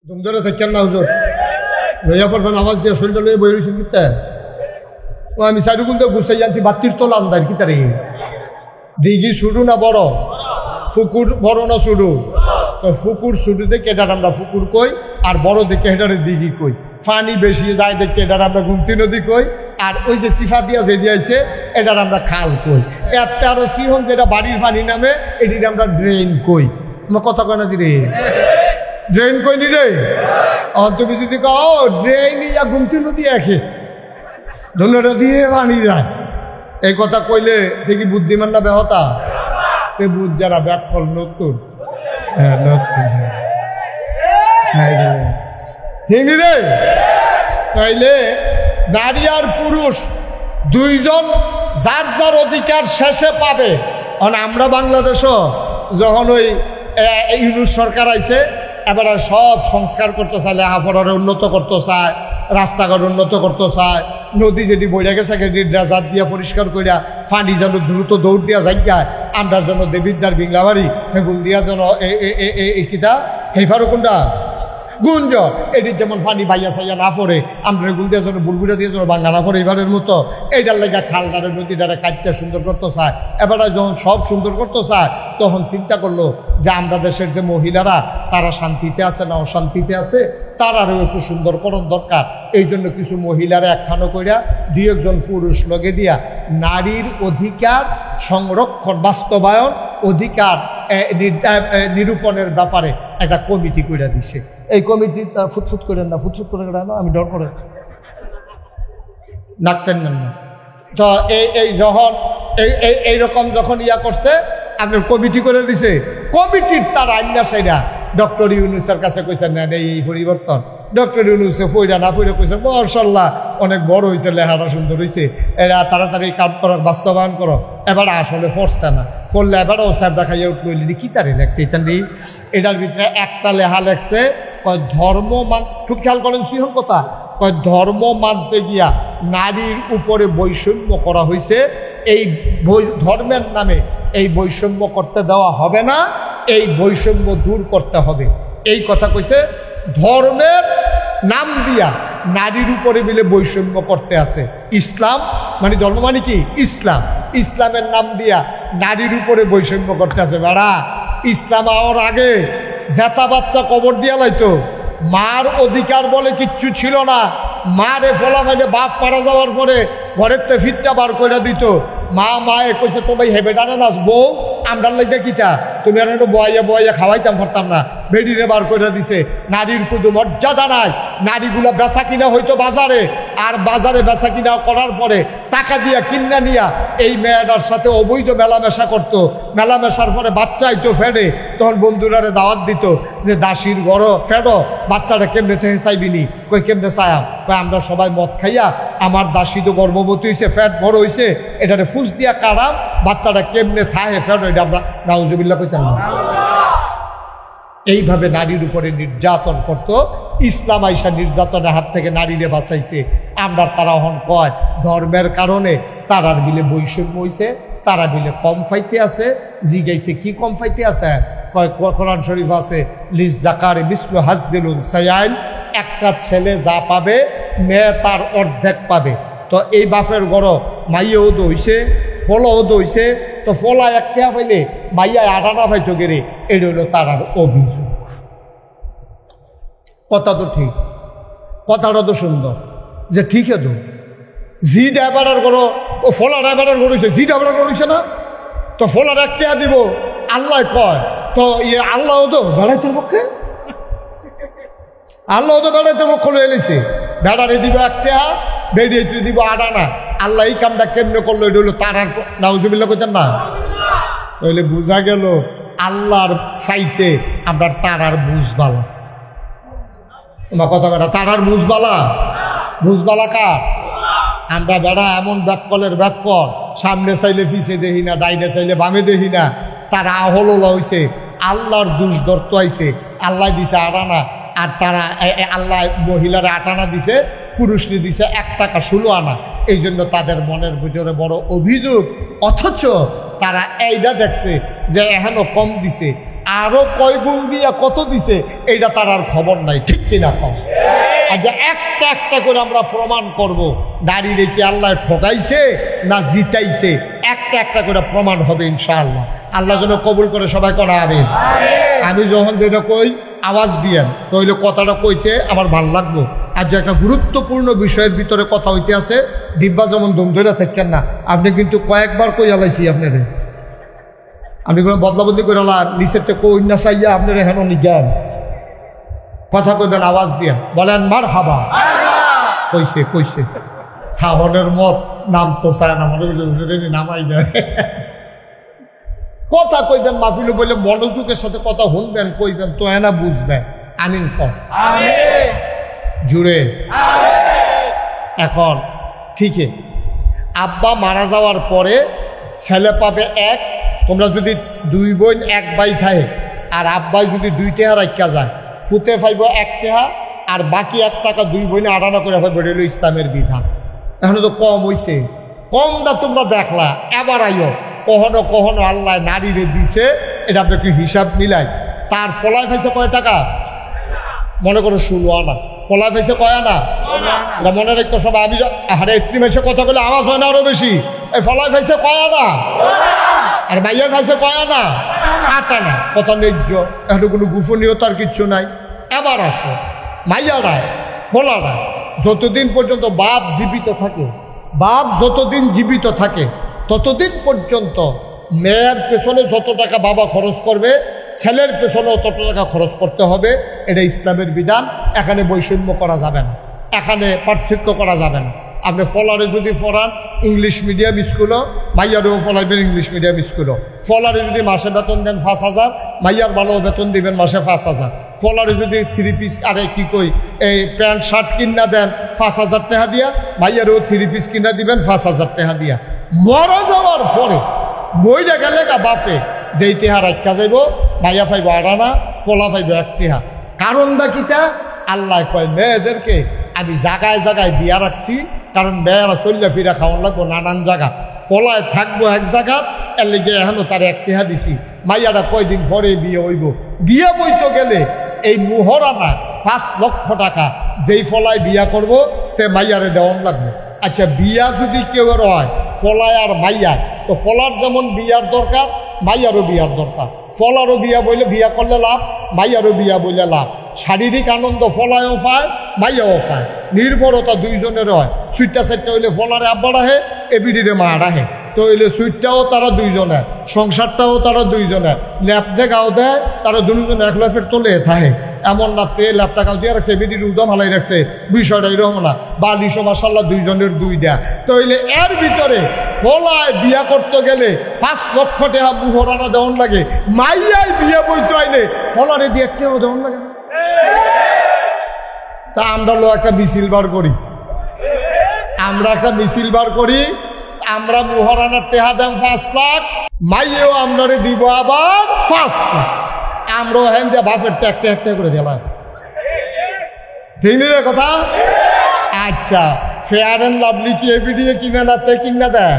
তুমি ধরে থাকেন না হুজুর লইয়া পড়বেন আওয়াজ দিয়ে শরীরটা লইয়া বই রয়েছেন কিতা ও আমি সাইডুকুল দিয়ে গুছাই যাচ্ছি বাতির তোলা আন্দার কি তারে দিঘি শুরু না বড় ফুকুর বড় না শুরু ফুকুর শুরু দেখে এটার আমরা ফুকুর কই আর বড় দেখে এটারে দিঘি কই পানি বেশি যায় দেখে এটার আমরা গুমতি নদী কই আর ওই যে সিফা দিয়া যে দিয়েছে এটার আমরা খাল কই একটা আরো সিহন যেটা বাড়ির পানি নামে এটির আমরা ড্রেন কই আমার কথা কয় না দিরে ড্রেন কই নি রে তুমি যদি কও ড্রেন ইয়া গুমতি নদী একে ধন্যটা দিয়ে পানি যায় এই কথা কইলে দেখি বুদ্ধিমান না বেহতা এ বুঝ যারা ব্যাকফল নতুন হ্যাঁ নতুন হিনি রে তাইলে নারী আর পুরুষ দুইজন যার যার অধিকার শেষে পাবে। আমরা বাংলাদেশও যখন ওই ইউনুস সরকার আইছে এবারে সব সংস্কার করতে চায় লেখাপড়ারে উন্নত করতে চায় রাস্তাঘাট উন্নত করতে চায় নদী যেটি বইয়া গেছে ড্রেজার দিয়া পরিষ্কার করিয়া ফানি যেন দ্রুত দৌড় দিয়া যাইয়া আমরা যেন দেবিদ্যার বিংলাবাড়ি হেগুল দিয়া যেন কিতা হেফারো কোনটা গুঞ্জ এটির যেমন ফানি বাইয়া চাইয়া না পড়ে আমরা গুল দিয়ে যেন বুলবুড়া দিয়ে যেন বাঙ্গা না পড়ে এবারের মতো এইটার লেগে খালটারে নদীটারে কাটতে সুন্দর করতে চায়। এবারে যখন সব সুন্দর করতে চায় তখন চিন্তা করলো যে আমরা দেশের যে মহিলারা তারা শান্তিতে আছে না অশান্তিতে আছে তারারও একটু সুন্দরকরণ দরকার। এই জন্য কিছু মহিলারা একখানো করিয়া দুই একজন পুরুষ লগে দিয়া নারীর অধিকার সংরক্ষণ বাস্তবায়ন অধিকার নিরূপণের ব্যাপারে একটা কমিটি করে দিছে। এই কমিটি তার ফুটফুট করেন না ফুটফুট করে না আমি ডর করে নাকতেন না তো এই যখন এইরকম যখন ইয়া করছে আপনার কমিটি করে দিছে কমিটির তার আইনা সাইডা ডক্টর ইউনুসের কাছে কইছেন না এই পরিবর্তন ডক্টর ইউনুসে ফইরা না ফইরা কইছে মাশাআল্লাহ অনেক বড় হয়েছে লেখাটা সুন্দর হয়েছে এরা তাড়াতাড়ি কাজ করার বাস্তবায়ন করো। এবার আসলে ফরছে না ফললে এবারও স্যার দেখাইয়া উঠলো কি তারে লেখছে এটার ভিতরে একটা লেখা লেখছে কয় ধর্ম খুব খেয়াল করেন সিহন কথা কয় ধর্ম মানতে গিয়া নারীর উপরে বৈষম্য করা হয়েছে এই ধর্মের নামে এই বৈষম্য করতে দেওয়া হবে না এই বৈষম্য দূর করতে হবে। এই কথা কইছে ধর্মের নাম দিয়া নারীর উপরে মিলে বৈষম্য করতে আছে ইসলাম মানে ধর্ম মানে কি ইসলাম ইসলামের নাম দিয়া নারীর উপরে বৈষম্য করতে আছে। বেড়া ইসলাম আওয়ার আগে জেতা বাচ্চা কবর দিয়া লাইতো মার অধিকার বলে কিচ্ছু ছিল না মারে ফলা ফাইলে বাপ মারা যাওয়ার পরে ঘরের তে ফিটটা বার করে দিত মায়ে কইছে তো ভাই হেবে ডানে নাচ বউ আমরার লাগে কিতা তুমি আর বয়াইয়া বয়াইয়া খাওয়াইতাম পারতাম না বেডিরে বার করে দিছে। নারীর কোনো মর্যাদা নাই নারীগুলা বেচা কিনা হয়তো বাজারে আর বাজারে বেচা কিনা করার পরে টাকা দিয়া কিনা নিয়া এই মেয়েটার সাথে অবৈধ মেলামেশা করতো মেলামেশার পরে বাচ্চা আইতো ফেডে তখন বন্ধুরারে দাওয়াত দিত যে দাসির ঘর ফেডো বাচ্চাটা কেমনে থেকে চাইবিনি কই কেমনে চায়াম কই আমরা সবাই মদ খাইয়া আমার দাসী তো গর্ভবতী হয়েছে ফ্যাট বড় হয়েছে এটারে ফুস দিয়া কারাম বাচ্চাটা কেমনে থাহে ফেডো এটা আমরা নাউজুবিল্লাহ কইতাম না। এইভাবে নারীর উপরে নির্যাতন করত ইসলাম আইসা নির্যাতনের হাত থেকে নারীরে বাঁচাইছে। আমরা তারা হন কয় ধর্মের কারণে তারার মিলে বৈষম্য হইছে তারা মিলে কম ফাইতে আছে জিগাইছে কি কম ফাইতে আছে কয় কোরআন শরীফ আছে লিজ জাকারে বিষ্ণু হাজ্জিলুন সায়াইন একটা ছেলে যা পাবে মেয়ে তার অর্ধেক পাবে। তো এই বাপের গড় মাইয়াও তো হইছে ফলও তো হইছে তো ফলা একটা পাইলে মাইয়া আটাটা পাইতো গেরে এটা হলো তারার অভিযোগ। কথা তো ঠিক কথাটা তো সুন্দর যে ঠিক তো জি ড্রাইভারের করো ও ফলা ড্রাইভারের গড়েছে জি ড্রাইভারের গড়েছে না তো ফলার একটা দিব আল্লাহ কয় তো ইয়ে আল্লাহ তো বেড়াইতের পক্ষে আল্লাহ তো বেড়াইতের পক্ষ লয়ে এলেছে বেড়ারে দিব একটা বেরিয়ে দিব আটানা আল্লাহ এই কামটা কেমনে করলো এটা হলো তারার নাউজুবিল্লাহ কইতেন না তাহলে বোঝা গেল আল্লাহর চাইতে আমরা তারার বুঝবালা তোমার কথা কথা তারার বুঝবালা কার আমরা বেড়া এমন ব্যাককলের ব্যাককল সামনে চাইলে পিছে দেখি না ডাইনে চাইলে বামে দেখি না তারা আহল হইছে আল্লাহর দুষ ধরতে আইছে আল্লাহ দিছে আটানা আর তারা আল্লাহ মহিলারা আটানা দিছে পুরুষকে দিছে 1 টাকা 16 আনা। এই জন্য তাদের মনের ভিতরে বড় অভিযোগ অথচ তারা এইটা দেখছে যে এখনো কম দিছে আরো কয় গুণ দিয়া কত দিছে এইটা তার আর খবর নাই, ঠিক কিনা কম? আচ্ছা, একটা একটা করে আমরা প্রমাণ করব নারী রেখে আল্লাহ ঠকাইছে না জিতাইছে, একটা একটা করে প্রমাণ হবে ইনশাআল্লাহ। আল্লাহ যেন কবুল করে সবাই করা আমিন। আমি যখন যেটা কই আওয়াজ দিয়েন, তাহলে কথাটা কইতে আমার ভাল লাগবো। আর যে একটা গুরুত্বপূর্ণ বিষয়ের ভিতরে কথা হইতে আছে, ডিব্বা যেমন দম ধরে থাকেন না, আপনি কিন্তু কয়েকবার কই আলাইছি আপনারে, আপনি কোনো বদলাবদলি করে নিচের থেকে কই না চাইয়া আপনারা হেন জ্ঞান কথা কইবেন, আওয়াজ দিয়া বলেন মার হাবা। কইছে কইছে খাওয়ানোর মত নাম তো চায় না, মনে করছে নামাই দেয়। কথা কইবেন মাহফিলে বলে মনোযোগের সাথে কথা শুনবেন, কইবেন তো এনা বুঝবেন। আমিন কর জুড়ে। এখন ঠিকই আব্বা মারা যাওয়ার পরে ছেলে পাবে এক। তোমরা যদি দুই বোন এক ভাই থাকে আর আব্বাই যদি 2 টাকা রাখা যায়, ফুতে পাইব 1 টাকা, আর বাকি 1 টাকা দুই বোনে আড়ানা করে পাইব। এটা হলো ইসলামের বিধান। এখন তো কম হইছে, কমটা তোমরা দেখলা, এবার আইও কখনো কখনো আল্লাহ নারীরে দিছে, এটা আপনি একটু হিসাব মিলাই। তার ফলায় পাইছে কয় টাকা? মনে করো 16 আনা। ফলায় পাইছে কয় আনা? এটা মনে রাখতো সবাই। আমি হারে 3 মাসে কথা বলে আওয়াজ হয় না আরো বেশি। এই ফলায় পাইছে কয় আনা? আর ভাইয়া খাইছে কয় আনা? 8 আনা। কথা ন্যায্য, এখন কোনো গোপনীয়তার কিচ্ছু নাই। এবার আসো মাইয়ারায় ফলারায়, যতদিন পর্যন্ত বাপ জীবিত থাকে, বাপ যতদিন জীবিত থাকে ততদিন পর্যন্ত মেয়ের পেছনে যত টাকা বাবা খরচ করবে, ছেলের পেছনেও তত টাকা খরচ করতে হবে। এটা ইসলামের বিধান। এখানে বৈষম্য করা যাবে না, এখানে পার্থক্য করা যাবে না। আপনি ফলারে যদি পড়ান ইংলিশ মিডিয়াম স্কুলও, মাইয়ারেও ফলাইবেন ইংলিশ মিডিয়াম স্কুলও। ফলারে যদি মাসে বেতন দেন 5,000, মাইয়ার ভালো বেতন দিবেন মাসে 5,000। ফলারে যদি 3 পিস আরে কি কই এই প্যান্ট শার্ট কিনা দেন 5,000 টাকা দিয়া, মাইয়ারেও 3 পিস কিনা দিবেন 5,000 টাকা দিয়া। মরা যাওয়ার পরে বইটা গেলে বাফে যেই টেহা রাখা যাইব, মাইয়া পাইব 8 আনা, ফলা পাইব 1 টাকা। কারণটা কিটা? আল্লাহ কয় মেয়েদেরকে আমি জায়গায় জায়গায় বিয়া রাখছি, কারণ মেয়েরা চল্লা ফিরা খাওয়ান লাগবো নানান জায়গা। ফলায় থাকবো এক জায়গা, এর লেগে এখনো তার 1 টাকা দিছি। মাইয়াটা কয়দিন পরে বিয়ে হইব। বিয়ে বইতে গেলে এই মুহরানা 5 লক্ষ টাকা যেই ফলায় বিয়া করব তে মাইয়ারে দেওয়ান লাগবে। আচ্ছা, বিয়া যদি কেউ হয় ফলায় আর মাইয়া, তো ফলার যেমন বিয়ার দরকার, মাইয়ারও বিয়ার দরকার। ফলারও বিয়া বইলে বিয়া করলে লাভ, মাইয়ারও বিয়া বইলে লাভ। শারীরিক আনন্দ ফলায়ও পায়, মাইয়াও পায়। নির্ভরতা দুইজনের হয়। 4টা হইলে ফলারে আব্বা রাহে, এবিডিরে মা রাহে। তো হইলে সুইটটাও তারা দুইজনের, সংসারটাও তারা দুইজনের। ল্যাপ যে গাও দেয় তারা দুজনে 1 লাফের তোলে থাকে। এমন না তে ল্যাপটা গাও দিয়ে রাখছে, এবিডির উদম হালাই রাখছে, বিষয়টা এরকম না। বালিশও মাসাল্লাহ দুইজনের 2টা। তো হইলে এর ভিতরে ফলায় বিয়া করতে গেলে 5 লক্ষ টাকা মুহরানা দেওয়ান লাগে। মাইয়াই বিয়া বইতে আইলে ফলারে দিয়ে 1 টাকাও দেওয়ান লাগে না। তা আমরা একটা মিছিল বার করি, আমরা মুহরানার টেহা দেন 5 লাখ, মাইয়েও আমরারে দিব আবার 5 লাখ। আমরাও হ্যান দিয়ে বাপের একটা করে দিলাম। ঠিক নেই রে কথা? আচ্ছা, ফেয়ার অ্যান্ড লাভলি কি এবিডি কিনে না তে কিনা দেয়?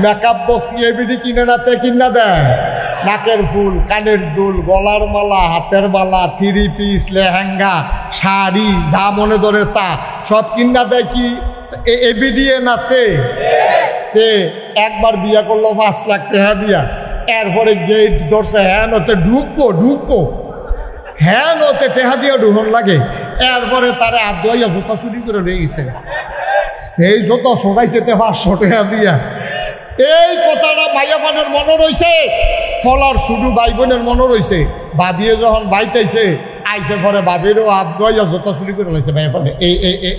মেকআপ বক্স কি এবিডি কিনে না তে কিনা দেয়? নাকের ফুল, কানের দুল, গলার মালা, হাতের মালা, 3 পিস, লেহেঙ্গা, শাড়ি, যা মনে ধরে তা সব কিনা দেয় কি এবিডি নাতে? তে একবার বিয়া করলো 5 লাখ টাকা দিয়া, এরপরে গেট ধরছে হ্যাঁ নতে ঢুকবো হ্যাঁ নতে টেহা দিয়া ঢুকন লাগে। এরপরে তারা হাত ধোয়াইয়া জোতা চুরি করে নিয়ে গেছে। এই জোতা সবাইছে 500 টাকা দিয়া। এই কথাটা মাইয়া পানের মনে রয়েছে, ফলার শুধু ভাই বোনের মনে রয়েছে। বাবিয়ে যখন বাইতেছে আইসে পরে বাবিরও হাত ধোয়াইয়া জোতা চুরি করে লাইছে ভাইয়া পানে।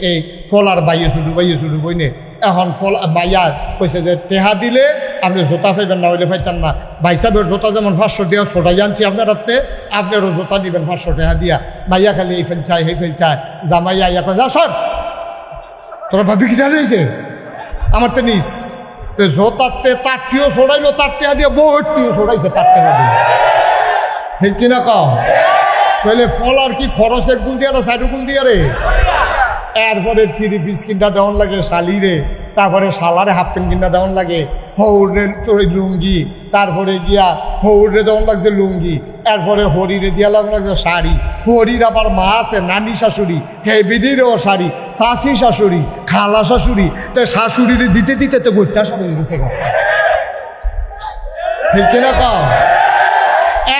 এই ফলার বাইয়ে শুধু বইনে। এখন মাইয়া কইছে যে টেহা দিলে আপনি জোতা পাইবেন, না হইলে পাইতেন না। ভাই সাহেবের জোতা যেমন 500 টাকা ছোটাই আনছি আপনার হাতে, আপনারও জোতা দিবেন 500 টাকা দিয়া। মাইয়া খালি এই ফেল চায় এই ফেল চায়। জামাইয়া ইয়া কয় যা সর, তোরা ভাবি কিনা রয়েছে আমার তো নিস। জোতাতে 4টিও ছোড়াইলো 4 টাকা দিয়ে, বহুটিও ছোড়াইছে 4 টাকা দিয়ে। ঠিক কিনা কম? তাহলে ফলার কি খরচ 1 গুণ দিয়া না 4 গুণ দিয়া রে? এরপরে 3 পিস কিনটা দেওয়ান লাগে শালিরে, তারপরে শালারে হাফ প্যান্ট কিনা দেওয়ান লাগে, হৌরে লুঙ্গি, তারপরে গিয়া হৌরে দেওয়ান লাগছে লুঙ্গি, এরপরে হরিরে দিয়া লাগছে শাড়ি। হরির আবার মা আছে নানি শাশুড়ি, হেবিডিরও শাড়ি, শাশি শাশুড়ি, খালা শাশুড়ি, তো শাশুড়িরে দিতে দিতে তো গোটা সব হয়ে গেছে, ঠিক কিনা কও?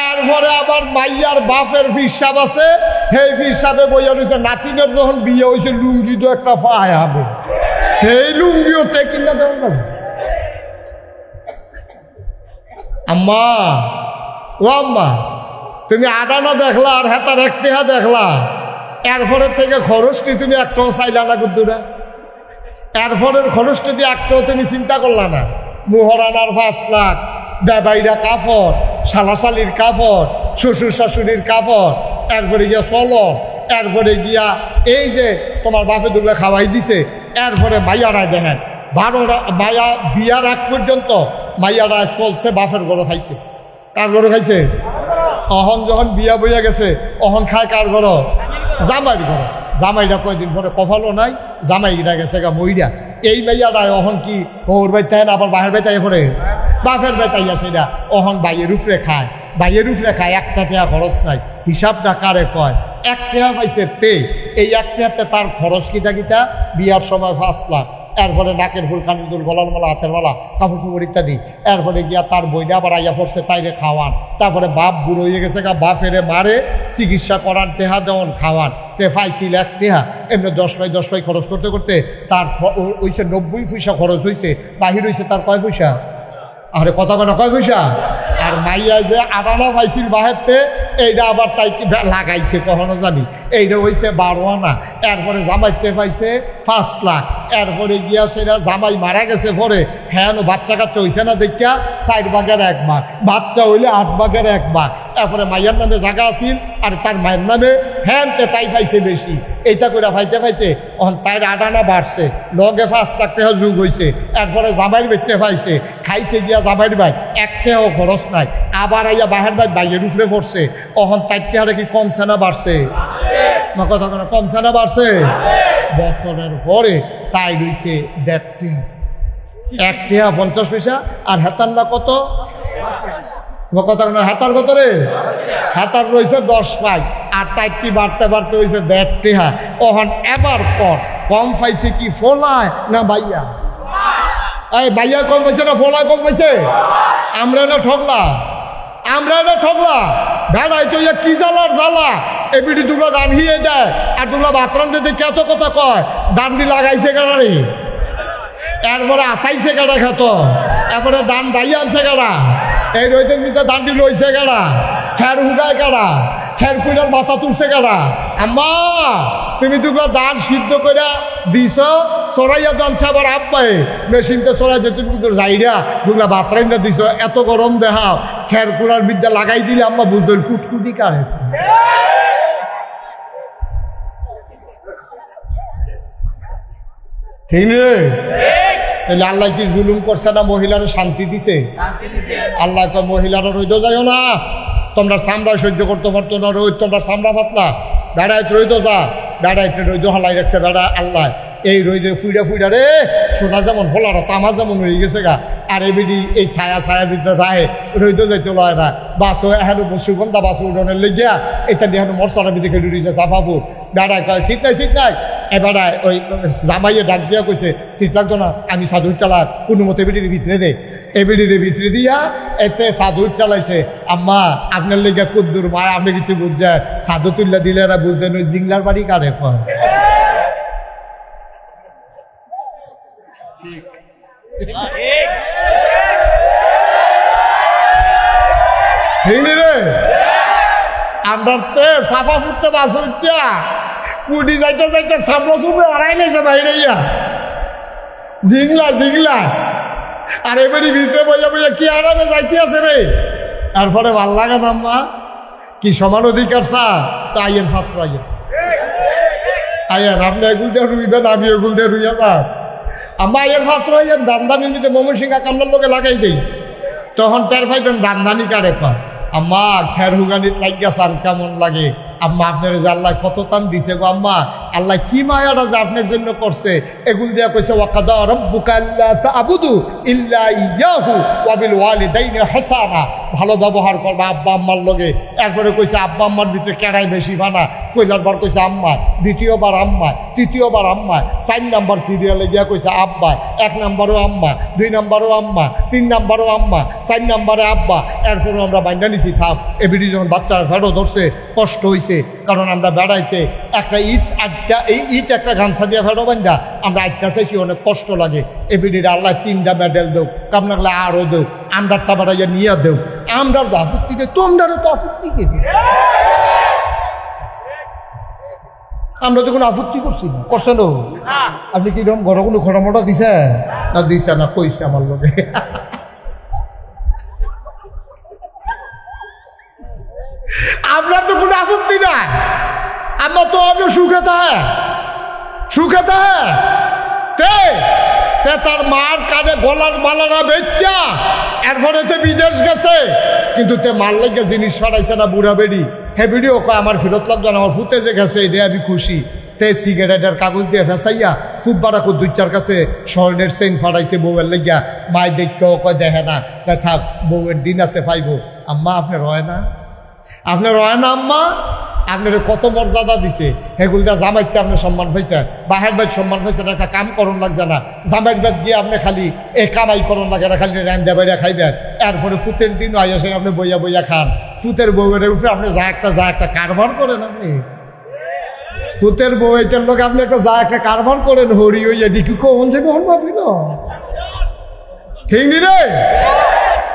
এরপরে আবার মাইয়ার বাপের ফিরসাব আছে, সেই ফিরসাবে বইয়া রয়েছে নাতিনের যখন বিয়ে হয়েছে লুঙ্গি তো একটা পায় হবে, সেই লুঙ্গিও তে কিনা দেওয়া যাবে। আম্মা, ও আম্মা, তুমি আডানা দেখলা আর হেতার একটিহা দেখলা, এরপরের থেকে খরচটি তুমি একটাও চাইলা না গুদ্দুরা, এরপরের খরচটি দিয়ে একটাও তুমি চিন্তা করলা না। মোহরানার 5 লাখ, বেবাইরা কাপড়, শালাশালির কাপড়, শ্বশুর শাশুড়ির কাপড়, এরপরে গিয়া চলন, এরপরে গিয়া এই যে তোমার বাপে দুগুলো খাওয়াই দিছে, এরপরে মাইয়ারায় দেখেন 12টা মাইয়া বিয়ার আগ পর্যন্ত মাইয়ারায় চলছে বাপের গরু খাইছে। কার গরু খাইছে? অহন যখন বিয়া বইয়া গেছে অহন খায় কার গরু? জামাইর গরু। জামাইটা কয়দিন পরে কফালও নাই, জামাইটা গেছে গা মইরা। এই মাইয়ারায় অহন কি ওর বাইতে না আবার বাহের বাইতে পরে বাপের বেটাইয়া সেটা অহন বাইয়ের উপরে খায়, বাইয়ের উপরে খায়, একটা টেয়া খরচ নাই। হিসাবটা কারে কয়? 1 টেয়া পাইছে পে, এই 1 টেয়াতে তার খরচ কিতা কিতা, বিয়ার সময় 5 লাখ, এরপরে নাকের ফুল, কানের দুল, গলার মালা, হাতের মালা, কাপড় চোপড় ইত্যাদি, এরপরে গিয়া তার বইটা আবার আইয়া পড়ছে তাইরে খাওয়ান, তারপরে বাপ বুড়ো হয়ে গেছে গা, বাপেরে মারে চিকিৎসা করান, টেহা দেওয়ান, খাওয়ান, তে পাইছিল 1 টেহা, এমনি 10 পাই খরচ করতে করতে তার হয়েছে 90 পয়সা খরচ হয়েছে, বাহির হয়েছে তার কয় পয়সা? আরে কথা কেন, কয় পয়সা? আর মাইয়া যে আড়ানা পাইছিল বাহেরতে, এইটা আবার তাই লাগাইছে কখনো জানি, এইটা হয়েছে 12 আনা। এরপরে জামাইতে পাইছে 5 লাখ, এরপরে গিয়া সেটা জামাই মারা গেছে পরে, হ্যাঁ বাচ্চা কাচ্চা হয়েছে না দেখিয়া 4 ভাগের 1 ভাগ, বাচ্চা হইলে 8 ভাগের 1 ভাগ। এরপরে মাইয়ার নামে জায়গা আসিল আর তার মায়ের নামে, হ্যাঁ তাই পাইছে বেশি। এইটা করে পাইতে পাইতে তাই 8 আনা বাড়ছে, লগে 5 লাখ টাকা যোগ হয়েছে। এরপরে জামাইয়ের বেচতে পাইছে, খাইছে গিয়া জামাইয়ের ভাই 1 টাকাও খরচ নাই, আবার আইয়া বাহের ভাই বাইয়ের উপরে পড়ছে, অহন 4 টাকা কি কমছে না বাড়ছে? না কথা কেন, কমছে না বাড়ছে? বছরের পরে তাই রয়েছে 1.5 টাকা 50 পয়সা। আর হেতার না কত? কথা কেন, হেতার কত রে? হেতার রয়েছে 10 পাই, আর 4টি বাড়তে বাড়তে হয়েছে 1.5 টাকা। অহন এবার পর কম পাইছে কি ফোলায় না বাইয়া? এই বাইয়া কম পাইছে না ফোলায় কম পাইছে? আমরা না ঠকলা, আমরা না ঠকলা। ভেড়াই তো কি জ্বালার জ্বালা, এবিডি দুগুলো দান হিয়ে দেয় আর দুগুলো বাথরাম দিতে কত কথা কয়, দানটি লাগাইছে কেনারি, এরপরে আতাইছে কেনা খেত, এরপরে দান দাই আনছে কেনা, এই রইতের ভিতরে দানটি লইছে কেনা, খের হুগায় কেনা, খের কুইলার মাথা তুলছে কেনা। আম্মা তুমি দুগুলো দান সিদ্ধ করে দিছ, সরাইয়া দানছে আবার আব্বাই মেশিনতে সরাইতে, তুমি কিন্তু যাইরা দুগুলা বাথরাইন্দা দিছ, এত গরম দেখাও, খের কুলার বিদ্যা লাগাই দিলে আম্মা বুঝবেন কুটকুটি কারে। ঠিক রে? তাহলে আল্লাহ কি জুলুম করছে না মহিলারা শান্তি দিছে? আল্লাহ কয় মহিলারা রইদ যাইও না, তোমরা চামড়া সহ্য করতে পারতো না, রোদ তোমরা চামড়া পাতলা, বেড়াইতে রইদ যা, বেড়াইতে রইদ হালাই রাখছে বেড়া আল্লাহ। এই রইদে ফুইডা ফুইডা রে সোনা যেমন ফোলারা তামা যেমন হয়ে গেছে গা, আর এবিডি এই ছায়া ছায়ার ভিতরে রায় রইদ যাইতে লয় না, বাসও এখন সুগন্ধা বাস উঠোনের লেগিয়া এটা দিয়ে এখন মশলার ভিতরে রয়েছে সাফাপুর। বেড়ায় কয় সিট নাই সিট নাই, এবার ওই জামাইয়ে ডাক দিয়া কইছে সিট লাগতো না, আমি সাধুর টালা কোনো মতো এবিডির ভিতরে দে, এবিডির ভিতরে দিয়া এতে সাধুর টালাইছে। আম্মা আপনার লেগে কুদ্দুর মায়, আপনি কিছু বুঝছেন? সাধু তুল্লা দিলে এরা বুঝতেন ওই জিংলার বাড়ি কারে কয়। আমরা সাফা ফুটতে বাসা কুটি যাইতে যাইতে সামলা চুপে হারাই নাইছে বাইরে জিংলা জিংলা, আর এবারই ভিতরে বইয়া বইয়া কি আরামে যাইতে আছে রে। তারপরে ভাল লাগে না আম্মা, কি সমান অধিকার চা তা আইয়ের ফাত্র আইয়ের আইয়েন, আপনি এগুলটা রুইবেন, আমি এগুলটা রুইয়া যান। আম্মা আইয়ের ফাত্র আইয়েন, দান্দানি নিতে ময়মনসিংহ কান্নার লোকে লাগাই দেই, তখন টের পাইবেন দান্দানি কারে কয়। আম্মা খের হুগানিত লাগিয়া সার কেমন লাগে? আম্মা আপনার জাল্লায় কত টান দিছে গো আম্মা, আল্লাহ কি মায়াটা যে আপনার জন্য করছে এগুল দিয়া কইছে ওয়াকাদা রাব্বুকা আল্লা তা'বুদু ইল্লা ইয়াহু ওয়া বিল ওয়ালিদাইনি হাসানা, ভালো ব্যবহার করবা আব্বা আম্মার লগে। এরপরে কইছে আব্বা আম্মার ভিতরে কেড়াই বেশি ভানা, পয়লার কইছে আম্মা, দ্বিতীয়বার আম্মা, তৃতীয়বার আম্মা, 4 নাম্বার সিরিয়ালে গিয়া কইছে আব্বা, 1 নাম্বারও আম্মা, 2 নাম্বারও আম্মা, 3 নাম্বারও আম্মা, 4 নাম্বারে আব্বা। এরপরে আমরা বাইন্দা নিছি থাক। এবিডি যখন বাচ্চারা ফেরো ধরছে কষ্ট হয়েছে, কারণ আমরা বেড়াইতে একটা ইট একটা গামছা দিয়ে ফেরো বান্ধা আমরা আটটা চাইছি, অনেক কষ্ট লাগে। এবিডির আল্লাহ 3টা মেডেল দেও, কামনা লাগলে আরও দেও, আমরারটা বেড়াইয়া নিয়ে দেও। আমরার তো আপত্তি নেই, তোমরারও তো আপত্তি কে? আমরা তো কোনো আপত্তি করছি না, করছে না? আপনি কি এরকম ঘর কোনো খোটামোটা দিছে না? দিছে না, কইছে আমার লোকে। আপনার তো কোনো আপত্তি নাই, আমার তো আপনার সুখে থাকে, সুখে থাকে। তার মার কানে গলার মালারা বেচ্চা, এরপরে তো বিদেশ গেছে, কিন্তু তে মার লেগে জিনিস ফাটাইছে না বুড়া বেড়ি। হ্যাঁ ভিডিও কয় আমার ফেরত লাগবে না, আমার ফুটে যে গেছে এটা আমি খুশি। তে সিগারেটের কাগজ দিয়ে ফেসাইয়া খুব বাড়াকো 2-4 কাছে স্বর্ণের চেইন ফাটাইছে বউয়ের লেগিয়া। মায় দেখেও কয় দেখে না, থাক বউয়ের দিন আছে পাইব। আম্মা আপনার হয় না, আপনার হয় না আম্মা? আপনার কত মর্যাদা দিছে, হেগুলটা জামাইতে আপনি সম্মান পাইছেন, বাহের বাইর সম্মান পাইছেন, একটা কাম করণ লাগছে না। জামাইর বাদ গিয়ে আপনি খালি এই কামাই করণ লাগে না, খালি রান্দা বাইরা খাইবেন। এরপরে ফুতের দিনও আইসেন আপনি বইয়া বইয়া খান। ফুতের বউয়ের উপরে আপনি যা একটা কারবার করেন। আপনি ফুতের বউয়ের লোক আপনি একটা কারবার করেন। হরি হইয়া ডিকু কখন যাবে হন মাফিল, ঠিক নি রে?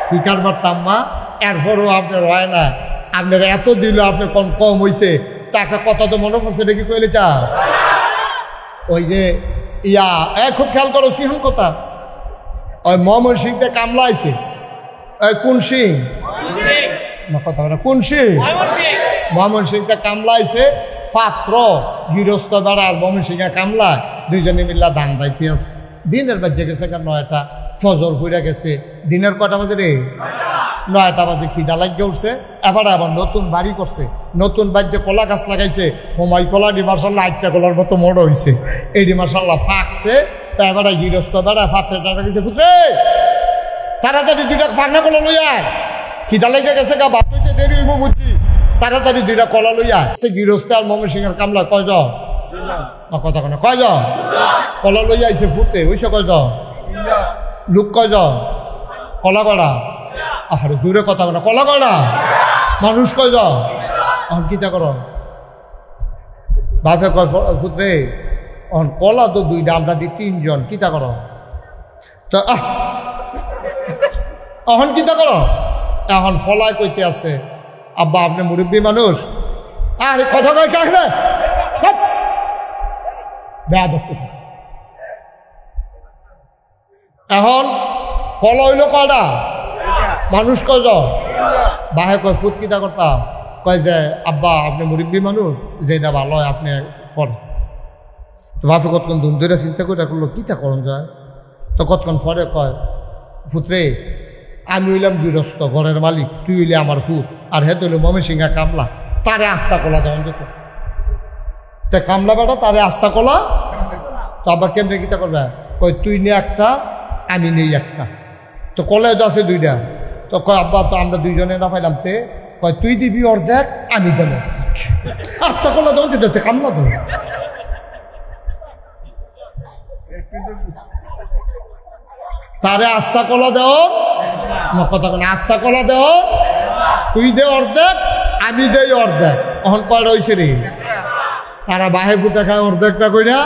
কি কারবারটা আম্মা? এরপরও আপনার হয় না, আপনার এত দিল আপনি কম হয়েছে। টাকা কথা তো মনে পড়ছে দেখি কইলে তা ওই যে খুব খেয়াল করো সিংহ কথা, ওই ময়মন সিংতে কামলা আইছে। ওই কোন সিং কথা বলে, কোন সিং? ময়মন সিংতে কামলা আইছে। পাত্র গৃহস্থ বেড়ার ময়মন সিংহে কামলা, দুইজনে মিল্লা ধান দাইতে আছে। দিনের বাজে গেছে 9টা, ফজর ফুইরা গেছে। দিনের কটা বাজে রে? 9টা বাজে। খিদা লাগিয়ে উঠছে। আবার নতুন বাড়ি করছে, নতুন বাড়িতে কলা গাছ লাগাইছে। হোমাই কলা ডি মার্শাল্লাহ 8টা কলার মতো বড় হয়েছে। এইডি মার্শাল্লাহ ফাঁকছে। তা এবার গৃহস্থ বেড়া পাত্রটা গেছে, পুত্রে তাড়াতাড়ি 2টা ফাঁকনা কলা লইয়া। খিদা লেগে গেছে গা, ভাত হইতে দেরি হইব বুঝছি, তাড়াতাড়ি 2টা কলা লইয়া। সে গৃহস্থ আর ময়মন সিংহের কামলা কয়জন? কথা কেন কয়জন? কলা লইয়া আইসে ফুটে ওইসব কয়জন? লোক কয়জন? কলা কড়া। আরে দূরে কথা কেন, কলা কড়া মানুষ কয়জন? এখন কিতা কর? বাসে কয় ফুটরে এখন কলা তো 2টা, আমরা দিই 3 জন, কিতা কর? তো এখন কিতা কর? এখন ফলায় কইতে আছে, আব্বা আপনি মুরব্বী মানুষ, আরে কথা কয় কাক না এখন কলা হইল কয়টা, মানুষ কয়জন? বাহে কয় ফুট কিতা করতাম, কয় যে আব্বা আপনি মুরব্বী মানুষ, যেটা ভালো হয় আপনি করেন। তো বাপে কতক্ষণ ধুম ধরে চিন্তা করে করলো কিতা করণ যায়। তো কতক্ষণ পরে কয়, ফুটরে আমি হইলাম গৃহস্থ ঘরের মালিক, তুই হইলে আমার ফুট, আর হেতে হইল ময়মন সিংহা কামলা, তারে আস্তা কলা দেওয়ান যেত। তে কামলা বেটা তারে আস্তা কলা। তো আব্বা কেমনে কিতা করবে? কয় তুই নে একটা, আমি নেই একটা। তো কলায় তো আছে 2টা। তো কয় আব্বা তো আমরা 2 জনে না পাইলাম। তে কয় তুই দিবি অর্ধেক, আমি দেব। আস্তা কলা দেওয়ান যেত, কামলা দেব। তারে আস্তা কলা দেও, কথা কেন? আস্তা কলা দেও, তুই দে অর্ধেক, আমি দেই অর্ধেক। এখন কয়টা হয়েছে রে? তারা বাহে ফুটে খায় অর্ধেকটা কইরা,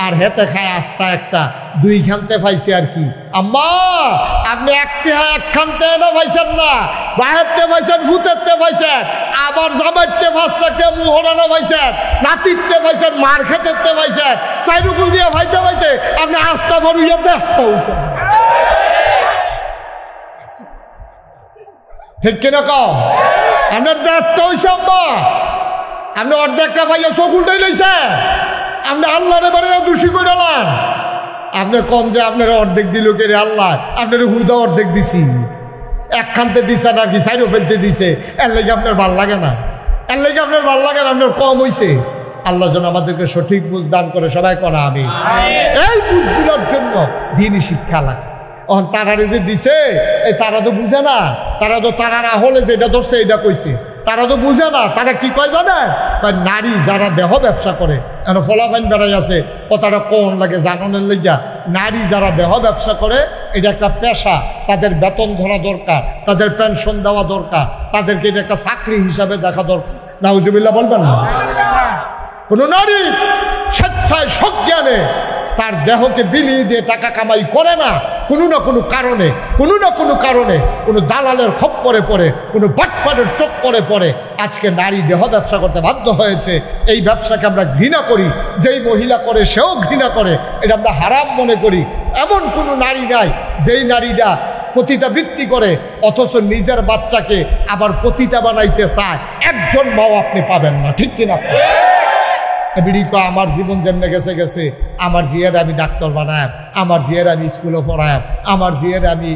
আর হেতে খায় আস্তা একটা। 2 খানতে পাইছে আর কি। আম্মা আপনি একখানতে না পাইছেন না, বাহেরতে পাইছেন, ফুতেরতে পাইছেন, আবার জামাইতে 5টা মুহরানো পাইছেন, নাতিরতে পাইছেন, মার খেতে পাইছেন, চাইরুকুল দিয়ে ভাইতে পাইতে আপনি আস্তা ভরিয়ে দেখতে। ঠিক কিনা কও? আপনার 1.5টা হয়েছে আম্মা, আপনি অর্ধেকটা পাইয়া চোখ উল্টাই লইছে, আপনি আল্লাহরে বারে দোষী করে এলেন। আপনি কন যে আপনার অর্ধেক দিল কে রে আল্লাহ, আপনার হুদা অর্ধেক দিছি, একখানতে দিছে নাকি সাইডও ফেলতে দিছে, এর লেগে আপনার ভাল লাগে না, এর লেগে আপনার ভাল লাগে না, আপনার কম হয়েছে। আল্লাহ যেন আমাদেরকে সঠিক বুঝ দান করে, সবাই করা আমিন। এই বুঝগুলোর জন্য দিনই শিক্ষা লাগে। তারারে যে দিছে এই তারা তো বুঝে না, তারা তো তারার আহলে যেটা ধরছে এটা কইছে, তারা তো বুঝে না। তারা কি কয় জানে? নারী যারা দেহ ব্যবসা করে, এখন ফলাফাইন বেড়াই আছে, কথাটা কোন লাগে জানানোর লেগা, নারী যারা দেহ ব্যবসা করে এটা একটা পেশা, তাদের বেতন ধরা দরকার, তাদের পেনশন দেওয়া দরকার, তাদেরকে এটা একটা চাকরি হিসাবে দেখা দরকার। নাউজুবিল্লাহ বলবেন না? কোন নারী স্বেচ্ছায় সজ্ঞানে তার দেহকে বিলিয়ে দিয়ে টাকা কামাই করে না, কোনো না কোনো কারণে, কোনো দালালের খপ্পরে পড়ে, কোনো বাটপাটের চক্করে পড়ে আজকে নারী দেহ ব্যবসা করতে বাধ্য হয়েছে। এই ব্যবসাকে আমরা ঘৃণা করি, যেই মহিলা করে সেও ঘৃণা করে, এটা আমরা হারাম মনে করি। এমন কোনো নারী নাই যেই নারীটা পতিতাবৃত্তি করে অথচ নিজের বাচ্চাকে আবার পতিতা বানাইতে চায়, একজন মাও আপনি পাবেন না, ঠিক কিনা? আমার জীবন যেমনে গেছে গেছে, আমার জিয়ের আমি ডাক্তার বানায়, আমার জিয়ের আমি স্কুলে পড়ায়, আমার জিয়ের আমি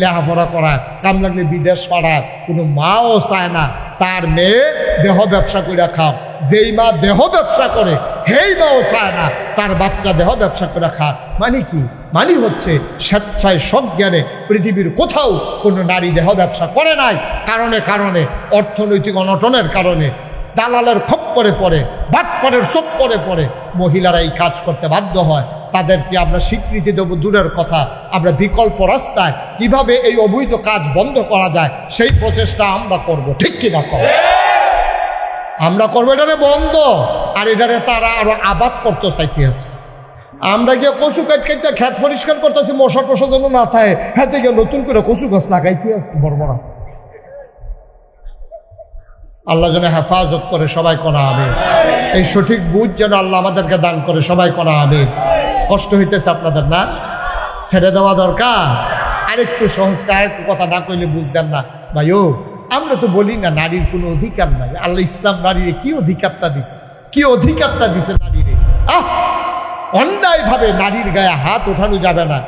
লেখাপড়া করায়, কাম লাগলে বিদেশ পাড়ায়। কোনো মাও চায় না তার মেয়ে দেহ ব্যবসা করে খাও। যেই মা দেহ ব্যবসা করে সেই মাও চায় না তার বাচ্চা দেহ ব্যবসা করে খাক। মানে কি? মানে হচ্ছে স্বেচ্ছায় সজ্ঞানে পৃথিবীর কোথাও কোনো নারী দেহ ব্যবসা করে নাই। কারণে অর্থনৈতিক অনটনের কারণে, দালালের খপ্পরে পড়ে, বাটপাড়ের চক্করে পড়ে মহিলারা এই কাজ করতে বাধ্য হয়। তাদেরকে আমরা স্বীকৃতি দেব দূরের কথা, আমরা বিকল্প রাস্তায় কিভাবে এই অবৈধ কাজ বন্ধ করা যায় সেই প্রচেষ্টা আমরা করব, ঠিক কিনা? আমরা করবো এটারে বন্ধ, আর এটারে তারা আরো আবাদ করতে চাইতে আছে। আমরা গিয়ে কচু কাটতে খেত পরিষ্কার করতেছি, মশা টশা যেন না থাকে, হাতে গিয়ে নতুন করে কচু গাছ লাগাইতে আছে বড় বড়। আল্লাহ যেন হেফাজত করে, সবাই করা হবে। এই সঠিক বুঝ যেন আল্লাহ আমাদেরকে দান করে, সবাই করা হবে। কষ্ট হইতেছে আপনাদের না? ছেড়ে দেওয়া দরকার। আরেকটু সহজ, আরেকটু কথা না কইলে বুঝতেন না ভাইও। আমরা তো বলি না নারীর কোনো অধিকার নাই। আল্লাহ ইসলাম নারীরে কি অধিকারটা দিছে, কি অধিকারটা দিছে নারীরে। অন্যায় ভাবে নারীর গায়ে হাত ওঠানো যাবে না।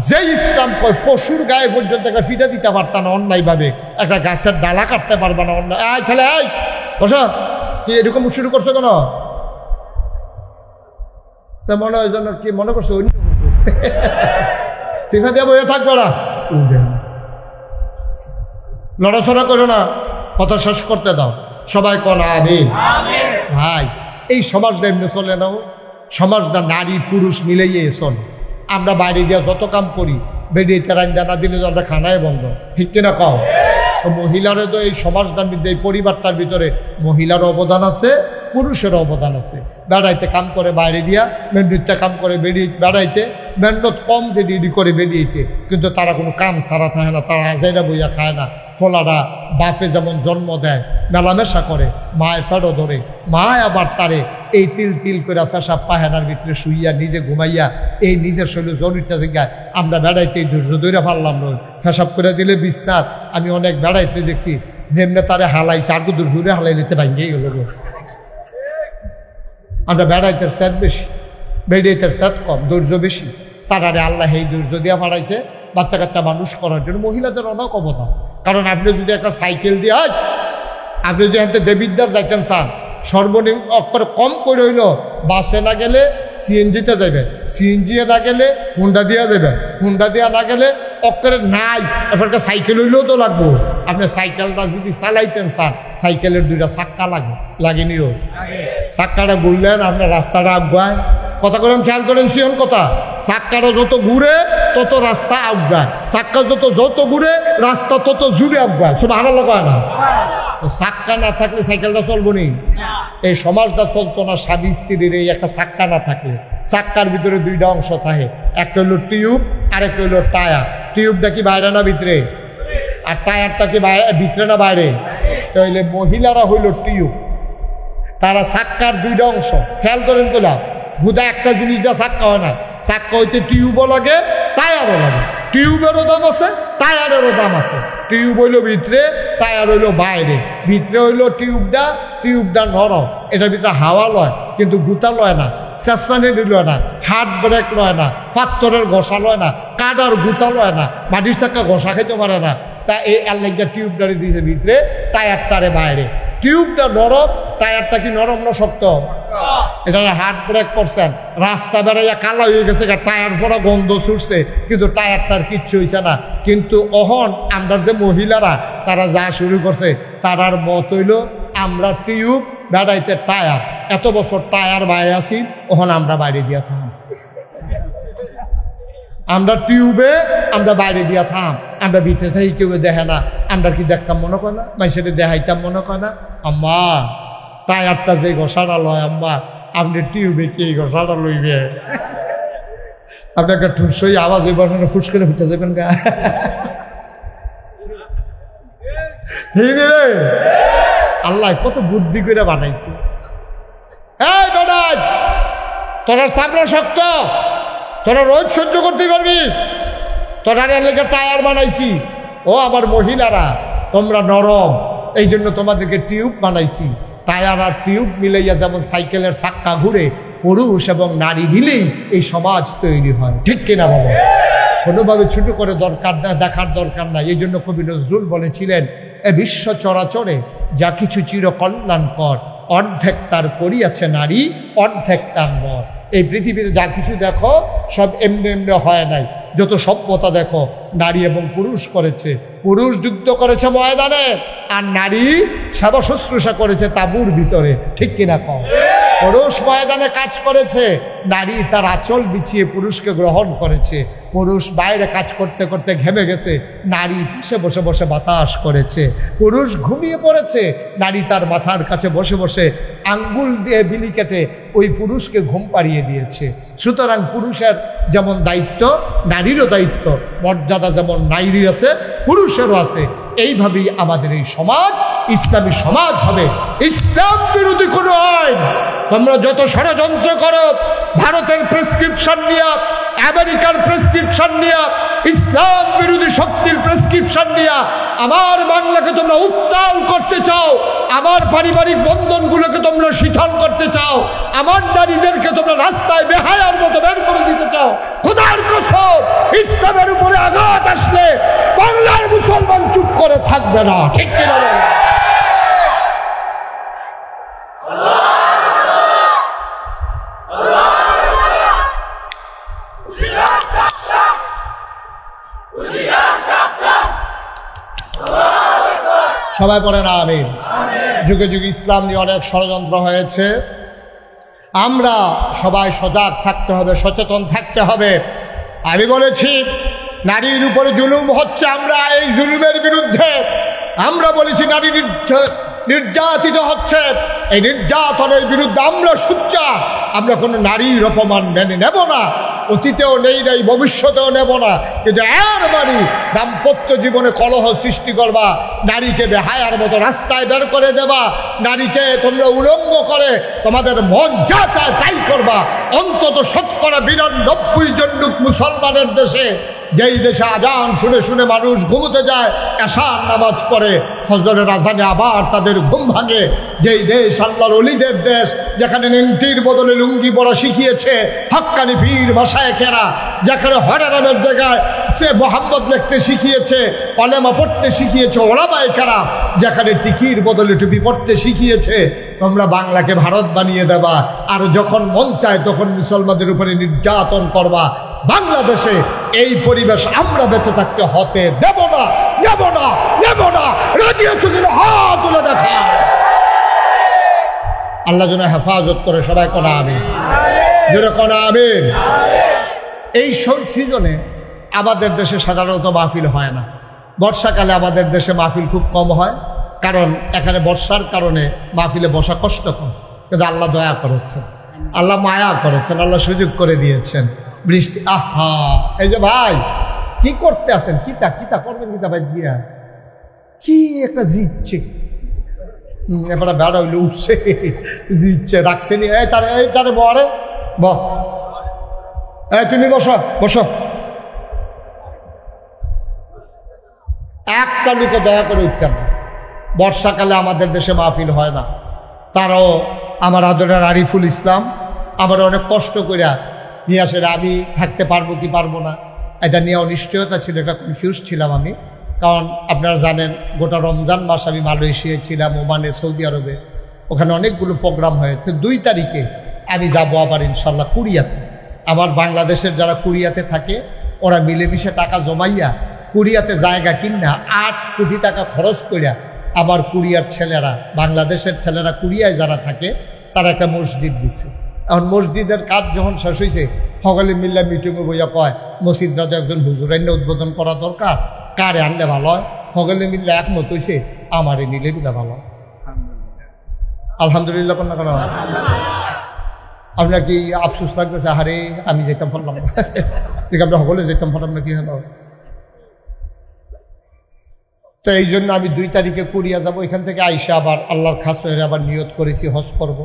যে ইসলাম কয় পশুর গায়ে পর্যন্ত একটা ফিটা দিতে পারতাম না অন্যায় ভাবে, একটা গাছের ডালা কাটতে পারবে না অন্যায়। আয় ছেলে আয় বসো, কি এরকম শুরু করছো কেন? তা মনে হয় যেন কি মনে করছো অন্য শিখা দিয়ে বইয়ে থাকবো না, লড়াচড়া করো না, কথা শেষ করতে দাও, সবাই কন আমিন। ভাই এই সমাজটা এমনি চলে নাও, সমাজটা নারী পুরুষ মিলেই চলে। আমরা বাইরে দিয়ে যত কাম করি, বেরিয়ে রান্না না দিলে তো আমরা খানায় বন্ধ, ঠিক কিনা কও? তো মহিলারও তো এই সমাজটার মধ্যে, এই পরিবারটার ভিতরে মহিলার অবদান আছে, পুরুষের অবদান আছে। বেড়াইতে কাম করে বাইরে দিয়া, মেন্ডুতে কাম করে বেড়াইতে, মেন্ডত কম যে রেডি করে বেরিয়েছে, কিন্তু তারা কোনো কাম ছাড়া থাকে না, তারা আজাইরা বইয়া খায় না। ফলারা বাপে যেমন জন্ম দেয়, মেলামেশা করে, মায় ফেরো ধরে, মায় আবার তারে এই তিল তিল করে পেশাব পায়খানার ভিতরে শুইয়া নিজে ঘুমাইয়া এই নিজের শরীরে জরুরিটা জায়গায় আমরা বেড়াইতে ধৈর্য ধরে পারলাম না, পেশাব করে দিলে বিছনাথ। আমি অনেক বেড়াইতে দেখছি যেমনি তারে হালাইছে, আর দূর জোরে হালাই নিতে ভাঙ্গিয়ে গেল। আমরা বেড়াইতের স্যাদ বেশি, বেড়াইতের স্যাদ কম, ধৈর্য বেশি। তারারে আল্লাহ এই ধৈর্য দিয়া পাঠাইছে বাচ্চা কাচ্চা মানুষ করার জন্য। মহিলাদের অনেক অবদান। কারণ আপনি যদি একটা সাইকেল দিয়ে, আপনি যদি হাতে দেবিদ্যার যাইতেন চান, সর্বনিম্ন অক্ষর কম করে হইল বাসে না গেলে সিএনজিতে যাবেন, সিএনজি না গেলে হুন্ডা দিয়া যাবেন, হুন্ডা দিয়া না গেলে অক্ষরে নাই এরপরকার সাইকেল হইলেও তো লাগবো। আপনি সাইকেলটা যদি চালাইতেন চান, সাইকেলের দুইটা চাক্কা লাগেনিও, চাক্কাটা ঘুরলেন আপনার রাস্তাটা আগুয়ায়। কথা করেন, খেয়াল করেন, সিয়ন কথা। চাক্কাটা যত ঘুরে তত রাস্তা আগুয়ায়, চাক্কা যত ঘুরে রাস্তা তত জুড়ে আগুয়ায়। সব ভালো কয় না? চাক্কা না থাকলে সাইকেলটা চলবো নি। এই সমাজটা চলতো না স্বামী স্ত্রীর এই একটা চাক্কা না থাকলে। চাক্কার ভিতরে দুইটা অংশ থাকে, একটা হইল টিউব আর একটা হইল টায়ার। টিউবটা কি বাইরে না ভিতরে, আর টায়ারটা কি ভিতরে না বাইরে? তাহলে মহিলারা হইল টিউব, তারা চাক্কার দুইটা অংশ। খেয়াল করেন তো না, বুধা একটা জিনিসটা চাক্কা হয় না, চাক্কা হইতে টিউবও লাগে টায়ারও লাগে। টিউবেরও দাম আছে, টায়ারেরও দাম আছে। টিউব হইল ভিতরে, টায়ার হইল বাইরে। ভিতরে হইল টিউবটা নরম, এটার ভিতরে হাওয়া লয় কিন্তু গুতা লয় না, চেঁচড়ানি লয় না, হাত ব্রেক লয় না, পাথরের ঘষা লয় না, কাদার গুতা লয় না, মাটির চাক্কা ঘষা খাইতে পারে না। তা এই আল্লাহ টিউবটারে দিয়েছে ভিতরে, টায়ারটারে বাইরে। টিউবটা নরম, টায়ারটা কি নরম না শক্ত? এটা হার্ড ব্রেক করছেন, রাস্তা বেড়াইয়া কালা হয়ে গেছে, টায়ার পরা গন্ধ ছুটছে, কিন্তু টায়ারটার কিচ্ছু হয়েছে না। কিন্তু অহন আমরা যে মহিলারা তারা যা শুরু করছে, তারার মত হইল আমরা টিউব বেড়াইতে টায়ার, এত বছর টায়ার বাইরে আসি, ওখানে আমরা বাইরে দিয়া থাম, আমরা টিউবে আমরা বাইরে দিয়া থাম, আমরা ভিতরে থাকি কেউ দেখে না, আমরা কি দেখতাম মনে করে না, মানুষের দেখাইতাম মনে করে না। আম্মা টায়ারটা যে ঘষাটা লয়, আম্মা আপনি টিউবে কি ঘষাটা লইবে, আপনাকে ঠুসই আওয়াজ হইব, ফুস করে ফুটে যাবেন গা। আল্লাহ কত বুদ্ধি করে বানাইছে। এই বেটাই, তোরা সামনে শক্ত, তোরা রোজ সহ্য করতে পারবি, তোরা লেগে টায়ার বানাইছি। ও আমার মহিলারা, তোমরা নরম, এই জন্য তোমাদেরকে টিউব বানাইছি। টায়ার আর টিউব মিলাইয়া যেমন সাইকেলের চাক্কা ঘুরে, পুরুষ এবং নারী মিলেই এই সমাজ তৈরি হয়, ঠিক কিনা বলো? কোনোভাবে ছোট করে দেখার দরকার নাই। এই জন্য কবি নজরুল বলেছিলেন, এ বিশ্ব চরাচরে যা কিছু চিরকল্যাণকর, অর্ধেক তার করিয়াছে নারী, অর্ধেক তার নর। এই পৃথিবীতে যা কিছু দেখো সব এমনি এমনি হয় নাই। যত সভ্যতা দেখো নারী এবং পুরুষ করেছে। পুরুষ যুদ্ধ করেছে ময়দানে, আর নারী সেবা শুশ্রূষা করেছে তাঁবুর ভিতরে, ঠিক কিনা কম? পুরুষ ময়দানে কাজ করেছে, নারী তার আঁচল বিছিয়ে পুরুষকে গ্রহণ করেছে। পুরুষ বাইরে কাজ করতে করতে ঘেমে গেছে, নারী বসে বসে বসে বাতাস করেছে। পুরুষ ঘুমিয়ে পড়েছে, নারী তার মাথার কাছে বসে বসে আঙ্গুল দিয়ে বিলি কেটে ওই পুরুষকে ঘুম পাড়িয়ে দিয়েছে। সুতরাং পুরুষের যেমন দায়িত্ব, নারীরও দায়িত্ব, মর্যাদা যেমন নারীর আছে পুরুষেরও আছে। এইভাবেই আমাদের এই সমাজ ইসলামী সমাজ হবে। ইসলাম বিরোধী কোনো আইন তোমরা যত ষড়যন্ত্র করো, ভারতের প্রেসক্রিপশন নিয়ে, আমেরিকার প্রেসক্রিপশন নিয়ে, ইসলাম বিরোধী শক্তির প্রেসক্রিপশন নিয়ে আমার বাংলাকে তোমরা উত্তাল করতে চাও, আমার পারিবারিক বন্ধনগুলোকে তোমরা শিথিল করতে চাও, আমার নারীদেরকে তোমরা রাস্তায় বেহায়ার মতো বের করে দিতে চাও, খোদার কসম ইসলামের উপরে আঘাত আসলে বাংলার মুসলমান চুপ করে থাকবে না, ঠিক কিনা? সবাই পড়ে না আমিন। যুগে যুগে ইসলাম নিয়ে অনেক ষড়যন্ত্র হয়েছে। আমরা সবাই সজাগ থাকতে হবে, সচেতন থাকতে হবে। আমি বলেছি নারীর উপরে জুলুম হচ্ছে, আমরা এই জুলুমের বিরুদ্ধে। আমরা বলেছি নারী নির্যাতিত হচ্ছে, এই নির্যাতনের বিরুদ্ধে আমরা সোচ্চার। আমরা কোনো নারীর অপমান মেনে নেব না, অতীতেও নেই নাই, ভবিষ্যতেও নেব না। কিন্তু এর মানে দাম্পত্য জীবনে কলহ সৃষ্টি করবা, নারীকে বেহায়ার মতো রাস্তায় বের করে দেবা, নারীকে তোমরা উলঙ্গ করে তোমাদের মন যা চায় তাই করবা। অন্তত 99% লোক মুসলমানের দেশে, যেই দেশে আজান শুনে শুনে মানুষ ঘুমোতে যায়, এশার নামাজ পড়ে, ফজরের আজানে আবার তাদের ঘুম ভাঙে, যেই দেশ আল্লাহর ওলিদের দেশ, যেখানে নেংটির বদলে লুঙ্গি পরা শিখিয়েছে হাক্কানি পীর মাশায়েখেরা, যেখানে হরেরামের জায়গায় সে মোহাম্মদ লিখতে শিখিয়েছে, কলেমা পড়তে শিখিয়েছে ওলামায়ে কেরাম, যেখানে টিকির বদলে টুপি পড়তে শিখিয়েছে, তোমরা বাংলাকে ভারত বানিয়ে দেবা, আর যখন মন চায় তখন মুসলমানদের উপরে নির্যাতন করবা। বাংলাদেশে এই পরিবেশ আমরা বেঁচে থাকতে হতে দেব না, দেব না, দেব না। রাজি আছো কিনা হাত তুলে দেখা। আল্লাহ যেন হেফাজত করে, সবাই কোনা আমিন, জোরে কোনা আমিন। এই সিজনে আমাদের দেশে সাধারণত মাহফিল হয় না। বর্ষাকালে আমাদের দেশে মাহফিল খুব কম হয়, কারণ এখানে বর্ষার কারণে মাহফিলে বসা কষ্টকর। কিন্তু আল্লাহ দয়া করেছেন, আল্লাহ মায়া করেছেন, আল্লাহ সুযোগ করে দিয়েছেন। বৃষ্টি, আহা, এই যে ভাই কি করতে আছেন, কিতা কিতা করবেন, কিতা ভাই দিয়া কি একটা জিতছে, এবার বেড়া হইলে উঠছে, জিতছে, রাখছেনি, এই তারে বরে তুমি বসো বসো। একটা লোকে দয়া করে উঠতেন না। বর্ষাকালে আমাদের দেশে মাহফিল হয় না। তারাও আমার আদরের আরিফুল ইসলাম আমার অনেক কষ্ট করে নিয়ে আসে। আমি থাকতে পারবো কি পারবো না এটা নিয়ে অনিশ্চয়তা ছিল, এটা কনফিউজ ছিলাম আমি। কারণ আপনারা জানেন গোটা রমজান মাস আমি মালয়েশিয়ায় ছিলাম, ওমানে, সৌদি আরবে। ওখানে অনেকগুলো প্রোগ্রাম হয়েছে। 2 তারিখে আমি যাব আবার ইনশাল্লাহ কুরিয়াতে। আমার বাংলাদেশের যারা কুরিয়াতে থাকে ওরা মিলেমিশে টাকা জমাইয়া কুরিয়াতে জায়গা কিনা 8 কোটি টাকা খরচ করিয়া আবার কুরিয়ার ছেলেরা, বাংলাদেশের ছেলেরা কুরিয়ায় যারা থাকে তারা একটা মসজিদ দিচ্ছে। এখন মসজিদের কাজ যখন শেষ হয়েছে সকলে মিল্লা মিটিংয়ে বইয়া কয় মসজিদরা তো একজন হুজুর এনে উদ্বোধন করা দরকার, কারে আনলে ভালো হয়। সকলে মিললে একমত হয়েছে আমারে নিলে মিলা ভালো হয়। আলহামদুলিল্লাহ কন্যা কেন আপনার কি আফসোস লাগতেছে? আরে আমি যেতাম পারলাম না, ঠিক আমরা সকলে যেতাম পারলাম না, কি হলো? তো এই জন্য আমি 2 তারিখে কুরিয়া যাব। এখান থেকে আইসা আবার আল্লাহর খাস মেরে আবার নিয়ত করেছি হজ করব,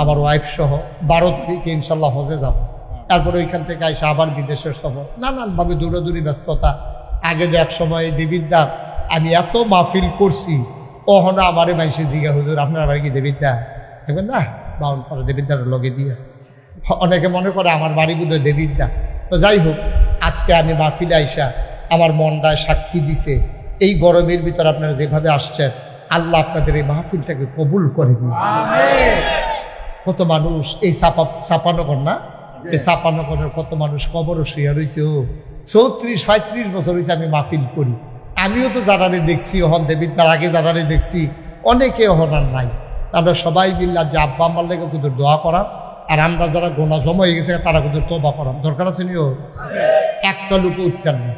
আমার ওয়াইফ সহ 12 তারিখে ইনশাল্লাহ হজে যাব। তারপরে ওইখান থেকে আইসা আবার বিদেশের সফর, নানানভাবে দূরদূরি ব্যস্ততা। আগে যে এক সময় দেবিদ্যা আমি এত মাহফিল করছি, ওহনা আমারে মানুষে জিগা হুজুর আপনার বাড়ি কি দেবিদ্যা দেখবেন না, বাউন ফলে দেবিদ্যার লগে দিয়ে অনেকে মনে করে আমার বাড়ি বোধ দেবিদ্যা। তো যাই হোক, আজকে আমি মাহফিলে আইসা আমার মনটায় সাক্ষী দিছে এই গরমের ভিতর আপনারা যেভাবে আসছেন আল্লাহ আপনাদের এই মাহফিলটাকে কবুল করে দিয়েছে। কত মানুষ এই চাপানগর না, এই চাপানগরের কত মানুষ কবরও শুয়ে রয়েছে। ও 34-35 বছর হয়েছে আমি মাহফিল করি। আমিও তো যারারে দেখছি হন দেবিদ্যার আগে যারারে দেখছি অনেকে হনার নাই। আমরা সবাই মিললাম যে আব্বা আম্মার লেগে কুদুর দোয়া করা, আর আমরা যারা গোনা জমা হয়ে গেছে তারা কুদুর তোবা করা দরকার আছে নিও। একটা লোকে উঠতেন না,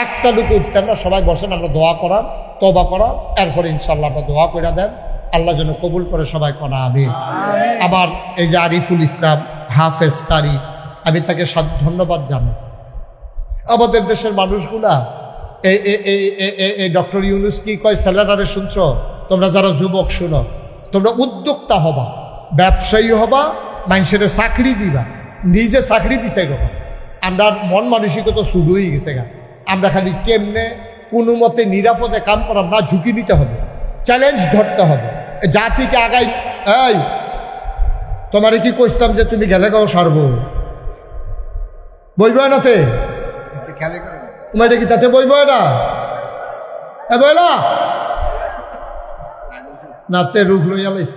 একটা লোকে উঠতেন না, সবাই বসেন আমরা দোয়া করা, তোবা করা, এরপরে ইনশাল্লাহ আমরা দোয়া করে দেন আল্লাহ যেন কবুল করে সবাই করা। আমি আবার এই যে আরিফুল ইসলাম হাফেজ কারি, আমি তাকে ধন্যবাদ জানাই। আমাদের দেশের মানুষগুলা এই ডক্টর ইউনুস কি কয় স্যালারারে শুনছ? তোমরা যারা যুবক শুনো, তোমরা উদ্যোক্তা হবা, ব্যবসায়ী হবা, মানুষের চাকরি দিবা, নিজে চাকরি পিছাই রবা। আমরা মন মানসিকতা শুরু হয়ে গেছে গা। আমরা খালি কেমনে কোনো মতে নিরাপদে কাম করা না, ঝুঁকি নিতে হবে, চ্যালেঞ্জ ধরতে হবে, জাতিকে আগাই। এই তোমারে কি কইতাম যে তুমি গেলে গাও সারব বইব নাতে তোমার কি তাতে বইব না বইলা নাতে রুখ লইয়া লাইস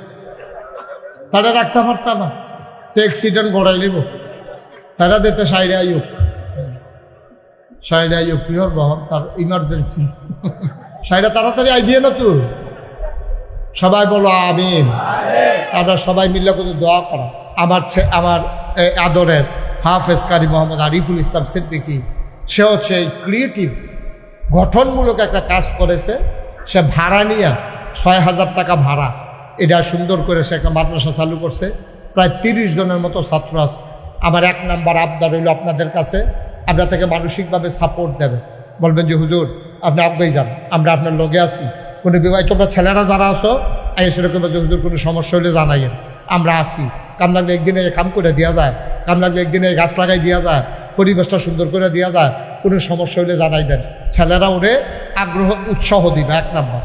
তারা রাখতে পারতাম না, তো অ্যাক্সিডেন্ট গড়াই নিব সারা দিতে সাইডে আইক সাইডে আইক প্রিয়র বহন তার ইমার্জেন্সি সাইডে তাড়াতাড়ি আইবিয়ে না তুই। সবাই বলো আমিন। আমরা সবাই মিলে কিন্তু দোয়া করা। আমার আদরের হাফেজ কারি মোহাম্মদ আরিফুল ইসলাম সিদ্দিকী, সে হচ্ছে এই ক্রিয়েটিভ গঠনমূলক একটা কাজ করেছে। সে ভাড়া নিয়ে ৬,০০০ টাকা ভাড়া, এটা সুন্দর করে সে একটা মাদ্রাসা চালু করছে। প্রায় ৩০ জনের মতো ছাত্র আছে। আমার 1 নাম্বার আবদার হইল আপনাদের কাছে, আপনার থেকে মানসিকভাবে সাপোর্ট দেবে, বলবেন যে হুজুর আপনি আগাই যান, আমরা আপনার লগে আছি। কোনো বিবাহ তোমরা ছেলেরা যারা আছো সেরকম হুজুর কোনো সমস্যা হলে জানাইয়েন, আমরা আছি। কাম লাগলে একদিনে কাম করে দেওয়া যায়, কাম লাগলে একদিনে গাছ লাগাই দেওয়া যায়, পরিবেশটা সুন্দর করে দেওয়া যায়, কোনো সমস্যা হলে জানাইবেন। ছেলেরা ওরে আগ্রহ উৎসাহ দিবে। 1 নাম্বার।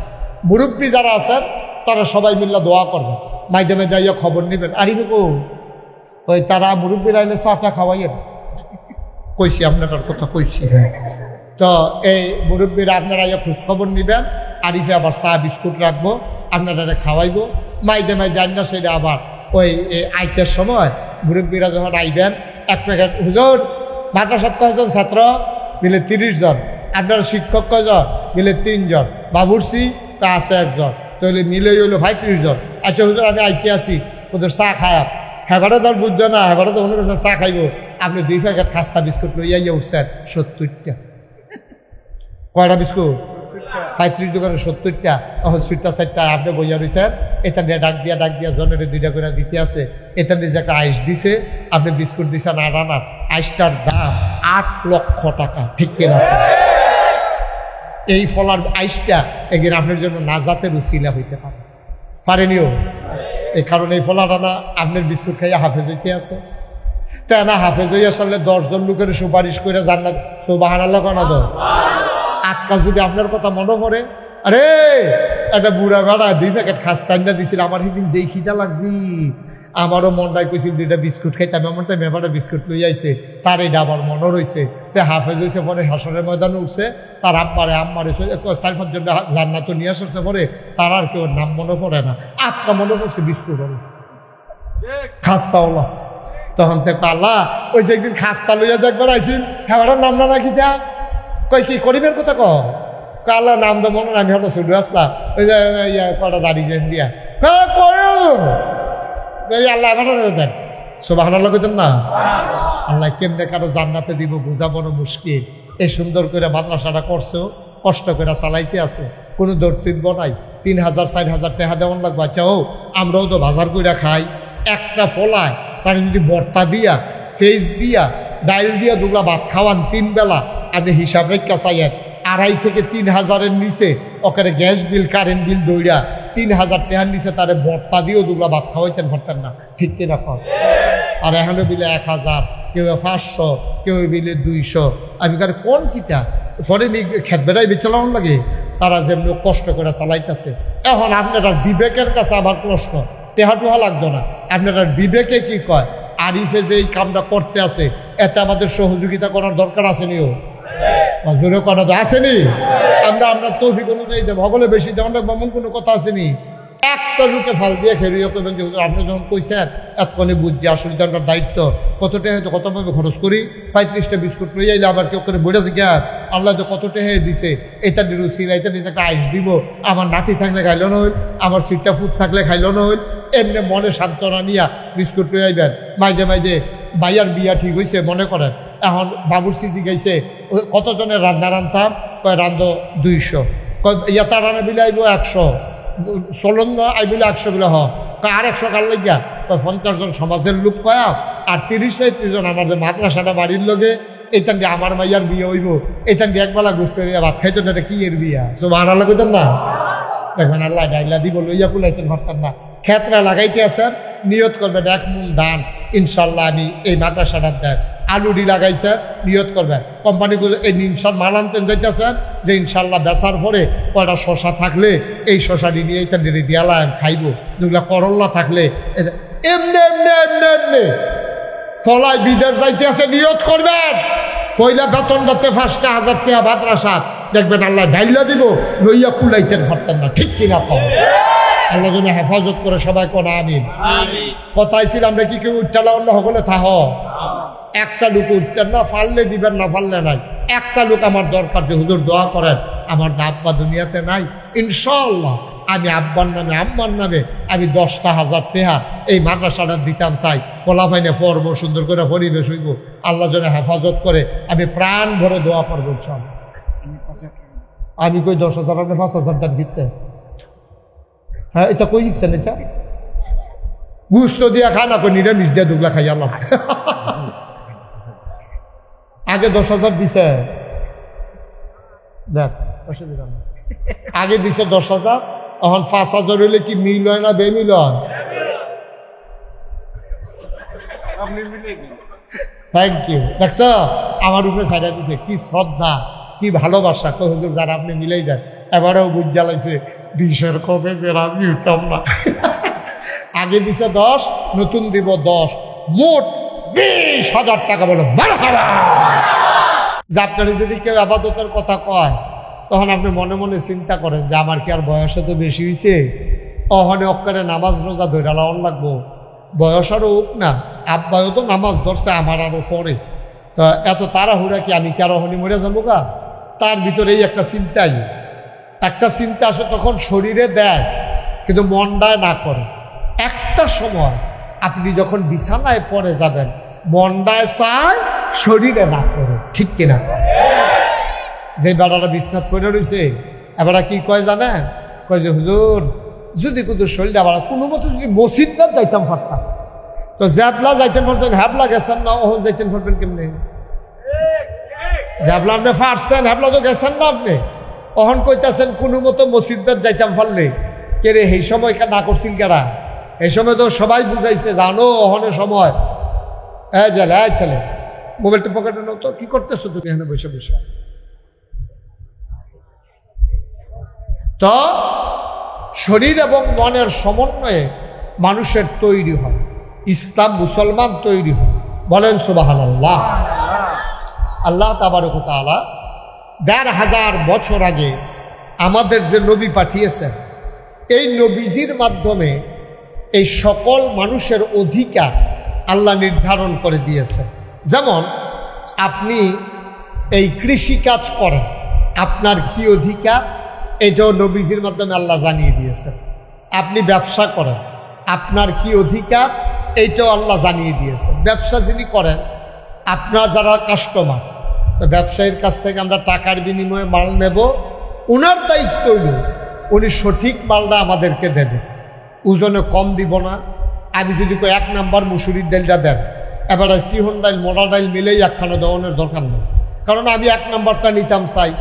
মুরব্বী যারা আছেন তারা সবাই মিল্লা দোয়া করবে, মাধ্যমে দাইয়া খবর নেবেন। আরিফে কো ওই তারা মুরব্বীরা আইলে চাটা খাওয়াইয়েন, কইছি আপনার কথা কইছি। হ্যাঁ, তো এই মুরব্বীরা আপনারা খোঁজ খবর নেবেন। আরিফে আবার চা বিস্কুট রাখবো, আপনারা খাওয়াইবো মাইদে আইনা। সেটা আবার ওই আইতের সময় মুরব্বীরা যখন আইবেন 1 প্যাকেট হুজুর মাদ্রাসাত কয়জন ছাত্র মিলে 30 জন, আপনার শিক্ষক কয়জন মিলে 3 জন, বাবুর্চি তা আছে 1 জন, তাহলে মিলে হইল 35 জন। আচ্ছা হুজুর আমি আইতে আসি, ওদের চা খায়, হেবারে তো বুঝছে না, হেবারে তো অন্য চা খাইব। আপনি 2 প্যাকেট খাস্তা বিস্কুট লইয়া উঠছেন 70টা। কয়টা বিস্কুট? 35 দোকানে 70টা। তখন 4টা আপনি বইয়া রয়েছেন। এটা নিয়ে ডাক দিয়া জনের 2টা করে দিতে আছে। এটা নিয়ে যে একটা আইস দিছে, আপনি বিস্কুট দিচ্ছেন 8 আনা, আইসটার দাম 8 লক্ষ টাকা, ঠিক কিনা? এই ফলার আইসটা একদিন আপনার জন্য নাজাতের উসিলা হইতে পারেনিও। এই কারণে এই ফলার আনা আপনার বিস্কুট খাইয়া হাফেজ হইতে আছে। তাই না হাফেজ হইয়া সারলে 10 জন লোকের সুপারিশ করে জান্নাত সুবহানাল্লাহ কানা দাও। আজকা যদি আপনার কথা মনে পড়ে, আরে একটা বুড়া ভাড়া 2 প্যাকেট খাস্তা আইনা দিছিল, আমার সেদিন যেই খিদা লাগছি আমারও মনটায় কইছিল 2টা বিস্কুট খাইতাম, এমনটা ব্যাপারটা বিস্কুট লই আইছে, তার এই আবার মনও রয়েছে। তে হাফেজ হয়েছে পরে হাসরের ময়দানে উঠছে, তার আম্মারে 4-5 জন জান্নাত নিয়ে আসছে পরে তার আর কেউ নাম মনে পড়ে না, আত্মা মনে পড়ছে বিস্কুট হলো খাস্তা হলো। তখন থেকে আল্লাহ ওই যে একদিন খাস্তা লইয়া যে একবার আইসিন হ্যাঁ নাম না রাখি দা কই কি করিবের কথা আল্লাহ নাম তো মনে আমি হলো শুধু আসলাম ওই যে কটা দাঁড়িয়ে যেন দিয়া আল্লাহ আমার দেন সুবহানাল্লাহ কইতেন না। আল্লাহ কেমনে কারো জান্নাতে দিব বোঝা বড় মুশকিল। এই সুন্দর করে মাদ্রাসাটা করছো, কষ্ট করে চালাইতে আছে, কোনো দর্তব্য নাই। 3,000-4,000 টাকা দেওয়ান লাগবে। আচ্ছা ও আমরাও তো বাজার করে খাই, একটা ফলায় তার যদি ভর্তা দিয়া ফেস দিয়া ডাইল দিয়া দুগলা ভাত খাওয়ান 3 বেলা, আপনি হিসাব রেখা চাইয়েন 2,500 থেকে 3,000-এর নিচে ওখানে গ্যাস বিল কারেন্ট বিল দৌড়া 3,000 টাকার নিচে তারে ভর্তা দিয়েও দুগলা ভাত খাওয়াইতেন পারতেন না, ঠিক কিনা কর? আর এখানে বিলে 1,000, কেউ 500, কেউ বিলে 200। আমি কার কোন কিতা ফলে খেত বেড়াই বেচালানো লাগে, তারা যেমনি কষ্ট করে চালাইতেছে। এখন আপনারা বিবেকের কাছে আবার প্রশ্ন, টেহাটুহা লাগতো না, আপনারা বিবেকে কি কয়? আরিফে যে এই কামটা করতে আছে এতে আমাদের সহযোগিতা করার দরকার আসেনিও, জোরে করা তো আসেনি। আমরা তৌফিক অনুযায়ী দেবো, হগলে বেশি দেওয়া এমন কোনো কথা আসেনি। একটা লোকে ফাল দিয়ে খেলিয়ে করবেন যে আপনি যখন কইছেন এতক্ষণে বুঝছি আসলে তো আমার দায়িত্ব কত টাকা হয়তো কতভাবে খরচ করি। 35টা বিস্কুট লই আইলে আবার কেউ করে বইটা গিয়া আল্লাহ তো কত টাকা দিছে, এটা রুচির এটা নিজে একটা আইস দিব, আমার নাতি থাকলে খাইল না হইল, আমার সিটটা ফুট থাকলে খাইল না হইল, এমনি মনে সান্ত্বনা নিয়া বিস্কুট লই আইবেন। মাঝে ভাইয়ার বিয়া ঠিক হয়েছে মনে করেন, এখন বাবুর সিজি গাইছে কতজনের রান্না রান্তাম, কয় রান্ধ 200, ইয়াতা রান্না বিলে আইব 100, চলন আইবিলে 100 বিলে আর 100 কার লাগিয়া, কয় 50 জন সমাজের লোক কয়া আর 30-35 জন আমার যে মাদ্রাসাটা বাড়ির লগে, এইটান দিয়ে আমার মাইয়ার বিয়ে হইব, এইটান দিয়ে একবেলা গুছতে দিয়ে ভাত খাইতো না, এটা কি এর বিয়া? সুবহানাল্লাহ কইতেন না? দেখবেন আল্লাহ ডাইলা দিব লইয়া কুলাইতেন পারতেন না। ক্ষেত্রে লাগাইতে আছেন, নিয়ত করবেন 1 মণ ধান ইনশাল্লাহ আমি এই মাদ্রাসাটার দেন। আলুডি লাগাইছে, নিয়ত করবেন। কোম্পানিগুলো এই ইনশাল মাল আনতেন যাইতেছেন যে ইনশাল্লাহ বেচার পরে কয়টা শশা থাকলে এই শশাটি নিয়ে এইটা নেড়ে দিয়ালাম খাইব, যেগুলা করল্লা থাকলে এমনি এমনি এমনি এমনি ফলায় বিদেশ যাইতে আছে, নিয়ত করবেন। পয়লা বেতনটাতে 5,000 টাকা মাদ্রাসা দেখবেন আল্লাহ ডাইলা দিব, লইয়া কুলাইতেন পারতেন না, ঠিক কিনা কম? আল্লাহ যেন হেফাজত করে সবাই কোন আমিন। কথাই ছিল আমরা কি কেউ উঠটালা অন্য সকলে থাহ, একটা লোক উঠতেন না, ফাললে দিবেন না ফাললে নাই। একটা লোক আমার দরকার যে হুজুর দোয়া করেন, আমার আব্বা দুনিয়াতে নাই, ইনশাআল্লাহ আমি আব্বার নামে আম্মার নামে আমি 10,000 টাকা এই মাদ্রাসাটা দিতাম চাই, ফলাফাইনে পড়ব, সুন্দর করে পরিবেশ হইব, আল্লাহ যেন হেফাজত করে, আমি প্রাণ ভরে দোয়া করবো। আমি কই 10,000 আপনি 5,000 টাকা দিতে? হ্যাঁ, এটা কই শিখছেন? এটা গুস্ত দিয়া খা না, নিরামিষ দিয়া দুগলা খাই আল্লাহ। আগে 10,000 দিছে, দেখ আগে দিছে 10,000, এখন 5,000 হইলে কি মিল হয় না বেমিল হয়? Thank you. দেখছ আমার উপরে ছাড়া দিছে, কি শ্রদ্ধা, কি ভালোবাসা। তো হুজুর যারা আপনি মিলেই দেন, এবারেও বুঝ জ্বালাইছে 20-এর কমে যে রাজি হইতাম না। আগে দিছে 10, নতুন দিব 10, মোট 20,000 টাকা। বলো মারহাবা। যে আপনার যদি কেউ আবাদতের কথা কয়, তখন আপনি মনে মনে চিন্তা করেন যে আমার কি আর বয়সে তো বেশি হয়েছে, অহনে অক্কারে নামাজ রোজা ধরে লাউন লাগবো, বয়স আরও হোক না, আব্বায়ও তো নামাজ ধরছে আমার আরও পরে, তো এত তাড়াহুড়া কি আমি কি আর অহনি মরে যাবো গা? তার ভিতরে এই একটা চিন্তা আসে, তখন শরীরে দেয় কিন্তু মনটায় না করে। একটা সময় আপনি যখন বিছানায় পড়ে যাবেন, মনটায় চায়, শরীরে না করে, ঠিক কিনা? যে বেড়াটা বিছনাথ পড়ে রয়েছে, এবার কি কয় জানেন? কয় যে হুজুর যদি কিন্তু শরীরটা আবার কোনো মতো যদি মসজিদটা যাইতাম পারতাম, তো জ্যাবলা যাইতেন পারছেন, হ্যাবলা গেছেন না, ওহন যাইতেন পারবেন কেমনি? জ্যাবলা আপনি পারছেন, হ্যাবলা তো গেছেন না আপনি, ওহন কইতাছেন কোনো মতো মসজিদটা যাইতাম পারলে। কে রে এই সময় না করছিল কেরা? এই সময় তো সবাই বুঝাইছে, জানো ওহনের সময়। ছেলে মোবাইলটা পকেটে নাও তো, কি করতেছো তুমি এখানে বসে বসে? তো শরীর এবং মনের সমন্বয়ে মানুষের তৈরি হয়। ইসলাম মুসলমান তৈরি হয়। বলেন সুবহানাল্লাহ। আল্লাহ তাবারক ওয়া তাআলা ১,৫০০ বছর আগে আমাদের যে নবী পাঠিয়েছেন, এই নবীজির মাধ্যমে এই সকল মানুষের অধিকার আল্লাহ নির্ধারণ করে দিয়েছেন। যেমন আপনি এই কৃষিকাজ করেন, আপনার কি অধিকার, এটাও নবীজির মাধ্যমে আল্লাহ জানিয়ে দিয়েছেন। আপনি ব্যবসা করেন, আপনার কি অধিকার, এইটাও আল্লাহ জানিয়ে দিয়েছেন। ব্যবসা যিনি করেন, আপনার যারা কাস্টমার, তো ব্যবসায়ীর কাছ থেকে আমরা টাকার বিনিময়ে মাল নেব, ওনার দায়িত্ব হইল উনি সঠিক মালটা আমাদেরকে দেবে, ওজনে কম দিব না। আমি যদি ১ নাম্বার মুসুরির ডাইলটা দেন, এবার সিহন ডাইল মোড়া ডাইল মিলেই একখানো দেওয়ানোর দরকার নেই, কারণ আমি ১ নাম্বারটা নিতাম চাই,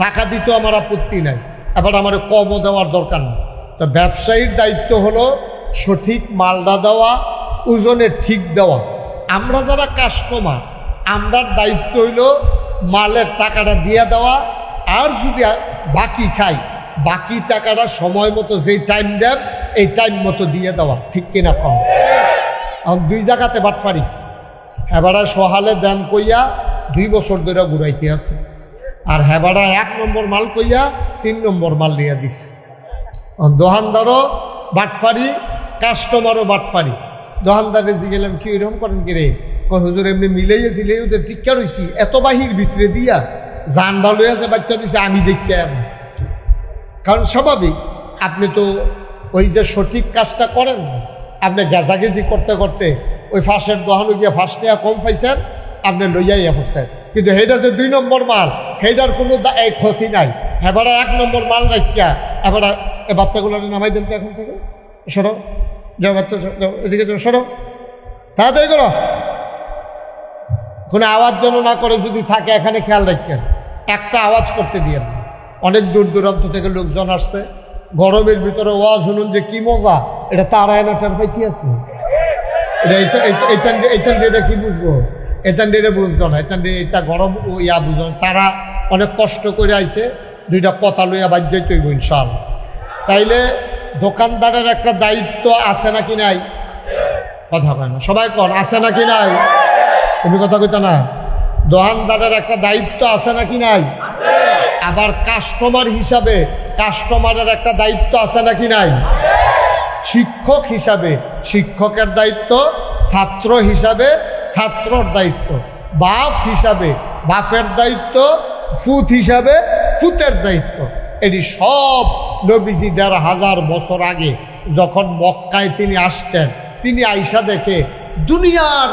টাকা দিতেও আমার আপত্তি নাই, এবার আমার কমও দেওয়ার দরকার নেই। তো ব্যবসায়ীর দায়িত্ব হলো সঠিক মালটা দেওয়া, ওজনে ঠিক দেওয়া। আমরা যারা কাস্টমার, আমরার দায়িত্ব হইল মালের টাকাটা দিয়ে দেওয়া, আর যদি বাকি খাই, বাকি টাকাটা সময় মতো যেই টাইম দেব এই টাইম মতো দিয়ে দেওয়া, ঠিক কিনা কম? এখন 2 জায়গাতে বাটফারি, হেবারা সহালে দাম কইয়া 2 বছর ধরে ঘুরাইতে আছে, আর হেবারা 1 নম্বর মাল কইয়া 3 নম্বর মাল নিয়ে দিচ্ছে। দোকানদারও বাটফারি, কাস্টমারও বাটফারি। দোকানদারে জিগেলাম কি এরকম করেন কি রে? হুজুর এমনি মিলাইয়াছিল, ওদের টিকা রয়েছি এত বাহির ভিতরে দিয়া জানডা লইয়া যে বাচ্চা রয়েছে আমি দেখি। কারণ স্বাভাবিক, আপনি তো ওই যে সঠিক কাজটা করেন না, আপনি গেজাগেজি করতে করতে ওই ফাঁসের দোকানে গিয়ে ফার্স্টে কম পাইছেন, আপনি লইয়াইয়া পড়ছেন, কিন্তু সেইটা যে 2 নম্বর মাল, সেইটার কোনো ক্ষতি নাই। এবারে 1 নম্বর মাল রাখিয়া এবারে বাচ্চাগুলো নামাই দেন তো এখান থেকে, সরো যাও বাচ্চা, এদিকে যাও, সরো তাড়াতাড়ি করো, কোনো আওয়াজ যেন না করে, যদি থাকে এখানে খেয়াল রাখেন, একটা আওয়াজ করতে দিয়ে। অনেক দূর দূরান্ত থেকে লোকজন আসছে, গরমের ভিতরে ওয়াজ শুনুন যে কি মজা, এটা তারা এনে টের পাইতে আছে, এটা কি বুঝবো, এটা বুঝতো না, এটা গরম ইয়া বুঝো। তারা অনেক কষ্ট করে আইছে, 2টা কথা লইয়া বাজ্যাই তৈব ইনশাআল্লাহ। তাইলে দোকানদারের একটা দায়িত্ব আছে নাকি নাই? কথা কয় না সবাই, কর আছে নাকি নাই? তুমি কথা কইতা না? দোকানদারের একটা দায়িত্ব আছে নাকি নাই? আবার কাস্টমার হিসাবে কাস্টমারের একটা দায়িত্ব আছে নাকি নাই? শিক্ষক হিসাবে শিক্ষকের দায়িত্ব, ছাত্র হিসাবে ছাত্রর দায়িত্ব, বাপ হিসাবে বাপের দায়িত্ব, ফুত হিসাবে ফুতের দায়িত্ব। এটি সব নবীজি ১,৫০০ বছর আগে যখন মক্কায় তিনি আসছেন, তিনি আইসা দেখে দুনিয়ার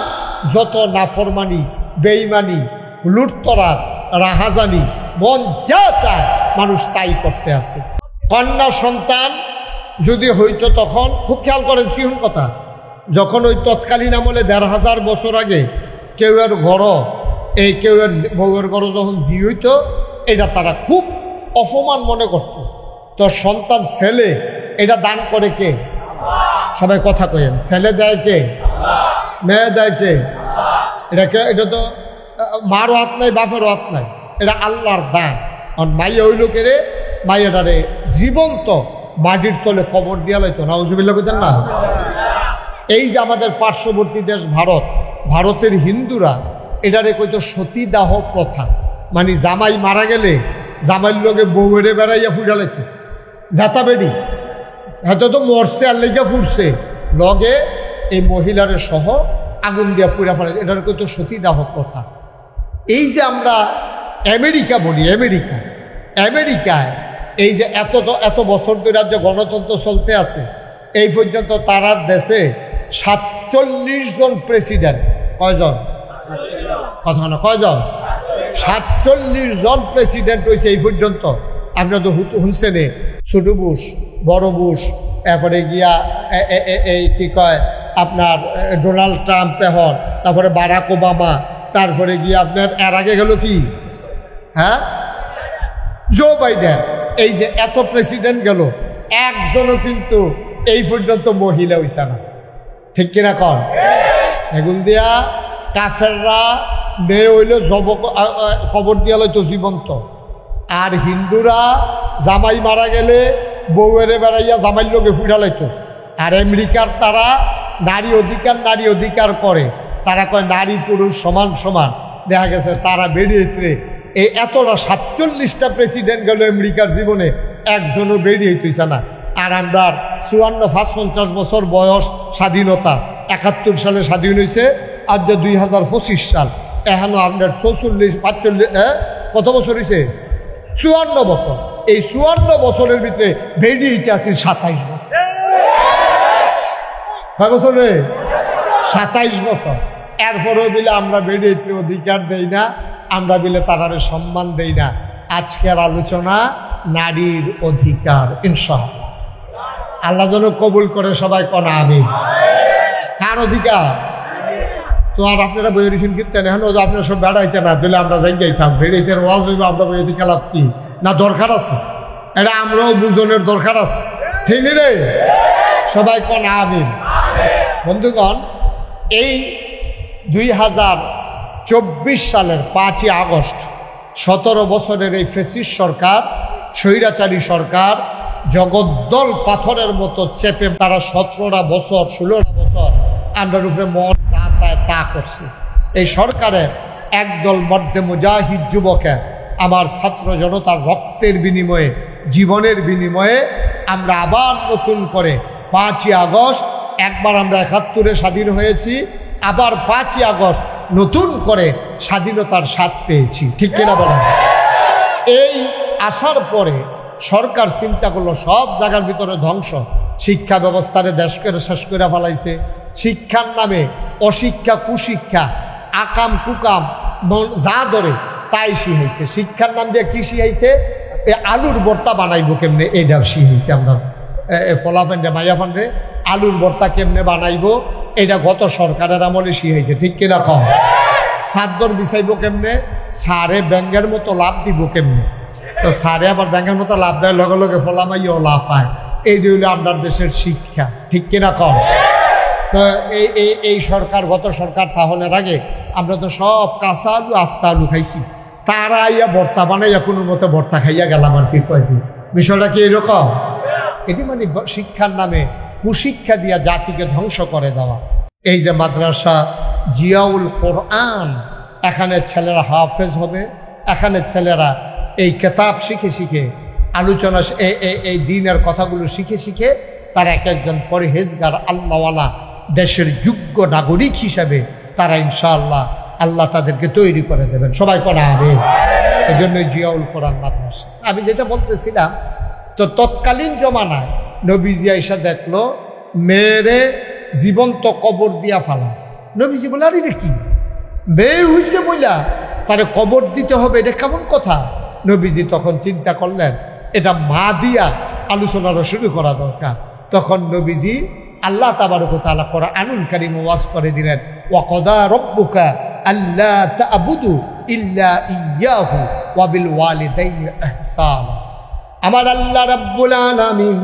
যত নাফরমানি, বেঈমানি, লুটতরাজ, রাহাজানি, মন যা চায় মানুষ তাই করতে আছে। কন্যা সন্তান যদি হইতো তখন, খুব খেয়াল করেন সিহুন কথা, যখন ওই তৎকালীন আমলে ১,৫০০ বছর আগে কেউ এর ঘর, এই কেউ এর বউয়ের ঘর যখন জি হইতো, এটা তারা খুব অপমান মনে করত। তো সন্তান ছেলে, এটা দান করে কে? সবাই কথা কয়েন, ছেলে দেয় কে? মেয়ে দেয় কে? এটা তো মারও হাত নাই, বাপেরও হাত নাই, এটা আল্লাহর দান। আর মাইয়া হইল কে রে? মাইয়াটারে জীবন্ত মাটির তলে কবর দিয়া লাইতো, নাউজুবিল্লাহ কইতেন না? এই যে আমাদের পার্শ্ববর্তী দেশ ভারত, ভারতের হিন্দুরা এটারে কইতো সতীদাহ প্রথা, মানে জামাই মারা গেলে জামাইয়ের লোকে বউয়েরে বেড়াইয়া ফুটা লাইতো, জাতা বেডি হয়তো তো মরছে আর লেগে ফুটছে, লগে এই মহিলারে সহ আগুন দিয়া পুড়া ফেলে, এটার কইতো সতীদাহ প্রথা। এই যে আমরা আমেরিকা বলি, আমেরিকায় এই যে এত বছর ধরে যে গণতন্ত্র চলতে আছে, এই পর্যন্ত তারার দেশে 47 জন প্রেসিডেন্ট, কয়জন? কথা না, কয়জন? 47 জন প্রেসিডেন্ট হয়েছে এই পর্যন্ত। আপনারা তো শুনছেন, ছোট বুশ, বড় বুশ, এরপরে গিয়া এই কি কয় আপনার ডোনাল্ড ট্রাম্প, এখন তারপরে বারাক ওবামা, তারপরে গিয়ে আপনার এর আগে গেল কি, হ্যাঁ, জো বাইডেন। এই যে এত প্রেসিডেন্ট গেল, একজনও কিন্তু এই পর্যন্ত মহিলা হইছে না, ঠিক কিনা কন? এগুল দিয়া কাফেররা মেয়ে হইলে কবর দিয়া লইতো জীবন্ত, আর হিন্দুরা জামাই মারা গেলে বউয়েরে বেড়াইয়া জামাইর লোকে ফুটা লাইতো। আর আমেরিকার তারা নারী অধিকার করে, তারা কয় নারী পুরুষ সমান সমান। দেখা গেছে তারা বেরিয়েছে এই এতটা 47টা প্রেসিডেন্ট গেল আমেরিকার জীবনে, একজনও বেরিয়ে তুইছে না। আর আমরা 54-50 বছর বয়স স্বাধীনতা, 71 সালে স্বাধীন হয়েছে, আজ যে 2025 সাল, এখনো আপনার 44-45 কত বছর হয়েছে? 54 বছর। এই 54 বছরের ভিতরে বেরিয়েছে আছি 27 বছর। কয় বছর রে? 27 বছর। এরপরেও বিলে আমরা বেরিয়েছি অধিকার দেই না, আমরা বিলে তারারে সম্মান দেই না। আজকের আলোচনা নারীর অধিকার, ইনশাআল্লাহ আল্লাহ যেন কবুল করে, সবাই কনা আমিন। কার অধিকার? তো আর আপনারা বই রিসিন কীর্তেন এখন আপনারা সব বেড়াইতে না দিলে আমরা যাই যাইতাম, বেড়াইতে ওয়াজ হইব, আমরা বই দিকে লাভ কি না? দরকার আছে, এটা আমরাও বুঝনের দরকার আছে, ঠিক রে? সবাই কনা আমিন। বন্ধুগণ, এই 2024 সালের 5ই আগস্ট 17 বছরের এই ফেসিস্ট সরকার, স্বৈরাচারী সরকার জগদ্দল পাথরের মতো চেপে তারা 17টা বছর 16টা বছর আমরা উপরে মন যা চায় তা করছে। এই সরকারের একদল মধ্যে মুজাহিদ যুবকের, আমার ছাত্র জনতার রক্তের বিনিময়ে, জীবনের বিনিময়ে আমরা আবার নতুন করে 5ই আগস্ট, একবার আমরা 71-এ স্বাধীন হয়েছি, আবার 5ই আগস্ট নতুন করে স্বাধীনতার স্বাদ পেয়েছি, ঠিক কিনা বলেন? এই আসার পরে সরকার চিন্তা করলো সব জায়গার ভিতরে ধ্বংস, শিক্ষা ব্যবস্থারে দেশ করে শেষ করে ফেলাইছে। শিক্ষার নামে অশিক্ষা, কুশিক্ষা, আকাম কুকাম যা ধরে তাই শিখাইছে। শিক্ষার নাম দিয়ে কি শিখাইছে? আলুর ভর্তা বানাইবো কেমনে, এইটাও শিখাইছে। আমরা ফলাফান্ডে মাইয়াফান্ডে আলুর ভর্তা কেমনে বানাইবো, এটা গত সরকারের আমলে শিখাইছে, ঠিক কিনা কম? চাদর বিছাইব কেমনে, সারে ব্যাঙ্গের মতো লাভ দিব কেমনে, তো সারে আবার ব্যাঙ্গের মতো লাভ দেয়, লগে লগে ফলামাইও লাভ পায়। এই হইল আপনার দেশের শিক্ষা, ঠিক কিনা কম? তো এই সরকার, গত সরকার থাহনের আগে আমরা তো সব কাঁচা আলু আস্তা আলু খাইছি, তারা আইয়া ভর্তা বানাইয়া কোনো মতো ভর্তা খাইয়া গেলাম আর কি। কয়দিন বিষয়টা কি এরকম? এটি মানে শিক্ষার নামে কুশিক্ষা দিয়া জাতিকে ধ্বংস করে দেওয়া। এই যে মাদ্রাসা জিয়াউল কোরআন, এখানে ছেলেরা হাফেজ হবে, এখানে ছেলেরা এই কেতাব শিখে শিখে আলোচনা, এই দিনের কথাগুলো শিখে শিখে তারা এক একজন পরহেজগার আল্লাহওয়ালা দেশের যোগ্য নাগরিক হিসাবে তারা ইনশাআল্লাহ আল্লাহ তাদেরকে তৈরি করে দেবেন, সবাই করা হবে। এই জন্য জিয়াউল কোরআন মাদ্রাসা। আমি যেটা বলতেছিলাম, তো তৎকালীন জমানায় নবীজি আইসা দেখলো মেয়েরে জীবন্ত কবর দিয়া ফালা। নবীজি বলে, আরে রে কি মেয়ে হইছে বইলা তারে কবর দিতে হবে, এটা কেমন কথা? নবীজি তখন চিন্তা করলেন এটা মা দিয়া আলোচনাটা শুরু করা দরকার। তখন নবীজি আল্লাহ তাবারক ওয়া তাআলা কোরআনুল কারীম ওয়াজ করে দিলেন, ওয়া ক্বাদা রাব্বুকা আল্লা তা'বুদু ইল্লা ইয়্যাহু ওয়া বিল ওয়ালিদাইনি ইহসানা। আমার আল্লাহ রাব্বুল আলামিন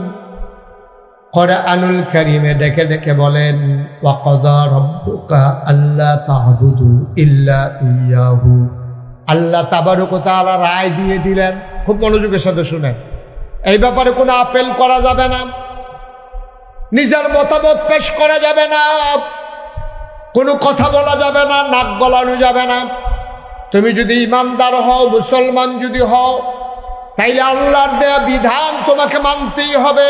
কোরআনুল কারীমে ডেকে ডেকে বলেন, ওয়া ক্বাদা রাব্বুকা আল্লা তা'বুদু ইল্লা ইয়্যাহু। আল্লাহ তাবারক ওয়া তাআলা রায় দিয়ে দিলেন, খুব মনোযোগের সাথে শুনেন, এই ব্যাপারে কোনো আপেল করা যাবে না, নিজের মতামত পেশ করা যাবে না, কোনো কথা বলা যাবে না, নাক গলানো যাবে না। তুমি যদি ইমানদার হও, মুসলমান যদি হও, তাইলে আল্লাহর দেয়া বিধান তোমাকে মানতেই হবে,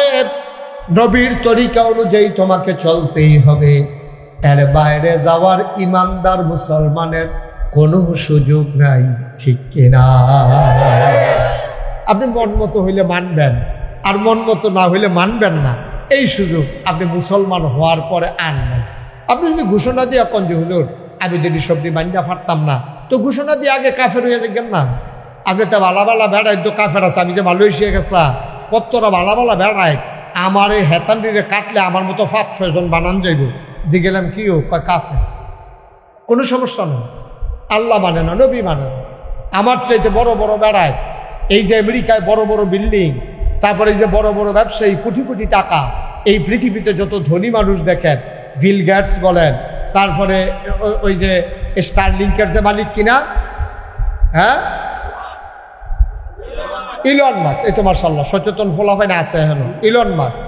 নবীর তরিকা অনুযায়ী তোমাকে চলতেই হবে। এর বাইরে যাওয়ার ইমানদার মুসলমানের কোনো সুযোগ নাই, ঠিক কিনা? আপনি মন মতো হইলে মানবেন, আর মন মতো না হইলে মানবেন না, এই সুযোগ আপনি মুসলমান হওয়ার পরে আন নাই। আপনি যদি ঘোষণা দিয়ে এখন যে হুজুর আমি যদি সবজি মানিয়া পারতাম না, তো ঘোষণা দিয়ে আগে কাফের হয়ে যাবেন না। আপনি তো ভালা ভালা বেড়াই, তো কাফের আছে। আমি যে মালয়েশিয়া গেছিলাম, কতটা ভালা ভালা বেড়াই, আমার এই হেতানডিরে কাটলে আমার মতো 5-6 জন বানান যাইব। যে গেলাম কি হোক, কাফের, কোনো সমস্যা নেই। আল্লাহ মানে না, নবী মানে না। আমার চাইতে বড় বড় বেড়ায়, এই যে আমেরিকায় বড় বড় বিল্ডিং, তারপরে এই যে বড় বড় ব্যবসায়ী, কোটি কোটি টাকা, এই পৃথিবীতে যত ধনী মানুষ দেখেন, বিল গেটস বলেন, তারপরে ওই যে স্টারলিংকের যে মালিক কিনা, হ্যাঁ, ইলন মাস্ক, এই তো মাশাআল্লাহ সচেতন ফলাফাইন আছে এখন। ইলন মাস্ক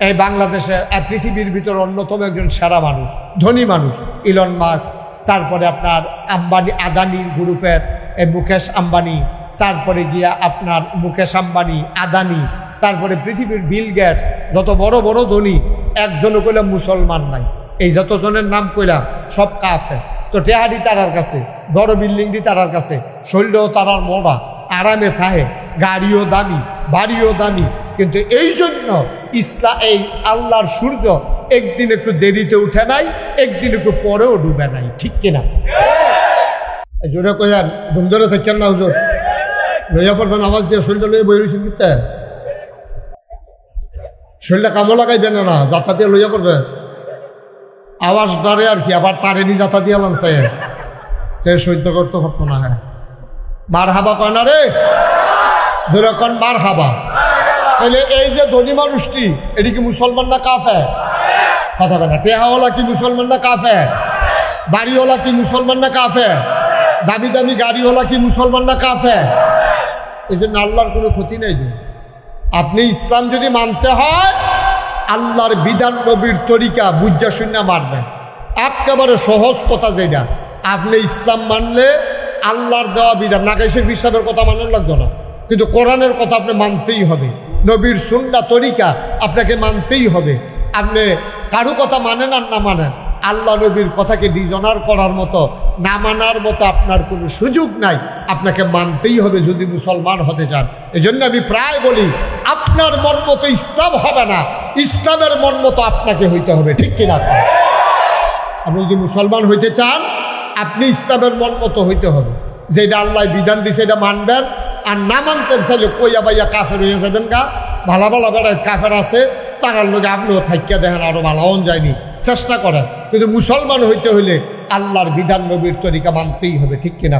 এই বাংলাদেশে পৃথিবীর ভিতরে অন্যতম একজন সেরা মানুষ, ধনী মানুষ ইলন মাস্ক, তারপরে আপনার আম্বানি আদানি গ্রুপের এই মুকেশ আম্বানি, তারপরে গিয়া আপনার মুকেশ আম্বানি আদানি, তারপরে পৃথিবীর বিল গেটস, যত বড় বড় ধনী একজনও কইলাম মুসলমান নাই। এই যতজনের নাম কইলাম সব কাফের। তো টেহারি তারার কাছে, বড় বিল্ডিং দি তারার কাছে, শৈলও তারার মোড়া, আরামে থাহে, গাড়িও দামি, বাড়িও দামি, কিন্তু এই জন্য এই আল্লাহর সূর্য একদিন একটু দেরিতে উঠে নাই, একদিন একটু পরেও ডুবে নাই, ঠিক কিনা? জোরে কইয়ান, ঘুম ধরে থাকেন না হুজুর, লইয়া পড়বেন আওয়াজ দিয়ে, শরীরটা লইয়া বই রয়েছেন কিন্তু শরীরটা কামো লাগাইবেন না, যাতা দিয়ে লইয়া পড়বেন, আওয়াজ ডরে আর কি, আবার তারেনি যাতা দিয়ে লাঞ্চাই সহ্য করতে পারতো না। হ্যাঁ, মার হাবা কয় না রে, যেরকম মার হাবা। তাহলে এই যে ধনী মানুষটি, এটি কি মুসলমান না কাফের? কথা কথা, টেহাওয়ালা কি মুসলমান না কাফের? বাড়িওয়ালা কি মুসলমান না কাফের? দামি দামি গাড়িওয়ালা কি মুসলমান না কাফের? এই জন্য আল্লাহর কোনো ক্ষতি নেই। আপনি ইসলাম যদি মানতে হয়, আল্লাহর বিধান নবীর তরিকা বুঝা শূন্য মানবেন। একেবারে সহজ কথা যেটা, আপনি ইসলাম মানলে আল্লাহর দেওয়া বিধান, নাকাইশের হিসাবের কথা মানার লাগতো না, কিন্তু কোরআনের কথা আপনি মানতেই হবে, নবীর সুন্নাহ তরিকা আপনাকে মানতেই হবে। আপনি কারো কথা মানেন আর না মানেন, আল্লাহ নবীর কথাকে ডিজনার করার মতো, না মানার মতো আপনার কোনো সুযোগ নাই, আপনাকে মানতেই হবে যদি মুসলমান হতে চান। এই জন্য আমি প্রায় বলি, আপনার মন মতো ইসলাম হবে না, ইসলামের মন মতো আপনাকে হইতে হবে, ঠিক কিনা? আপনি যদি মুসলমান হইতে চান, আপনি ইসলামের মন মতো হইতে হবে, যেটা আল্লাহ বিধান দিছে এটা মানবেন। আর না মানতেন চাইলে কইয়া বাইয়া কাফের হয়ে যাবেন গা। ভালো ভালো বেড়ায় কাফের আছে, তারার লোক আপনিও থাকিয়া দেখেন, আরো ভালোও যায়নি, চেষ্টা করেন। কিন্তু মুসলমান হইতে হইলে আল্লাহর বিধান নবীর তরিকা মানতেই হবে, ঠিক কিনা?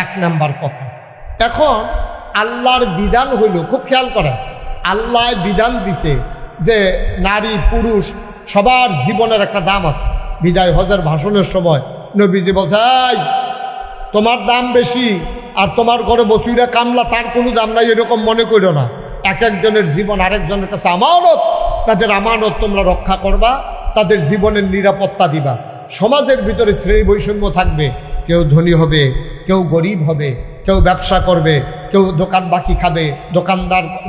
এক নাম্বার কথা। এখন আল্লাহর বিধান হইল, খুব খেয়াল করেন, আল্লাহ বিধান দিছে যে নারী পুরুষ সবার জীবনের একটা দাম আছে। বিদায় হজের ভাষণের সময় নবীজি বলছে, তোমার দাম বেশি আর তোমার ঘরে বসুইরা কামলা, তার কোনো দাম নাই, এরকম মনে করো না। এক একজনের জীবন আরেকজনের কাছে আমানত, তাদের আমানত তোমরা রক্ষা করবা, তাদের জীবনের নিরাপত্তা দিবা। সমাজের ভিতরে শ্রেণী বৈষম্য থাকবে, কেউ ধনী হবে, কেউ গরিব হবে, কেউ ব্যবসা করবে, কেউ দোকান বাকি খাবে,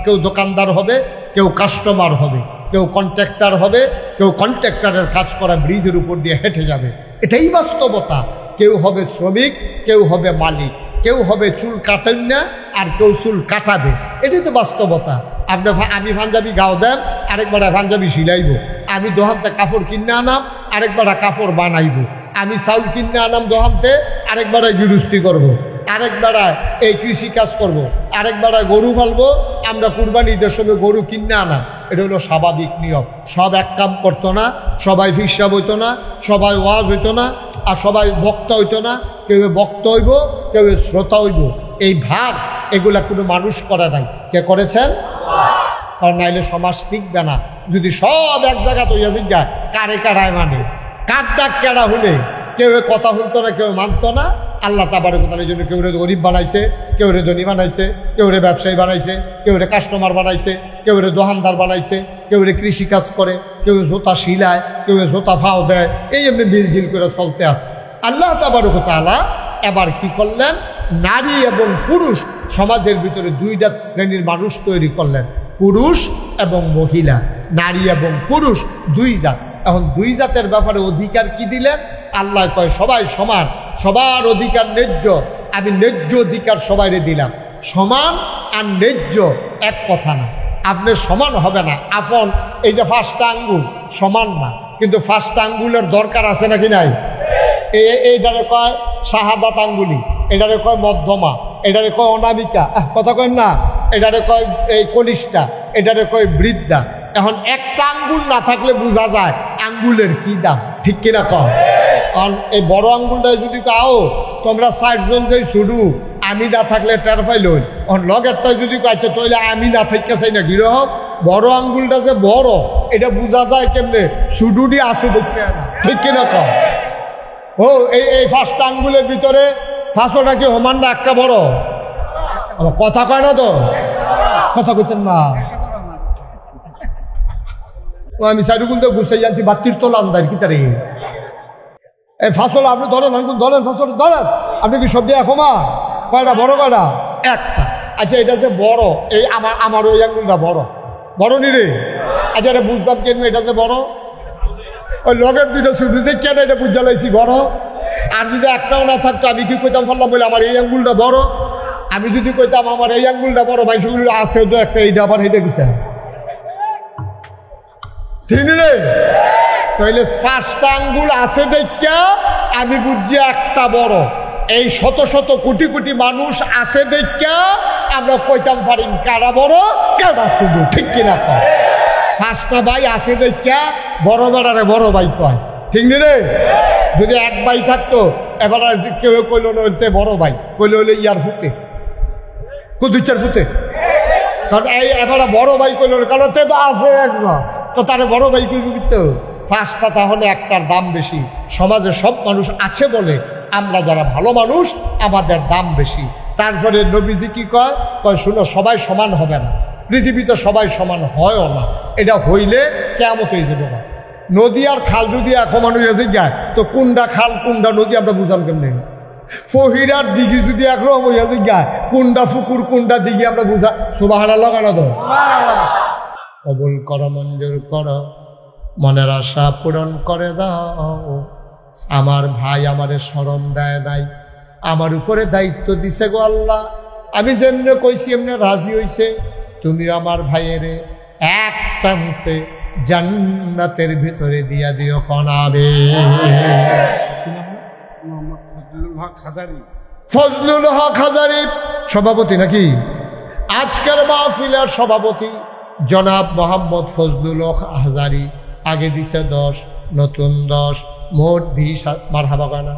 কেউ দোকানদার হবে, কেউ কাস্টমার হবে, কেউ কন্ট্রাক্টর হবে, কেউ কন্ট্রাক্টরের কাজ করা ব্রিজের উপর দিয়ে হেঁটে যাবে। এটাই বাস্তবতা। কেউ হবে শ্রমিক, কেউ হবে মালিক, কেউ হবে চুল কাটেন না আর কেউ চুল কাটাবে। এটাই তো বাস্তবতা। আমি পাঞ্জাবি গাও দেন, আরেকবার পাঞ্জাবি সিলাইব। আমি দোহানতে কাপড় কিনে আনাম, আরেকবার কাপড় বানাইব। আমি চাউল কিনে আনাম দোহানতে, আরেকবার গৃহস্থী করব, আরেকবার এই কৃষি কাজ করব, আরেকবার গরু ফালবো। আমরা কুরবানি ঈদের সময় গরু কিনে আনাম। এটা হলো স্বাভাবিক নিয়ম। সব এক কাম করতো না, সবাই ফিসাব হইতো না, সবাই ওয়াজ হইতো না, আর সবাই বক্তা হইতো না। কেউ বক্তা হইব, কেউ শ্রোতা হইব। এই ভাগ এগুলা কোনো মানুষ করে নাই। কে করেছেন? আর নাইলে সমাজ টিকবে না। যদি সব এক জায়গা তৈরি যায়, কারে কারায় মানে, কার ডাক কেডা হলে কেউ কথা শুনতো না, কেউ মানতো না। আল্লাহ তাবারক তাআলার জন্য কেউ রে গরিব বানাইছে, কেউ রে ধনী বানাইছে, কেউ রে ব্যবসায়ী বানাইছে, কেউ রে কাস্টমার বানাইছে, কেউ রে দোকানদার বানাইছে, কেউ রে কৃষি কাজ করে, কেউ জোতা শিলায়, কেউ জোতা ফাও দেয়। এই এমনি মিলঝিল করে চলতে আসে। আল্লাহ তাবারক তাআলা এবার কি করলেন? নারী এবং পুরুষ সমাজের ভিতরে দুইটা শ্রেণীর মানুষ তৈরি করলেন, পুরুষ এবং মহিলা। নারী এবং পুরুষ দুই জাত। এখন দুই জাতের ব্যাপারে অধিকার কি দিলেন? আল্লাহ কয় সবাই সমান, সবার অধিকার ন্যায্য। আমি ন্যায্য অধিকার সবাইরে দিলাম। সমান আর ন্যায্য এক কথা না। আপনার সমান হবে না। আপন এই যে ফার্স্টটা আঙ্গুল সমান না, কিন্তু ফার্স্টটা আঙ্গুলের দরকার আছে নাকি নাই? এইটারে কয় শাহাদাত আঙ্গুলি, এটারে কয় মধ্যমা, এটারে কয় অনামিকা, কথা কয় না, এটারে কয় এই কনিষ্ঠা, এটারে কয় বৃদ্ধা। এখন একটা আঙ্গুল না থাকলে বোঝা যায় আঙ্গুলের কি দাম, ঠিক কিনা কম? কারণ এই বড় আঙ্গুলটাই যদি কাও তোমরা 60 জন যে শুরু, আমি না থাকলে টের পাইল। লগেরটাই যদি কাছে তৈলে আমি না থাকতে চাই না গিরহ। বড় আঙ্গুলটা যে বড় এটা বোঝা যায় কেমনে? শুডুডি আছে দেখতে না, ঠিক কিনা কম? ও এই ফার্স্ট আঙ্গুলের ভিতরে ফাঁসোটা কি সমান না একটা বড়? কথা কয় না তো, কথা কইতেন না। ও আমি সাইডুকুল দিয়ে গুছাই যাচ্ছি বাত্তির তো লান্দার কি তারে এই ফাসল আপনি ধরেন আঙ্গুল ধরেন ফাসল ধরেন আপনি কি সব দিয়ে ক্ষমা কয়টা বড় কয়টা একটা আচ্ছা এটা যে বড় এই আমার ওই আঙ্গুলটা বড় বড় নি রে আচ্ছা এটা বুঝতাম কেন এটা যে বড় ওই লগের দুটো শুধু কেন এটা বুঝা লাইছি বড় আর যদি একটাও না থাকতো আমি কি কইতাম ফেললাম বলে আমার এই আঙ্গুলটা বড় আমি যদি কইতাম আমার এই আঙ্গুলটা বড় ভাই সেগুলো আছে তো একটা এইটা আবার এইটা কিতা ঠিক রে তাহলে পাঁচটা আঙ্গুল আছে দেখা আমি বুঝছি একটা বড় এই শত শত কোটি কোটি মানুষ আছে দেখা আমরা কইতাম পারি কারা বড় কারা শুধু ঠিক কিনা কয় পাঁচটা ভাই আছে দেখা বড় বেড়ারে বড় ভাই কয় ঠিক নি রে যদি এক ভাই থাকতো এবার কেউ কইল না বড় ভাই কইলে হইলে ইয়ার ফুটে দুই চার ফুটে কারণ এই এবার বড় ভাই কইল কারণ তে তো আছে একজন তো তারে বড় ভাই কইব কিন্তু পাঁচটা তাহলে একটার দাম বেশি সমাজে সব মানুষ আছে বলে আমরা যারা ভালো মানুষ আমাদের দাম বেশি তারপরে নবীজি কি কয় কয় শুনো সবাই সমান হবে না পৃথিবীতে সবাই সমান হয়ও না এটা হইলে কেমন হয়ে যাবে না নদী আর খাল যদি এখন মানুষ এসে যায় তো কোনটা খাল কোনটা নদী আমরা বুঝাম কেমনি ফহিরার দিঘি যদি একরকম হইয়া যে গায় কোনটা ফুকুর কোনটা দিঘি আমরা বুঝা সুবহানাল্লাহ কেন তো কবুল কর মঞ্জুর কর মনের আশা পূরণ করে দাও আমার ভাই আমারে শরম দেয় নাই আমার উপরে দায়িত্ব দিছে গো আল্লাহ আমি যেমনে কইছি এমনি রাজি হইছে তুমি আমার ভাইয়েরে এক চান্সে জান্নাতের ভিতরে দিয়া দিও কনাবে ফজলুল হক হাজারি সভাপতি নাকি আজকের মাহফিলের সভাপতি জনাব মোহাম্মদ ফজলুল হক হাজারি আগে দিছে 10 নতুন 10 মোট 20 মারহাবা গানা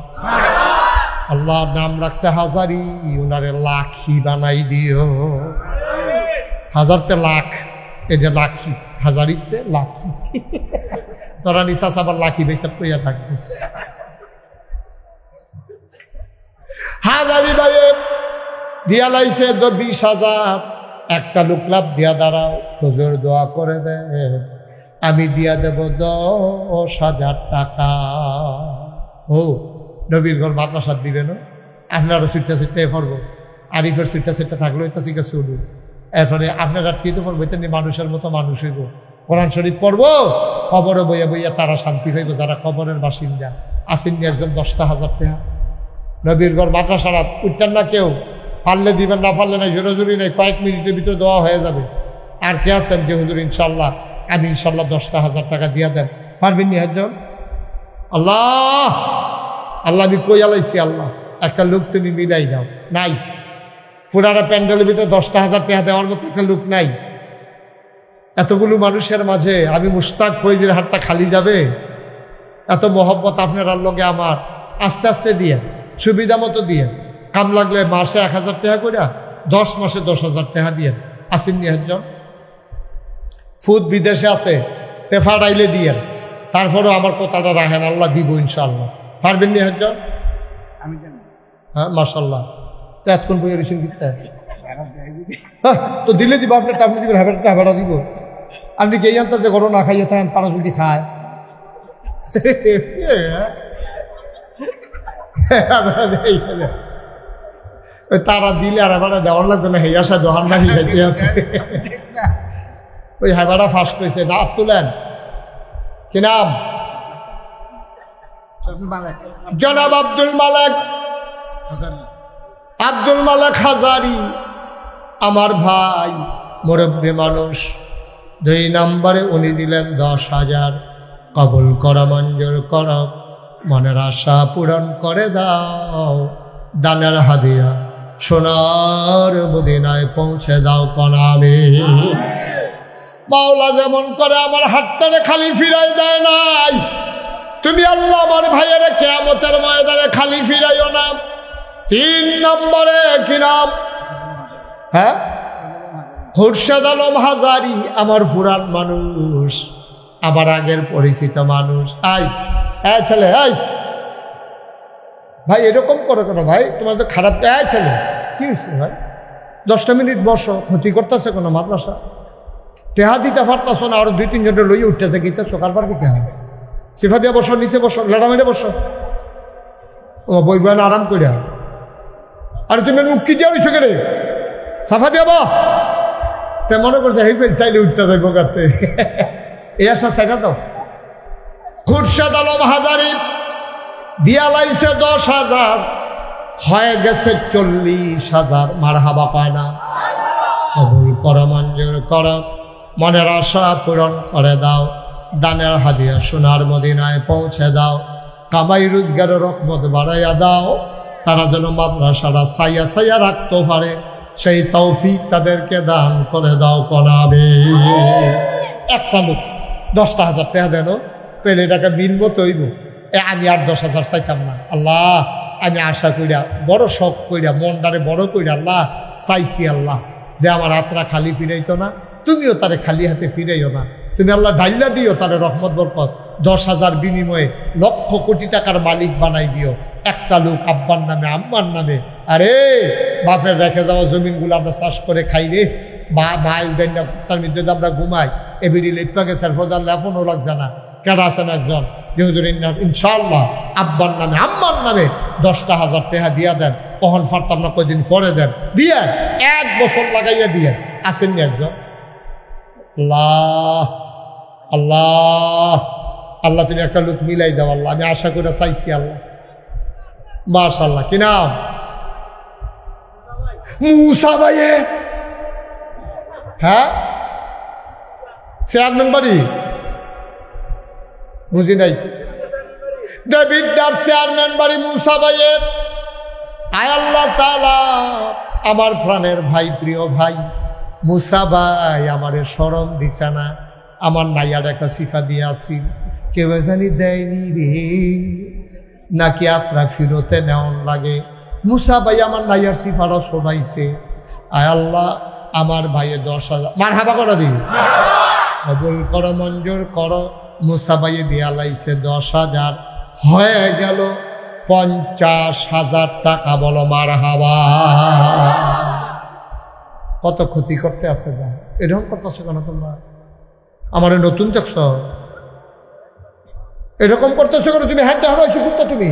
আল্লাহর নাম রাখছে হাজারি উনারে লাখি বানাই দিও হাজারতে লাখ এটা লাখি হাজারিতে লাখি তোরা নিশাস আবার লাখি বেসব কইয়া থাকতিস হাজারি ভাইয়ে দিয়া লাইছে 20,000 একটা লোক লাভ দিয়া দাঁড়াও হুজুর দোয়া করে দে আমি দিয়া দেব 10,000 টাকা ও নবীর ঘর মাদ্রাসা দিবে না আপনারা সিটটা সিটটা পড়বো আরিফের সিটটা সিটটা থাকলো এটা শিখে শুরু এরপরে আপনারা তীর্থ পড়বো তেমনি মানুষের মতো মানুষ হইব কোরআন শরীফ পড়বো কবরে বইয়া বইয়া তারা শান্তি হইব যারা কবরের বাসিন্দা আসেননি একজন 10,000 টাকা নবীর ঘর মাদ্রাসারা উঠতেন না কেউ পারলে দিবেন না পারলে না জোরাজুরি নেই কয়েক মিনিটের ভিতরে দেওয়া হয়ে যাবে আর কে আছেন যে হুজুর ইনশাল্লাহ আমি ইনশাল্লাহ 10,000 টাকা দিয়া দেন পারবেন নি একজন আল্লাহ আল্লাহ আমি কই আলাইছি আল্লাহ একটা লোক তুমি মিলাই দাও নাই পুরানা প্যান্ডেলের ভিতরে 10,000 টাকা দেওয়ার মতো একটা লোক নাই এতগুলো মানুষের মাঝে আমি মুশতাক ফৈজির হাতটা খালি যাবে এত মহব্বত আপনার লগে আমার আস্তে আস্তে দিয়ে সুবিধা মতো দিয়ে কাম লাগলে মাসে 1,000 টাকা করে 10 মাসে 10,000 টাকা দিয়ে আসেন নি একজন ফুদ বিদেশে আছে তেফা ডাইলে দিয়ে তারপরেও আমার কথাটা রাখেন আল্লাহ দিব ইনশাআল্লাহ পারবেন নি একজন হ্যাঁ মাশাল্লাহ তো এতক্ষণ বইয়ের রিসিং দিতে তো দিলে দিব আপনার আপনি দিবেন হ্যাঁ ভাড়া দিব আপনি কে জানতে যে গরম না খাইয়ে থাকেন তারা যদি খায় তারা দিলে আর এবার দেওয়ার লাগবে না হেয়া আসা দোহান না হিয়াইতে আছে ওই হেবাটা ফার্স্ট হয়েছে না তুলেন কি নাম জনাব আব্দুল মালেক হাজারি আমার ভাই মুরব্বী মানুষ 2 নম্বরে উনি দিলেন 10,000 কবুল করা মঞ্জুর কর মনের আশা পূরণ করে দাও দানের হাদিয়া সোনার মদিনায় পৌঁছে দাও কনাবে মাওলা যেমন করে আমার হাতটারে খালি ফিরাই দেয় নাই তুমি আল্লাহ আমার ভাইয়ের কিয়ামতের ময়দানে খালি ফিরাইও না 3 নম্বরে কি নাম হ্যাঁ খুরশেদ আলম হাজারি আমার পুরান মানুষ আমার আগের পরিচিত মানুষ আই ছেলে ভাই এরকম করো কেন ভাই তোমার তো খারাপ ছেলে কি হচ্ছে ভাই 10টা মিনিট বসো ক্ষতি করতেছে কোনো মাদ্রাসা টেহা দিতে পারতাছ না, আরো 2-3 জনে লইয়া উঠতেছে, গীতা সকাল পার কি টেহা সিফা দিয়া বসো, নিচে বসো, লেডা মেরে বসো, ও বইব না আরাম করিয়া। আর তুমি মুক্তি দিয়া রইছো কে রে, সাফা দিয়া বা তে মনে করছে হেই পেন চাইলে উঠতে যাইব গাতে এই আশা চাইনা তো। খুরশেদ আলম হাজারি দিয়া লাইছে 10,000, হয়ে গেছে 40,000। মারহাবা পায় না? কবুল কর, মঞ্জুর কর, মনের আশা পূরণ করে দাও, দানের হাদিয়া সোনার মদিনায় পৌঁছে দাও, কামাই রোজগারের রহমত বাড়াইয়া দাও, তারা যেন মাদ্রাসাটা সাইয়া সাইয়া রাখতে পারে সেই তৌফিক তাদেরকে দান করে দাও কনাবে। একটা লোক 10,000 টাকা দেন, তাহলে এটাকে বিনবো তৈব। আমি আর 10,000 চাইতাম না আল্লাহ, আমি আশা কইরা বড় শখ কইরা মনটারে বড় কইরা আল্লাহ চাইছি আল্লাহ যে আমার হাতরা খালি ফিরাইতো না, তুমিও তারে খালি হাতে ফিরাইও না, তুমি আল্লাহ ডাইলা দিও তারে রহমত বরকত, 10,000 বিনিময়ে লক্ষ কোটি টাকার মালিক বানাই দিও। একটা লোক আব্বার নামে আম্মার নামে, আরে বাপের রেখে যাওয়া জমিনগুলো আমরা চাষ করে খাই রে, বা মাইল ডাইনা তার মধ্যে আমরা ঘুমাই, এবিডি লেপাকে সারফদার লেফনও লাগছে না, কেডা আছেন একজন যেহুজুর ইনশাআল্লাহ আব্বার নামে আম্মার নামে 10,000 টাকা দিয়া দেন, কখন ফারতাম না কয়দিন পরে দেন, দিয়ে 1 বছর লাগাইয়া দিয়ে আসেননি একজন। আল্লাহ আল্লাহ আল্লাহ তুমি একটা লোক মিলাই দাও আল্লাহ, আমি আশা করে চাইছি আল্লাহ। মাশাআল্লাহ, কি নাম? মুসা ভাইয়ে, হ্যাঁ চেয়ারম্যান বাড়ি বুঝি নাই, দেবিদ্যার চেয়ারম্যান বাড়ি মুসা ভাইয়ের। আয় আল্লাহ তাআলা, আমার প্রাণের ভাই, প্রিয় ভাই মুসা ভাই আমারে শরম দিছে না, আমার নাইয়ার একটা সিফা দিয়ে আসি, কেউ জানি দেয়নি রে নাকি আত্রা ফিরতে নেওয়ান লাগে। মুসা ভাই আমার নাইয়ার সিফারও শোনাইছে। আয় আল্লাহ, আমার ভাইয়ে 10,000 মারহাবা করে দিন, কবুল করো, মঞ্জুর করো। মুসা ভাইয়ে দিয়া লাইছে 10,000, হয়ে গেল 50,000 টাকা। বলো মারহাবা। কত ক্ষতি করতে আছে না, এরকম করতেছো কেন তোমরা? আমার নতুন দেখছ, এরকম করতেছো কেন তুমি? হ্যাঁ হারাইছো করতো তুমি,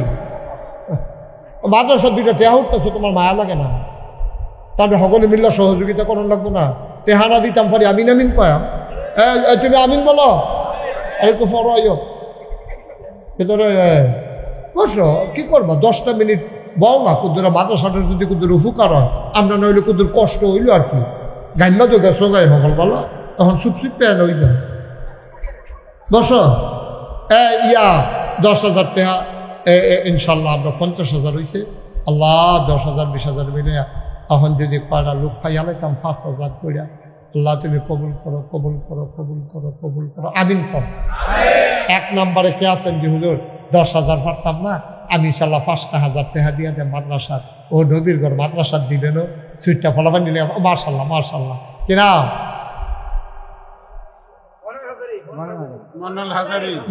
মাদ্রাসা 2টা টেহা উঠতেছো, তোমার মায়া লাগে না? তাহলে সকলে মিল্লা সহযোগিতা করুন লাগবো না? টেহানা দিতাম পারি, আমিন আমিন কয়াম, তুমি আমিন বলো, একটু ফরাইও ভেতরে বসো। কি করবা 10টা মিনিট বল না, কুদ্দুরা মাদ্রাসাটা যদি কুদ্দুর উপকার হয়, আমরা নইলে কুদ্দুর কষ্ট হইল আর কি। গাইমা তো গেছো গাই সকল বলো, তখন চুপ চুপ পেয়ে হইবে। বসো। ইয়া 10,000 টাকা ইনশাল্লাহ আমরা 50,000 হয়েছে। আল্লাহ 10,000 20,000 মিলে তখন যদি কয়টা লোক ফাইয়ালাইতাম 5,000 কইরা। আল্লাহ তুমি কবুল করো, কবুল করো, কবুল করো, কবুল করো, আমিন কর। 1 নম্বরে কে আছেন যে হুজুর 10,000 পারতাম না, আমি ইনশাল্লাহ 5,000 টাকা দিয়ে দেন মাদ্রাসার, ও নবীর ঘর মাদ্রাসার দিলেন, সুইটটা ফলাফান নিলে মাশাল্লাহ মাশাল্লাহ। কিনা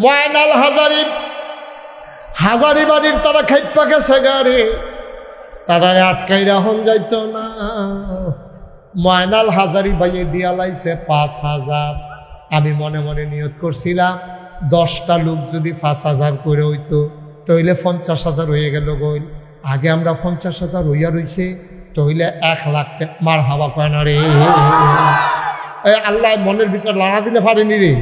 ময়নাল হাজারি, হাজারি বাড়ির তারা খাইপা গেছে গাড়ি, তারা আটকাই রাহন যাইতো না। ময়নাল হাজারি ভাইয়ে দিয়া লাইছে 5,000। আমি মনে মনে নিয়ত করছিলাম 10টা লোক যদি 5,000 করে হইতো তইলে 50,000 হয়ে গেল গইল। আগে আমরা 50,000 হইয়া রইছে, তইলে 1 লাখ। মার হাওয়া কয় না রে, আল্লাহ মনের ভিতরে লাড়া দিলে পারেনি রে।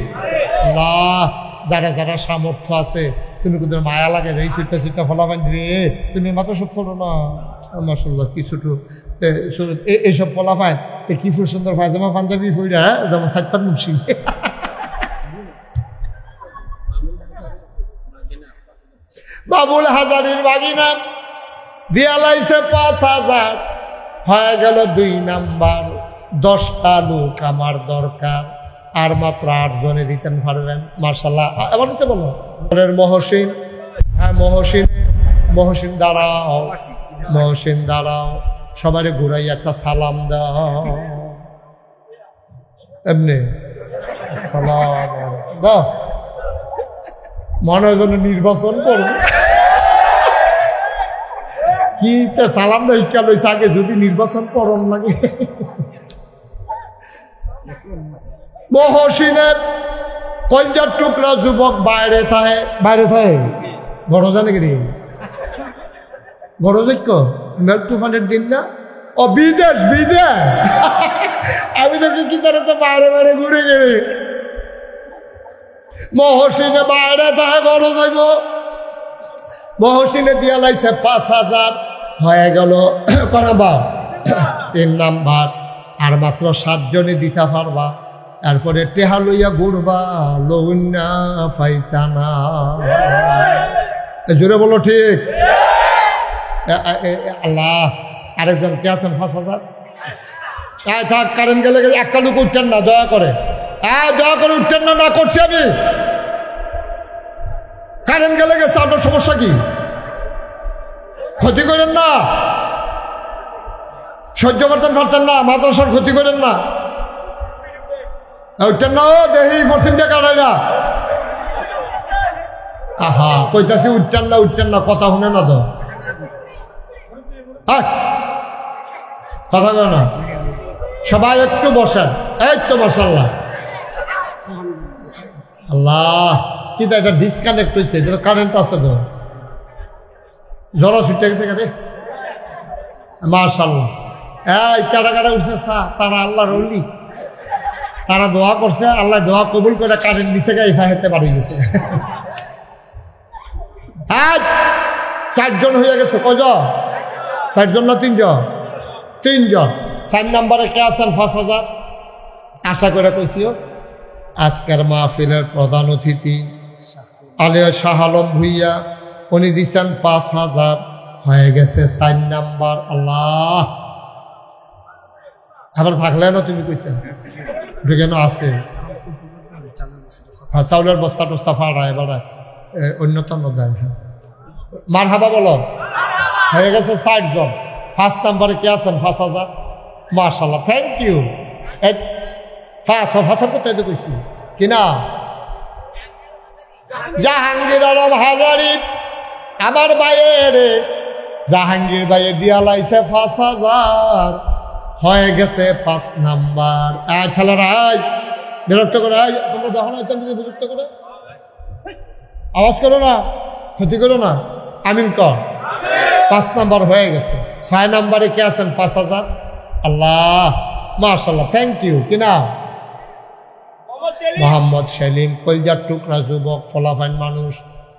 আল্লাহ যারা যারা সামর্থ্য আছে, তুমি কিন্তু মায়া লাগে এই সিটটা সিটটা ফলাবেন রে, তুমি মাত্র সব ফলো না। মাশাআল্লাহ কিছুটু এইসব ফলা পায়, কি ফুল সুন্দর পায়জামা পাঞ্জাবি ফুইরা যেমন সাইপার মুন্সি। বাবুল হাজারির বাগিনা দিয়া লাইছে 5,000, হয়ে গেল 2 নাম্বার। 10টা লোক আমার দরকার, আর মাত্র 8 জনে দিতেন পারবেন। মাশাআল্লাহ। এবার নিচে বলো মহসিন, হ্যাঁ মহসিন, মহসিন দাঁড়াও, মহসিন দাঁড়াও, সবাই ঘুরাই একটা সালাম দাও, এমনি সালাম দাও। মনে হয় যেন নির্বাচন করবে কি সালাম দেয় কেন আগে যদি নির্বাচন করন লাগে। মহসিনের কলজার টুকরা যুবক বাইরে থাকে গড় জানে কি গড়যোগ্য মেঘ তুফানের দিন না ও বিদেশ আমি দেখি কি করে তো বাইরে ঘুরে গেলে মহসিনে বাইরে থাকে গড় যাইব মহসিনে দিয়া লাইছে 5,000 হয়ে গেল করাবা 3 নাম্বার আর মাত্র 7 জনে দিতে পারবা এরপরে টেহা লইয়া ঘুরবা লউন্না ফাইতানা জোরে বলো ঠিক আল্লাহ আরেকজন কে আছেন 5,000 থাক কারেন্ট গেলে একটা লোক উঠছেন না দয়া করে উঠছেন না করছি আমি কারেন্ট গেলে গেছে আপনার সমস্যা কি ক্ষতি করেন না সহ্য করতেন পারতেন না মাদ্রাসার ক্ষতি করেন না উঠছেন না দেখি পশ্চিম দিয়ে কাটাই না আহা কইতাছি উঠছেন না কথা শুনে না তো কথা কয় না সবাই একটু বসেন এই তো মাশাআল্লাহ আল্লাহ কি এটা ডিসকানেক্ট হয়েছে কারেন্ট আছে তো জ্বর ছুটে গেছে কারে মাশাআল্লাহ এই কাটা উঠছে তারা আল্লাহর ওলি তারা দোয়া করছে আল্লাহ দোয়া কবুল করে কারেন্ট দিছে গায়ে হেতে বাড়ি গেছে 4 জন হয়ে গেছে কজন 4 জন না 3 জন 3 জন 4 নম্বরে কে আছেন 5,000 আশা করে কইছিও আজকের মাহফিলের প্রধান অতিথি আলিয়া শাহ আলম ভুইয়া উনি দিচ্ছেন 5,000 হয়ে গেছে 4 নাম্বার আল্লাহ আবার থাকলে না তুমি কইতে কেন আছে চাউলের বস্তা টস্তা ফাড়ায় বাড়ায় অন্যতম দেয় মার হাবা বলো হয়ে গেছে 60 জন 5 নাম্বারে কে আছেন 5,000 মাশাআল্লাহ থ্যাংক ইউ ফাঁসা কোথায় তো কইছি কিনা জাহাঙ্গীর আলম হাজারি আমার বাইয়ের জাহাঙ্গীর বাইয়ে দিয়া লাইছে 5,000 হয়ে গেছে 5 নাম্বার ছেলেরা বিরক্ত করে তোমরা যখন বিরক্ত করে আওয়াজ করো না ক্ষতি করো না আমিন কর 5 নাম্বার হয়ে গেছে 6 নাম্বারে কে আছেন 5,000 আল্লাহ মাশাআল্লাহ থ্যাংক ইউ কিনা মোহাম্মদ সেলিম কলজার টুকরা যুবক ফলাফাইন মানুষ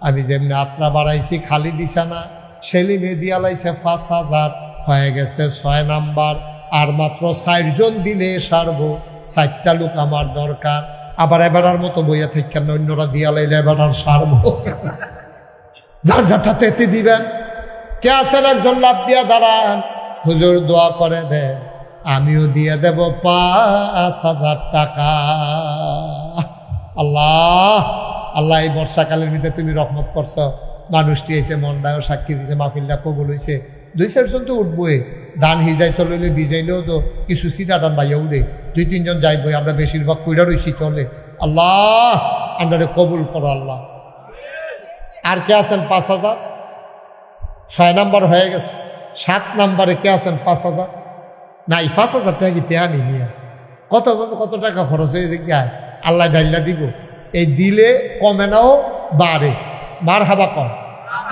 আমি যেমনি আত্রা বাড়াইছি খালি দিছা না সেলিমে দিয়া লাইছে 5,000 হয়ে গেছে 6 নাম্বার আর মাত্র 4 জন দিলে সারবো 4টা লোক আমার দরকার আবার এবারের মতো বইয়া থেকে অন্যরা দিয়া লাইলে এবার সারবো যার যারটা তেতে দিবেন কে আছেন একজন লাভ দিয়া দাঁড়ান হুজুর দোয়া করে দে আমিও দিয়ে দেব 5,000 টাকা আল্লাহ আল্লাহ এই বর্ষাকালের মধ্যে তুমি রহমত করছো মানুষটি এসে মনটাও সাক্ষী দিছে মাহফিলটা কবুল হয়েছে 2-4 জন তো উঠবোই ধান হিজাই তো লইলে ভিজাইলেও তো কিছু সিটা টান বাইয়া উঠে 2-3 জন যাইবই আমরা বেশিরভাগ কইরা রইছি চলে আল্লাহ আমরা কবুল করো আল্লাহ আর কে আছেন 5,000 6 নাম্বার হয়ে গেছে 7 নাম্বারে কে আছেন 5,000 নাই 5,000 টাকা কি টেহা নিয়ে কত টাকা খরচ হয়ে যায় আল্লাহ ডাইল্লা দিব এই দিলে কমে নাও বাড়ে মার হাবা কম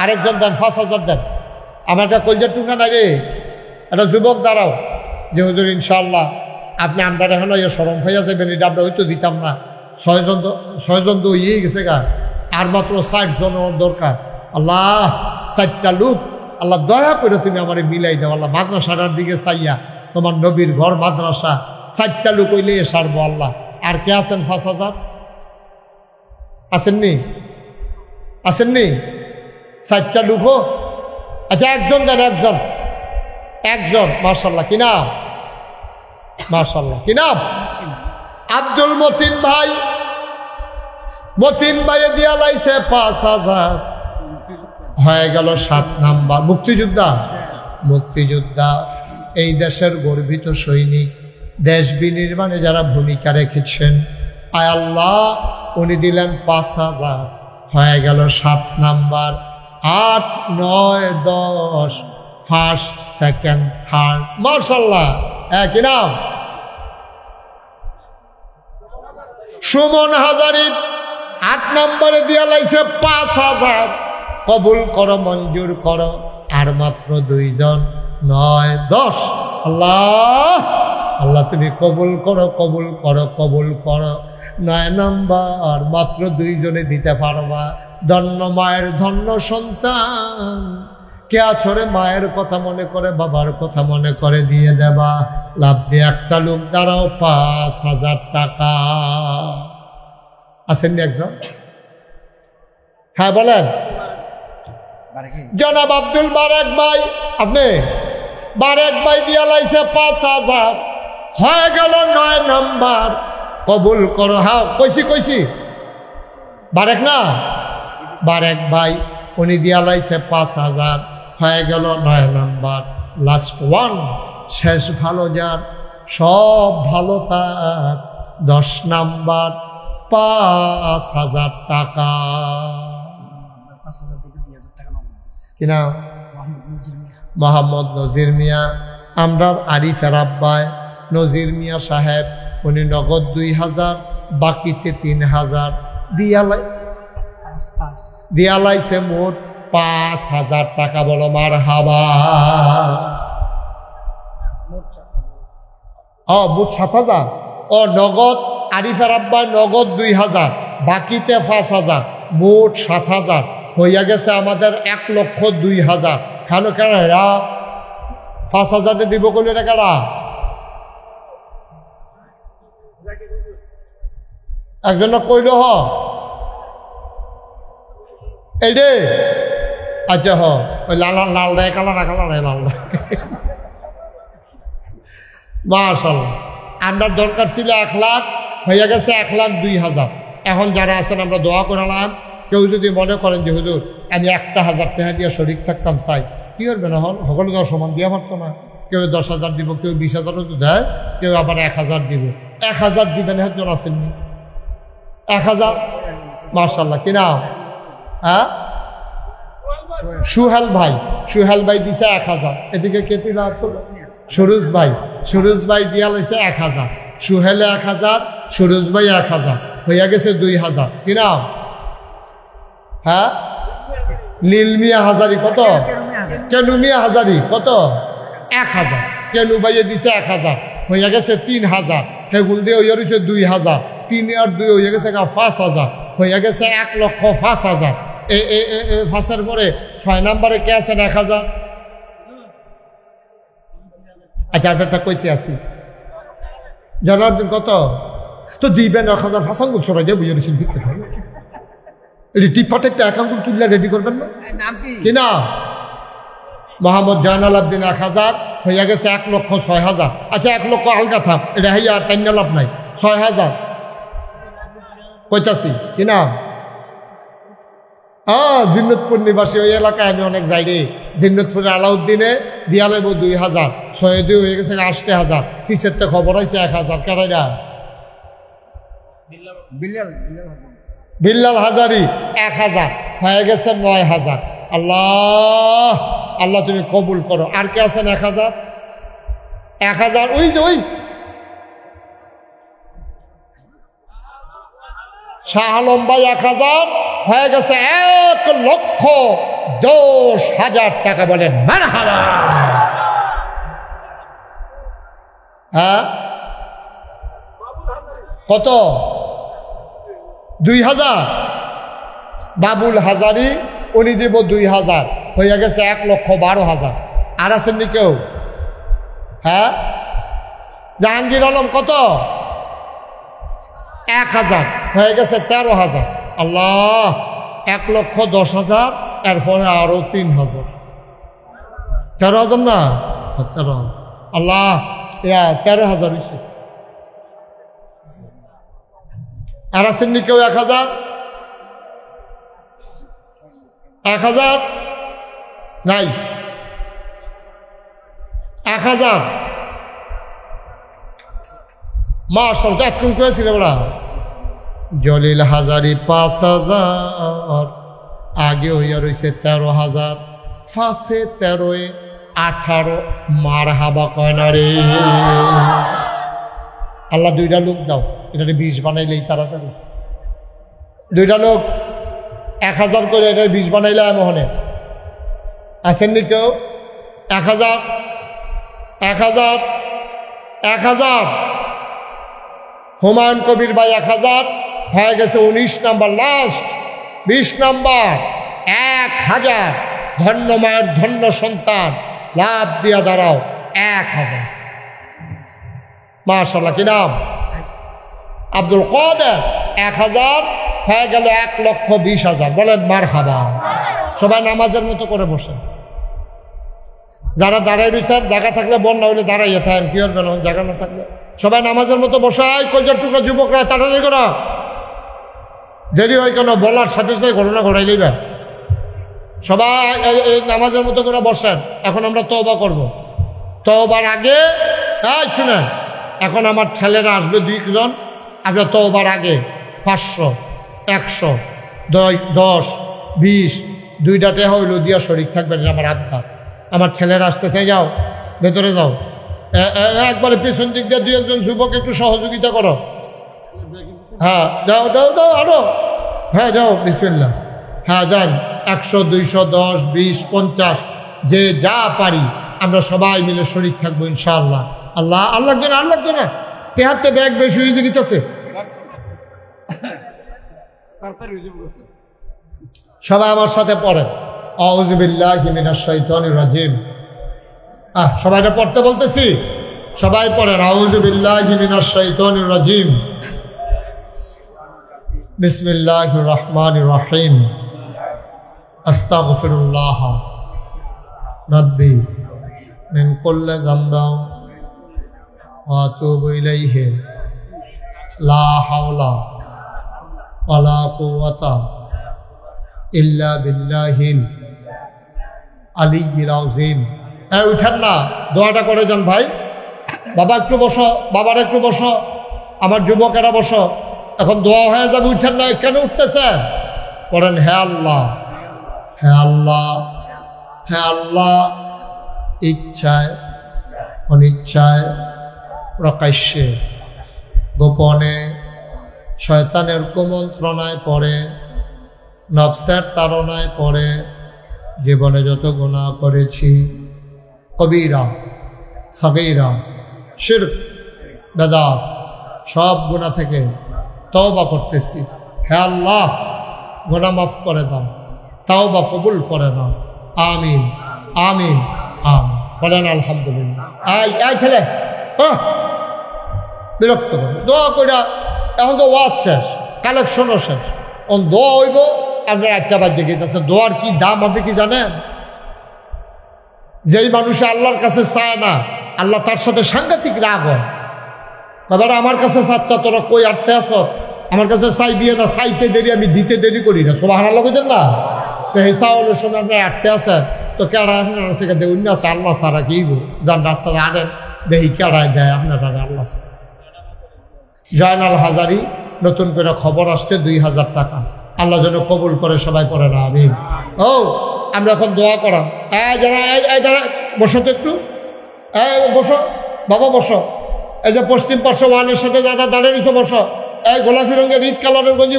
আরেকজন দেন 5,000 দেন আমার একটা কলজার টুকা নাই রে একটা যুবক দাঁড়াও যে হুজুর ইনশাআল্লাহ আপনি আমরা এখন সরম হইয়া যাবেন এটা আমরা হয়তো দিতাম না 6 জন তো ইয়েই গেছে গা আর মাত্র 60 জন দরকার আল্লাহ 4টা লোক আল্লাহ দয়া করে তুমি আমার মিলাই দাও আল্লাহ মাদ্রাসাটার দিকে চাইয়া তোমার নবীর ঘর মাদ্রাসা 4টা লোক হইলে সারবো আল্লাহ আর কে আছেন 5,000 আসেননি 4টা লোক আচ্ছা একজন দেন একজন মাশাআল্লাহ কি নাম মাশাআল্লাহ কি নাম আব্দুল মতিন ভাই দিয়া লাইছে 5,000 হয়ে গেল 7 নাম্বার মুক্তিযোদ্ধা এই দেশের গর্বিত সৈনিক দেশ বিনির্মাণে যারা ভূমিকা রেখেছেন আয় আল্লাহ উনি দিলেন 5,000 হয়ে গেল 7 নাম্বার 8, 9, 10 ফার্স্ট সেকেন্ড থার্ড মাশাআল্লাহ কি নাম সুমন হাজারি 8 নম্বরে দিয়া লাইছে 5,000। কবুল করো, মঞ্জুর করো। আর মাত্র 2 জন, 9, 10। আল্লাহ আল্লাহ তুমি কবুল করো, কবুল করো, কবুল করো। 9 নম্বর মাত্র 2 জনে দিতে পারবা। ধন্য মায়ের ধন্য সন্তান। কে আছরে মায়ের কথা মনে করে, বাবার কথা মনে করে দিয়ে দেবা। লাভ দিয়ে একটা লোক দাঁড়াও, 5,000 টাকা। আসেননি একজন? হ্যাঁ বলেন। জনাব আব্দুল বারেক ভাই, আপনি বারেক ভাই দিয়া লাইছে 5,000। হয়ে গেল 9 নম্বর। কবুল করো। হ্যাঁ কইছি বারেক না, বারেক ভাই উনি দিয়া লাইছে 5,000। হয়ে গেল 9 নম্বর। লাস্ট ওয়ান, শেষ ভালো যার, সব ভালো তার। 10 নম্বর 5,000 টাকা। কি নাম? মোহাম্মদ নজির মিয়া। আমরা আরিফের আব্বায় নজির মিয়া সাহেব, উনি নগদ 2,000, বাকিতে 3,000 দিয়া লাইছে মোট 5,000 টাকা। বলো মার হাবা। মোট 7,000। নগদ আরিফের আব্বায় নগদ 2,000, বাকিতে 5,000, মোট 7,000 হইয়া গেছে আমাদের 1,02,000। কেন কেন এরা 5,000 দিব করলে এটা কারা? একজন কইল এই রে। আচ্ছা ওই লাল লাল রে, কালা না কালা রে, লাল মাশাআল্লাহ। আমরা দরকার ছিল 1 লাখ, হইয়া গেছে 1,02,000। এখন যারা আছেন আমরা দোয়া করালাম। কেউ যদি মনে করেন যে হুজুর আমি 1,000 টাকা দিয়ে শরীক থাকতাম, চাই, কি করবেন? এখন সকলে তো সমান দিয়ে পারতো না। কেউ 10,000 দিব, কেউ 20,000 তো দেয়, কেউ আবার 1,000 দিব। 1,000 দিবেন একজন আসেননি? 1,000 মাশাআল্লাহ। কি নাম? হ্যাঁ সুহেল ভাই। সুহেল ভাই দিছে 1,000। এদিকে কে দিল? সুরুজ ভাই। সুরুজ ভাই দিয়া লাইছে 1,000। সুহেলে 1,000, সুরুজ ভাই 1,000, হইয়া গেছে 2,000। কি নাম? হ্যাঁ নীল মিয়া হাজারি। কত? কেনু মিয়া হাজারি। কত? 1,000। কেনু ভাইয়ে দিছে 1,000, হইয়া গেছে 3,000। হেগুল দিয়ে হইয়া রয়েছে 2,000। 3 আর 2 হইয়া গেছে 5,000, হইয়া গেছে 1,05,000। 5-এর পরে 6 নম্বরে কে আছেন? 1,000। আচ্ছা একটা কইতে আসি, জনার্দন কত তো দিবেন? 1,000 ফাঁসাঙ্গ ছড়াই যায়, বুঝে রয়েছেন। ঠিক টিপাটের অ্যাকাউন্ট তুললে রেডি করবেন না? কি না? মোহাম্মদ জয়নাল আব্দিন 1,000, হইয়া গেছে 1,06,000। আচ্ছা 1 লক্ষ আলগা থাক, এটা হইয়া টাইম লাভ নাই। 6,000 কইতাছি। কি নাম? জিন্নতপুর নিবাসী। ওই এলাকায় আমি অনেক যাই রে। জিন্নতপুরে আলাউদ্দিনে দিয়া লাগব 2,000। 6-2 হয়ে গেছে 80,000। ফিসের তো খবর হয়েছে 1,000। কেরাইরা বিল্লাল হাজারি 1,000, হয়ে গেছে 9,000। আল্লাহ আল্লাহ তুমি কবুল করো। আর কে আছেন? 1,000। 1,000 ওই যে ওই শাহ আলম ভাই 1,000, হয়ে গেছে 1,10,000 টাকা। বলেন মারহাবা। হ্যাঁ কত? 2,000। বাবুল হাজারি উনি দিব 2,000, হইয়া গেছে 1,12,000। আর আছেননি কেউ? হ্যাঁ জাহাঙ্গীর আলম কত? 1,000, হয়ে গেছে 13,000। আল্লাহ 1,10,000, এরপরে আরো 3,000। 13,000 না? 13,000। আল্লাহ 13,000 হয়েছে। আর আসেননি কেউ? 1,000। 1,000 নাই। 1,000 মাশাআল্লাহ। এখন কয়েছিল ওরা জলিল হাজারি 5,000, আগে হইয়া রয়েছে 13,000। 5-এ 13-এ 18। মার হাবা কয় না রে। আল্লাহ 2টা লোক দাও। এটা 20 বানাইলেই তাড়াতাড়ি। দুইটা লোক 1000 করে এটা 20 বানাইলে মোহনে আসেননি কেউ? 1000 1000 1000 হুমায়ুন কবির ভাই 1000 হয়ে গেছে 19 নাম্বার, লাস্ট 20 নাম্বার 1000। ধন্য মায়ের ধন্য সন্তান, লাভ দিয়া দাঁড়াও 1000। মাশাআল্লাহ, কি নাম? আব্দুল কাদের। 1000 হয়ে গেল 1,20,000। বলেন মারহাবা। সবাই নামাজের মতো করে বসেন। যারা দাঁড়াই রয়েছেন, জায়গা থাকলে বন্যা হইলে দাঁড়াইয়ে থাকেন, কি হবে না জায়গা না থাকলে। সবাই নামাজের মতো বসায়। কলজার টুকরা যুবকরা তাড়াতাড়ি করো, দেরি হয় কেন? বলার সাথে সাথে ঘটনা ঘটাই দিবে। সবাই নামাজের মতো করে বসেন। এখন আমরা তওবা করব। তওবার আগে শুনেন, এখন আমার ছেলেরা আসবে 2 জন। আপনার তওবার আগে 500, 100, 10, 20 2টাতে হইল দিয়া শরীক থাকবেন। আমার আবদার, আমার ছেলেরা আসতেছে, যাও ভেতরে যাও। একবারে পেছন দিক দিয়ে 2 একজন যুবক একটু সহযোগিতা করো। হ্যাঁ যাও যাও যাও আরো। হ্যাঁ যাও, বিসমিল্লাহ। হ্যাঁ যান। 100, 200, 10, 20, 50 যে যা পারি আমরা সবাই মিলে শরীক থাকবো ইনশাআল্লাহ। আল্লাহ আল্লাহ লাগবে না, আর লাগবে না। তেহাতে ব্যাগ বেশি হয়ে যেতেছে। সবাই আমার সাথে পড়েন, আউযু বিল্লাহি মিনাশ শাইতানির রাজিম। সবাইটা পড়তে বলতেছি, সবাই পড়েন, আউযু বিল্লাহি মিনাশ শাইতানির রাজিম, বিসমিল্লাহির রহমানির রহিম, আস্তাগফিরুল্লাহ রাব্বি মিন কুল্লি যামবিন ওয়া আতুবু ইলাইহি, লা হাওলা ওয়ালা কুওয়াতা ইল্লা বিল্লাহিল আলিয়্যিল আযীম। উঠেন না, দোয়াটা করে যান ভাই। বাবা একটু বসো, বাবার একটু বসো, আমার যুবকেরা বসো। এখন দোয়া হয়ে যাবে, উঠেন না। কেন উঠতেছেন? বলেন, হে আল্লাহ, হে আল্লাহ, হে আল্লাহ, ইচ্ছায় অনিচ্ছায় প্রকাশ্যে গোপনে শয়তানের কুমন্ত্রণায় পড়ে, নফসের তাড়নায় পড়ে জীবনে যত গুনাহ করেছি, কবিরা সগীরা শিরক বেদাত, সব গুনাহ থেকে তওবা করতেছি। হে আল্লাহ, গুনাহ মাফ করে দাও, তওবা কবুল করে নাও। আমিন আমিন আমিন। বলেন আলহামদুলিল্লাহ। এই ছেলে বিরক্ত করে দোয়া করে। এখন তো ওয়াজ শেষ, কালেকশনও শেষ, এখন দোয়া হইব। আপনার 1টা বাজে গেছে। দোয়ার কি দাম আপনি কি জানেন? যেই মানুষে আল্লাহর কাছে চায় না, আল্লাহ তার সাথে সাংঘাতিক রাগ হয়। তারপরে আমার কাছে চাচ্ছা, তোরা কই আটতে আস, আমার কাছে চাইবিয়ে না, চাইতে দেরি, আমি দিতে দেরি করি না। সুবহানাল্লাহ কইতেন না? তো হিসাবের সময় আপনার আটতে আছে, তো কেড়া আপনার আছে অন্য আছে, আল্লাহ সারা কি যান রাস্তায় আনেন, দেখি কেড়ায় দেয় আপনার আল্লাহ। জয়নাল হাজারি নতুন করে খবর আসছে, 2000 টাকা। আল্লাহ যেন কবুল করে, সবাই পড়ে না আমিন। ও আমরা এখন দোয়া করা। যারা বসো তো একটু, বসো বাবা, বসো। এই যে পশ্চিম পার্শ্ব ওয়ানের সাথে যারা দাঁড়িয়ে নিচ্ছ, বসো। এই গোলাপি রঙের ঈদ কালারের গঞ্জি,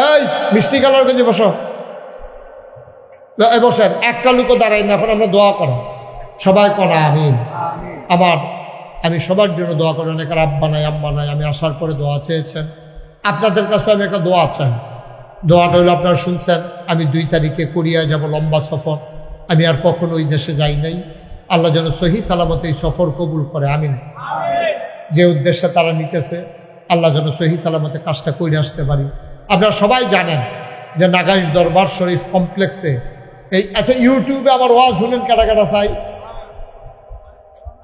এই মিষ্টি কালার গঞ্জি, বসো। বসেন, একটা লোকও দাঁড়াই না। এখন আমরা দোয়া করা, সবাই করা আমিন। আমি সবার জন্য দোয়া করি। অনেকের আব্বা নাই, আম্মা নাই। আমি আসার পরে দোয়া চেয়েছেন, আপনাদের কাছে আমি একটা দোয়া চাই। দোয়াটা হলো, আপনারা শুনছেন, আমি 2 তারিখে কোরিয়ায় যাব, লম্বা সফর। আমি আর কখনো ওই দেশে যাই নাই। আল্লাহ যেন সহি সালামতে এই সফর কবুল করে আমিন। যে উদ্দেশ্যে তারা নিতেছে, আল্লাহ যেন সহি সালামতে কাজটা করে আসতে পারি। আপনারা সবাই জানেন যে নাগাইশ দরবার শরীফ কমপ্লেক্সে এই, আচ্ছা ইউটিউবে আমার ওয়াজ শুনেন কাটা কাটা চাই,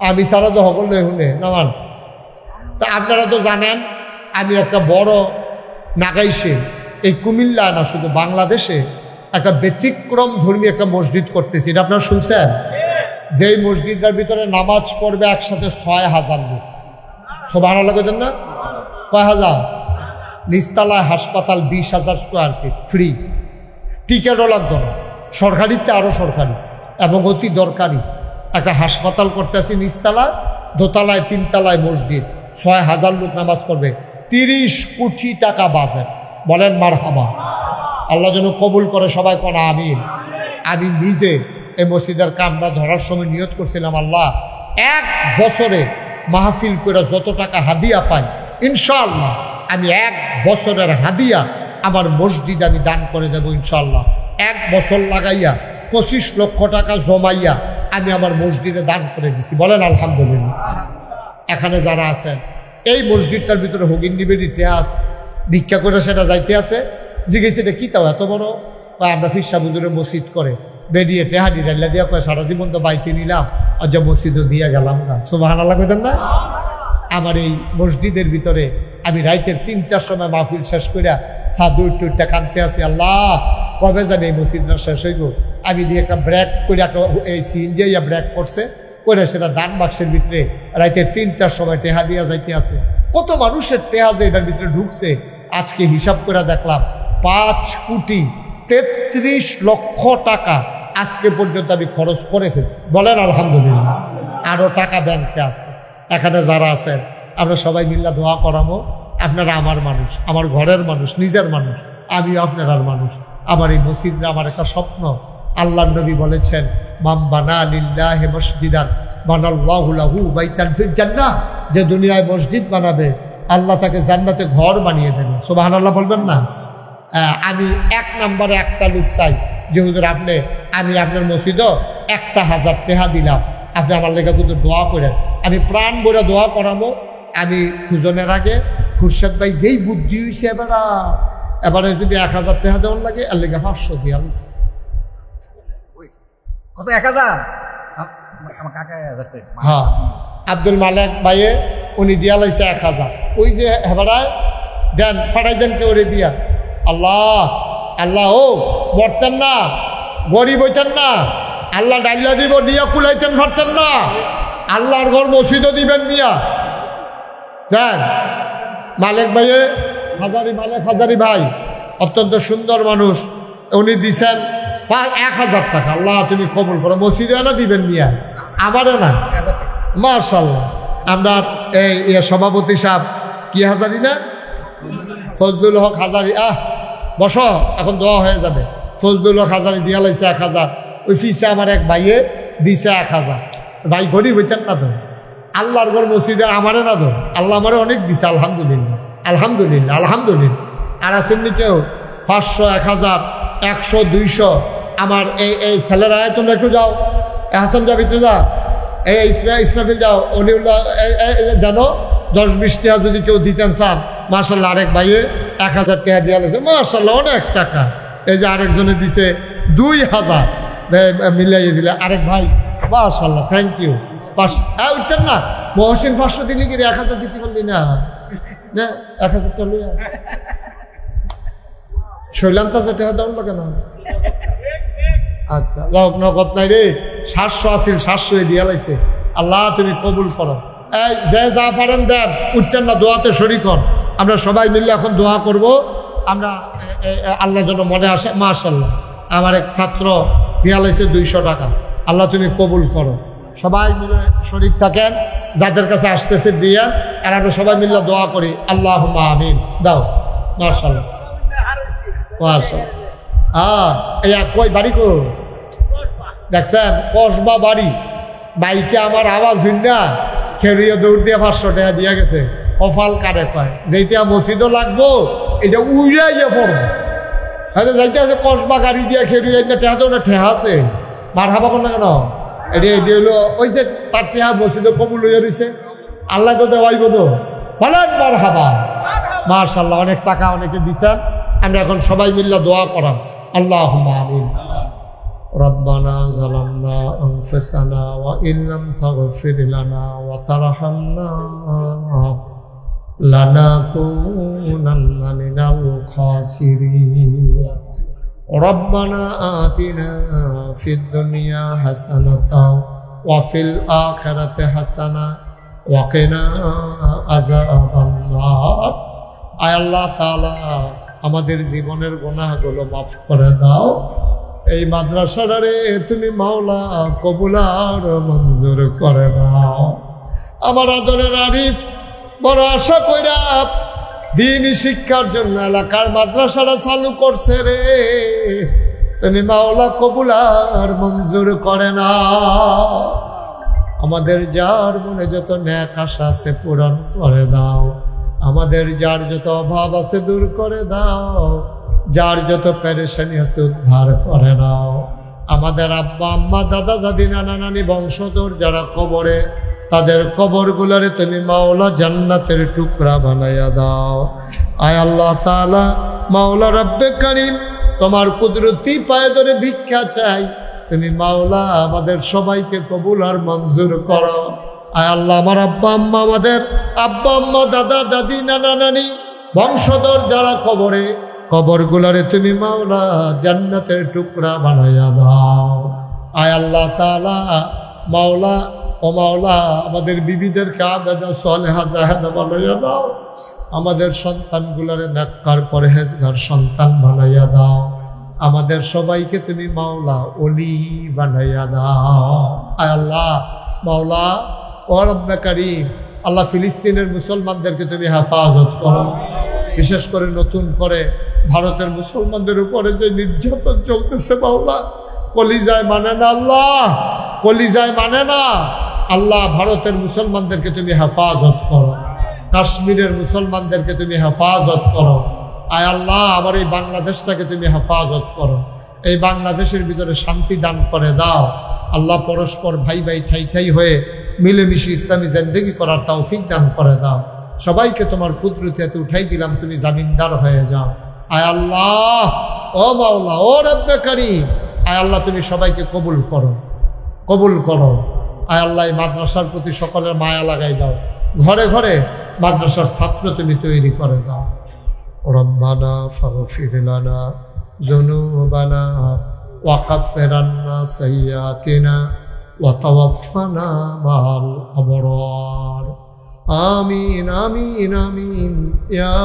আমি সারা তো সকলে শুনে নামান। তা আপনারা তো জানেন আমি একটা বড় নাগাইশে, এই কুমিল্লা না শুধু বাংলাদেশে, একটা ব্যতিক্রম ধর্মী একটা মসজিদ করতেছি। এটা আপনারা শুনছেন? যেই মসজিদের ভিতরে নামাজ পড়বে একসাথে 6000 লোক। সুবহানাল্লাহ কইতেন না? কয় হাজার? নিচতলায় হাসপাতাল, 20,000 স্কোয়ার ফিট, ফ্রি, টিকেটও লাগতো না। সরকারিতে আরও সরকারি এবং অতি দরকারি একটা হাসপাতাল করতেছি নিচতলায়, দোতলায় 3 তলায় মসজিদ, 6,000 লোক নামাজ পড়বে, 30 কোটি টাকা বাজেট। বলেন মারহাবা। আল্লাহ যেন কবুল করে, সবাই কোন আমিন। আমি নিজে এই মসজিদের কামরা ধরার সময় নিয়ত করছিলাম, আল্লাহ 1 বছরে মাহফিল করে যত টাকা হাদিয়া পাই, ইনশাআল্লাহ আমি 1 বছরের হাদিয়া আমার মসজিদ আমি দান করে দেব ইনশাআল্লাহ। 1 বছর লাগাইয়া 25 লক্ষ টাকা জমাইয়া আমি আমার মসজিদে দান করে দিছি। বলেন আলহামদুলিল্লাহ। এখানে যারা আছেন, এই মসজিদটার ভিতরে হগিন নিবের ইতিহাস ভিক্ষা করে সেটা যাইতে আছে, জিজ্ঞেস এটা কি তাও এত বড়? আমরা ফিরসা বুজুরে মসজিদ করে বেরিয়ে টেহানি রাল্লা দিয়া কয়ে সারা জীবন তো বাইতে নিলাম, আর যা মসজিদও দিয়ে গেলাম না। সুবহানাল্লাহ কইতেন না? আমার এই মসজিদের ভিতরে আমি রাইতের 3টার সময় মাহফিল শেষ করিয়া সাদুরটা কানতে আসি, আল্লাহ কবে জানি এই মসজিদটা শেষ হইব। আমি দিয়ে একটা ব্রেক করে একটা এই সিএনজি ব্রেক করছে করে সেটা দান বাক্সের ভিতরে রাইতে 3টার সময় টেহা দিয়া যাইতে আছে। কত মানুষের টেহা যে এটার ভিতরে ঢুকছে আজকে হিসাব করে দেখলাম 5,33,00,000 টাকা আজকে পর্যন্ত আমি খরচ করে ফেলছি। বলেন আলহামদুলিল্লাহ। আরও টাকা ব্যাংকে আছে। এখানে যারা আছেন আমরা সবাই মিল্লা দোয়া করাবো। আপনারা আমার মানুষ, আমার ঘরের মানুষ, নিজের মানুষ, আমিও আপনার মানুষ। আমার এই মসজিদটা আমার একটা স্বপ্ন। আল্লাহর নবী বলেছেন, মাম বানা লিল্লাহি মসজিদান বানাল্লাহু লাহু বাইতান ফিল জান্নাহ। যে দুনিয়ায় মসজিদ বানাবে আল্লাহ তাকে জান্নাতে ঘর বানিয়ে দেবে। সুবহানাল্লাহ বলবেন না? আমি 1 নম্বরে একটা লোক চাই যে হুজুর আমি আপনার মসজিদও 1,000 টাকা দিলাম, আপনি আমার লেগে কিন্তু দোয়া করেন। আমি প্রাণ ভরে দোয়া করাবো। আমি খুঁজনের আগে খুরশেদ ভাই যেই বুদ্ধি হয়েছে এবারে যদি 1,000 টাকা দেওয়ার লাগে এর লেগে 500 দিয়ে আনছি। কত 1,000? হ্যাঁ, আব্দুল মালেক ভাইয়ে উনি দিয়া লাইছে 1,000। ওই যে হেবারায় দেন ফাটাই দেন কেউ দিয়া। আল্লাহ আল্লাহ ও মরতেন না, গরিব হইতেন না, আল্লাহ ডাইলা দিব নিয়া কুলাইতেন পারতেন না, আল্লাহর ঘর মসজিদও দিবেন নিয়া দেন। মালেক ভাইয়ে মালেক হাজারি ভাই অত্যন্ত সুন্দর মানুষ, উনি দিছেন 1,000 টাকা। আল্লাহ তুমি কবুল করো, মসজিদে না দিবেন নিয়া, আমারও না। মাশাআল্লাহ। আমরা এই সভাপতি সাহেব কি হাজারি না, ফজলুল হক হাজারি, বস এখন দোয়া হয়ে যাবে। ফজলুল হক হাজারি দিয়া লাইছে 1,000। ওই ফিসে আমার এক ভাইয়ে দিছে 1,000। ভাই গরিব হইতেন না তো, আল্লাহর ঘর মসজিদে আমারে না তো, আল্লাহ আমারে অনেক দিছে। আলহামদুলিল্লাহ আলহামদুলিল্লাহ আলহামদুলিল্লাহ। আর আসেননি কেউ 500, 1,000, 100, 200। আমার এই ছেলেরা তোমরা একটু যাও, হাসান যা ভিতরে যা, এই ইসরাফিল যাও, অলিউল্লাহ জানো 10-20 টাকা যদি কেউ দিতেন চান, মাশাল্লাহ। আরেক ভাইয়ে 1,000 টাকা দিয়া লাগছে, মাশাল্লাহ অনেক টাকা। এই যে আরেকজনে দিছে 2,000 মিলাইয়ে দিলে আরেক ভাই, মাশাল্লাহ থ্যাংক ইউ। উঠতেন না মহসিন 500 দিলি কি 1,000 দিতে পারলি না? 1,000 টাকা লইয়া শৈলান্তা যে টাকা দেওয়ার লাগে না। আচ্ছা যাও, নগদ নাই রে, 700 আছিল, 700 দিয়া লাইছে। আল্লাহ তুমি কবুল করো। এই যে যা পারেন দেন, উঠতেন না, দোয়াতে শরীক হন। আমরা সবাই মিলে এখন দোয়া করব। আমরা আল্লাহ যেন মনে আসে। মাশাআল্লাহ আমার এক ছাত্র দিয়া লাইছে 200 টাকা। আল্লাহ তুমি কবুল করো। সবাই মিলে শরীক থাকেন, যাদের কাছে আসতেছে দিয়ে, আর আমরা সবাই মিলে দোয়া করি। আল্লাহুম্মা আমিন। দাও। মাশাআল্লাহ মাশাআল্লাহ। এই কই বাড়ি কো দেখছেন? কসবা বাড়ি। বাইকে আমার আওয়াজ হইন না, খেরিয়ে দৌড় দিয়ে 500 টাকা দিয়া গেছে। কপাল কারে কয় যেটা মসজিদও লাগবো এটা উড়ে গিয়ে পড়বো। হয়তো যাইতে আছে কসবা গাড়ি দিয়া খেরিয়ে ঠেহা তো ওটা ঠেহা আছে। মার হাবা কোন না কেন? এটি হলো ওই যে তার ঠেহা মসজিদে কবুল হয়ে রয়েছে। আল্লাহ তো দেওয়াইব তো বলেন মার হাবা। মাশাআল্লাহ অনেক টাকা অনেকে দিচ্ছেন। আমরা এখন সবাই মিল্লা দোয়া করাম। আল্লাহুম্মা আমিন। রব্বানা যালামনা আনফুসানা ওয়া ইন লাম তাগফির লানা ওয়া তারহামনা লানাকুনান্না মিনাল খাসিরিন। রব্বানা আতিনা ফিদ দুনিয়া হাসানাতাও ওয়া ফিল আখিরাতি হাসানা ওয়া কিনা আযাবান নার। আয় আল্লাহ তাআলা আমাদের জীবনের গুনাহগুলো মাফ করে দাও। এই মাদ্রাসারে তুমি মাওলা কবুল আর মঞ্জুর করে দাও। আমার আদরের আরিফ বড় আশা কইরা দ্বীনি শিক্ষার জন্য এলাকার মাদ্রাসাটা চালু করছে রে, তুমি মাওলা কবুল আর মঞ্জুর করে না। আমাদের যার মনে যত ন্যাক আশা আছে পূরণ করে দাও, আমাদের যার যত অভাব আছে দূর করে দাও, যার যত পেরেশানি আছে উদ্ধার করে দাও। আমাদের আব্বা আম্মা দাদা দাদি নানা নানি বংশধর যারা কবরে, তাদের কবরগুলোরে তুমি মাওলা জান্নাতের টুকরা বানাইয়া দাও। আয় আল্লাহ তাআলা মাওলা রব্বে কারীম, তোমার কুদরতি পায়ে ধরে ভিক্ষা চাই, তুমি মাওলা আমাদের সবাইকে কবুল আর মঞ্জুর করো। আয় আল্লাহ আমার আব্বা আম্মা, আমাদের আব্বা আম্মা দাদা দাদি নানা নানি বংশধর যারা কবরে, কবরগুলারে তুমি মাওলা জান্নাতের টুকরা বানাইয়া দাও। আয় আল্লাহ তাআলা মাওলা ও মাওলা আমাদের বিবিদেরকে আবেদা সালেহা জাহেদা বানাইয়া দাও, আমাদের সন্তানগুলারে নেককার পরহেজগার সন্তান বানাইয়া দাও, আমাদের সবাইকে তুমি মাওলা ওলি বানাইয়া দাও। আয় আল্লাহ মাওলা ও রব্বে কারীম, আল্লাহ ফিলিস্তিনের মুসলমানদেরকে তুমি হেফাজত করো। বিশেষ করে নতুন করে ভারতের মুসলমানদের উপরে যে নির্যাতন চলতেছে মাওলা, কলিজায় মানে না আল্লাহ, কলিজায় মানে না আল্লাহ। ভারতের মুসলমানদেরকে তুমি হেফাজত করো, কাশ্মীরের মুসলমানদেরকে তুমি হেফাজত করো। আয় আল্লাহ আমার এই বাংলাদেশটাকে তুমি হেফাজত করো, এই বাংলাদেশের ভিতরে শান্তি দান করে দাও আল্লাহ। পরস্পর ভাই ভাই ঠাই ঠাই হয়ে মিলেমিশে ইসলামী জিন্দেগি করার তৌফিক দান করে দাও। সবাইকে তোমার কুদরতে উঠাই দিলাম, তুমি জামিনদার হয়ে যাও। আয় আল্লাহ ও মাওলা ও রব্বে কারীম, আয় আল্লাহ তুমি সবাইকে কবুল করো, কবুল করো। আয় আল্লাহ এই মাদ্রাসার প্রতি সকলের মায়া লাগাই দাও, ঘরে ঘরে মাদ্রাসার ছাত্র তুমি তৈরি করে দাও। রব্বানা ফাগফির লানা যুনুবানা ওয়া কাফির আন্না সাইয়্যাতিনা ওয়া তাওয়াফানা মাআল আবরার। আমিন আমিন আমিন ইয়া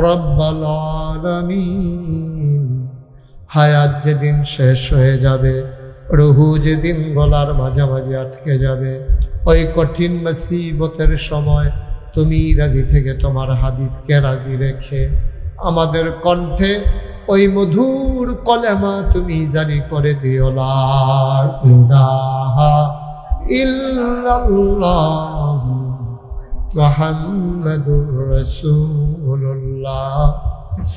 রাব্বাল আলামিন। হায়াত যেদিন শেষ হয়ে যাবে, রুহু যেদিন গলার মাঝামাঝি আটকে যাবে, ওই কঠিন মুসিবতের সময় তুমি রাজি থেকে তোমার হাবিবকে রাজি রেখে আমাদের কণ্ঠে ওই মধুর কলেমা তুমি জারি করে দিও, লা ইলাহা ইল্লাল্লাহ মুহাম্মাদুর রাসূলুল্লাহ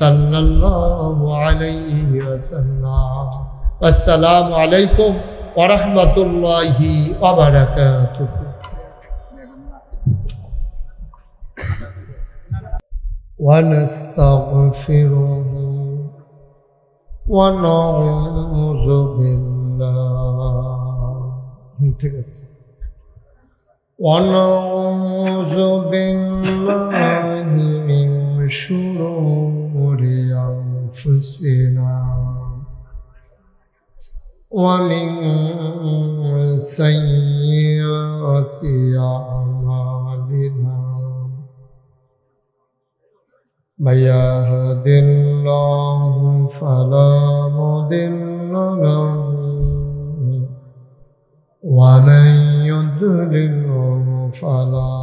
সাল্লাল্লাহু আলাইহি ওয়াসাল্লাম। আসসালামু আলাইকুম ওয়া রাহমাতুল্লাহি ওয়া বারাকাতুহু। ونستغفره ونعوذ بالله ونعوذ بالله من شرور أنفسنا ومن سيئات أعمالنا، من يهد الله فلا مضل له ومن يضلل فلا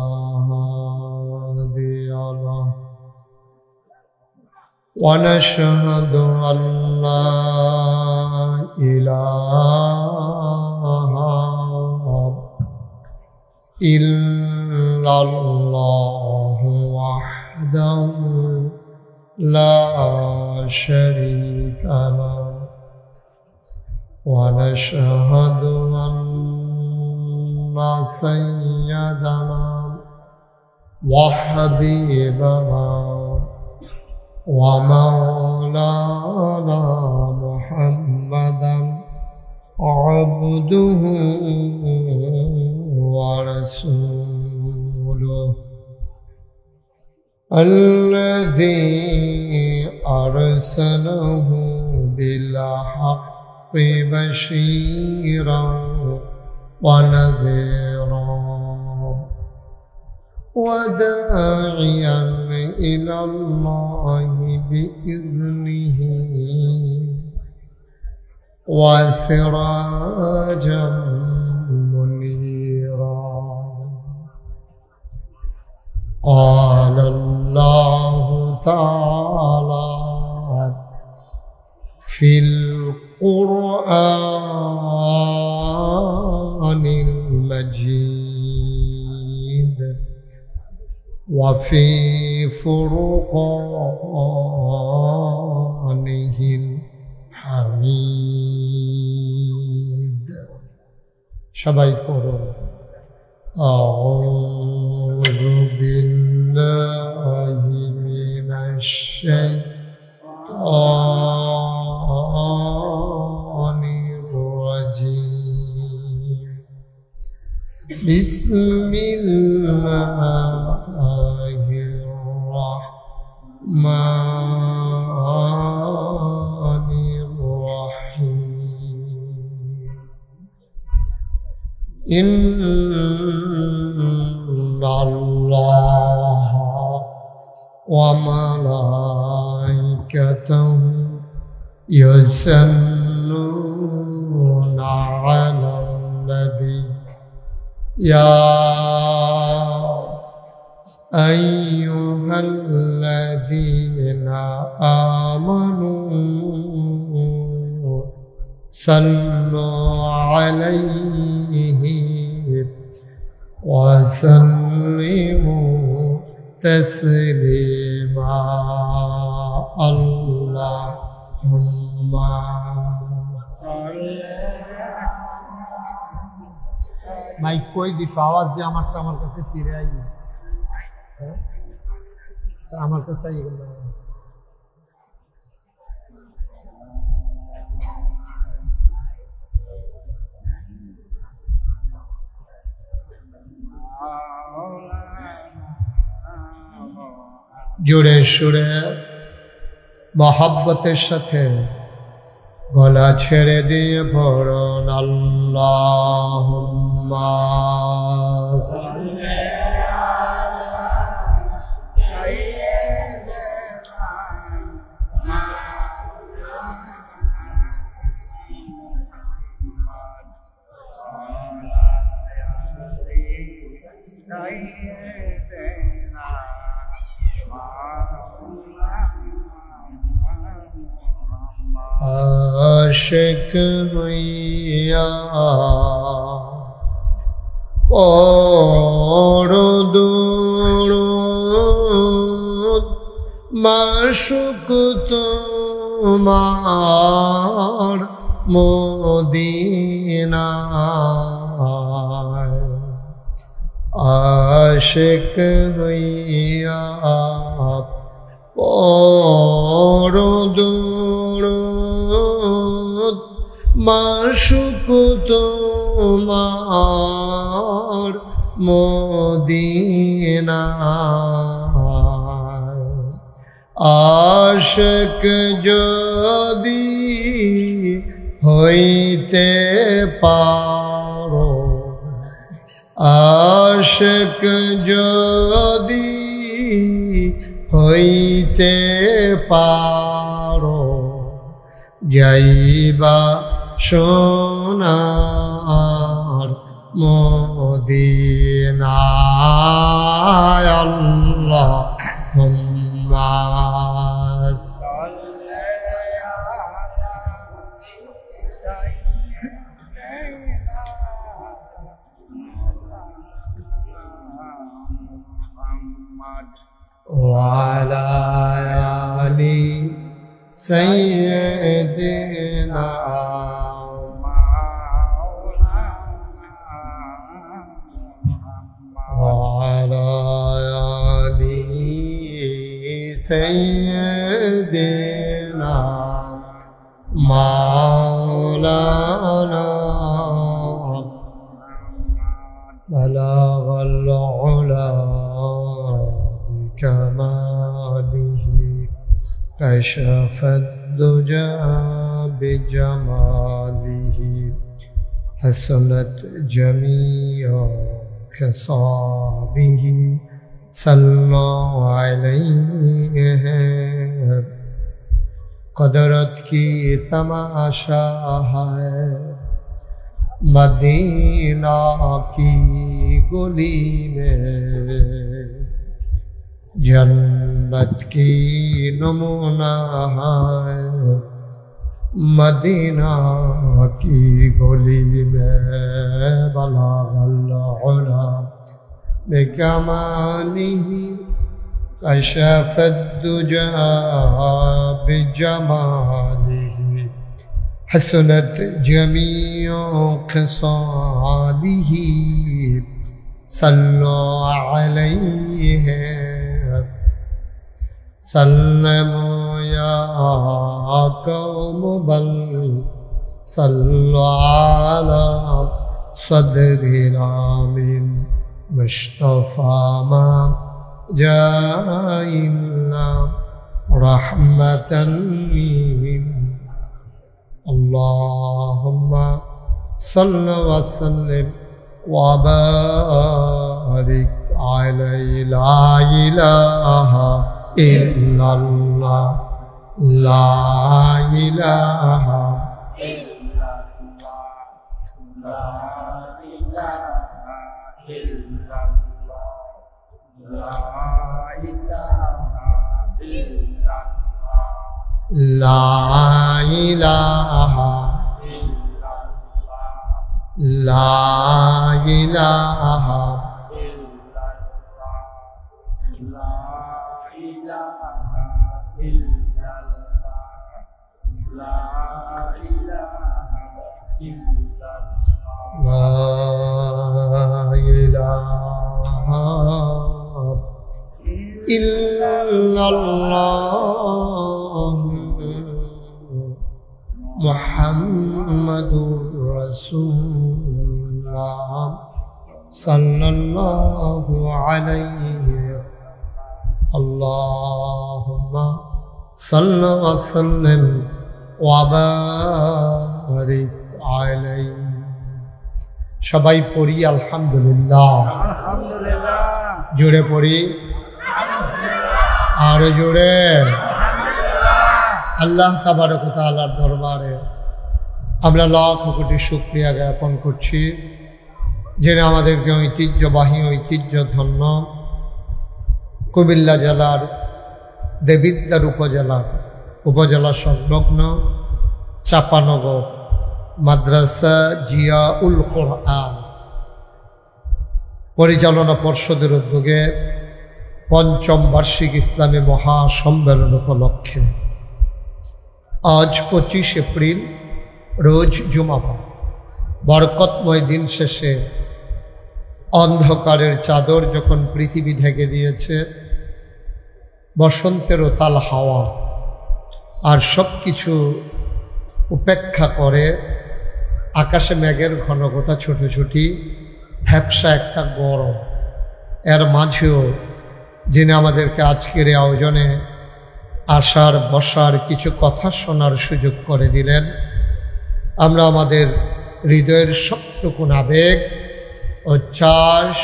هادي له، ونشهد أن لا إله إلا الله وحده لا شريك له، ونشهد أن سيدنا وحبيبنا ومولانا محمدا عبده ورسوله الذي أرسله بالحق بشيرا ونذيرا وداعيا إلى الله بإذنه وسراجا منيرا. الله تعالى في القرآن المجيد وفي فرقانه الحميد সবাই পড়ুন أعوذ بالله من الشيطان الرجيم بسم الله الرحمن الرحيم إن الله وملائكته يصلون على النبي يا أيها الذين آمنوا صلوا عليه وسلموا تسليما اللهم মাইক কই দিস আওয়াজ দিয়ে আমার কাছে ফিরে আই আমার কাছে আই গেল জোরে সুরে মহব্বতের সাথে গলা ছেড়ে দিয়ে পড়ুন আল্লাহুম্মা সাল্লি আলা সাইয়্যিদিনা आशिक हुइया पढ़ो दुरूद माशुक तुम्हार मदीनाय आशिक हुइया पढ़ो दुरूद माशुक तुम्हार मदीनाय आशिक যদি হইতে পারো आशिक যদি হইতে পারো যাইবা সোনার মদিনায় আল্লাহুম্মা সাল্লি আলা সাইয়্যিদিনা মুহাম্মদ ওয়া আলা আলি سيدنا وعلى آل سيدنا مولانا بلغ العلا بكماله كشف الدجى بجماله حسنت جميع خصاله صلى عليه قدرت کی تماشا ہے مدینہ کی گلی میں جنت जन्नत की नमूना है मदीना की गली में बलागल उला बिकमालिही कशफ दुजा बिजमालिही हसनत जमीउ खसालिही सल्लु अलैहि सल्लमु या कौम बल सल्लु अला सदरिल आमीन मुस्तफा मा जाइल्ला रहमतन लिल अल्लाहुम्मा सल्लि व सल्लिम व बारिक अलैहि ला इलाहा इल्लल्लाह ला इलाहा इल्लल्लाह ला इलाहा इल्लल्लाह ला इलाहा इल्लल्लाह ला इलाहा ला इलाहा मुहम्मदुर रसूलुल्लाह सल्लल्लाहु अलैहि वसल्लम अल्लाहुम्मा सल्लि व सल्लिम व बारिक अलैहि সবাই পড়ি আলহামদুলিল্লাহ আলহামদুলিল্লাহ জোরে পড়ি আর জোরে আল্লাহ তাবারক ওয়া তাআলার দরবারে আমরা লাখ কোটি শুকরিয়া জ্ঞাপন করছি যিনি আমাদেরকে ঐতিহ্যবাহী ঐতিহ্যধন্য কুমিল্লা জেলার দেবিদ্বার উপজেলা সংলগ্ন চাপানগর মাদ্রাসা জিয়াউল কোরআন পরিচালনা পর্ষদের উদ্যোগে পঞ্চম বার্ষিক ইসলামী মহাসম্মেলন উপলক্ষে আজ 25 এপ্রিল রোজ জুমাবার বরকতময় দিন শেষে অন্ধকারের চাদর যখন পৃথিবী ঢেকে দিয়েছে, বসন্তের উতাল হাওয়া আর সব কিছু উপেক্ষা করে আকাশে মেঘের ঘন ঘটা ছোটাছুটি, ভ্যাপসা একটা গরম, এর মাঝেও যিনি আমাদেরকে আজকের এই আয়োজনে আসার বসার কিছু কথা শোনার সুযোগ করে দিলেন, আমরা আমাদের হৃদয়ের সবটুকুন আবেগ ও চাষ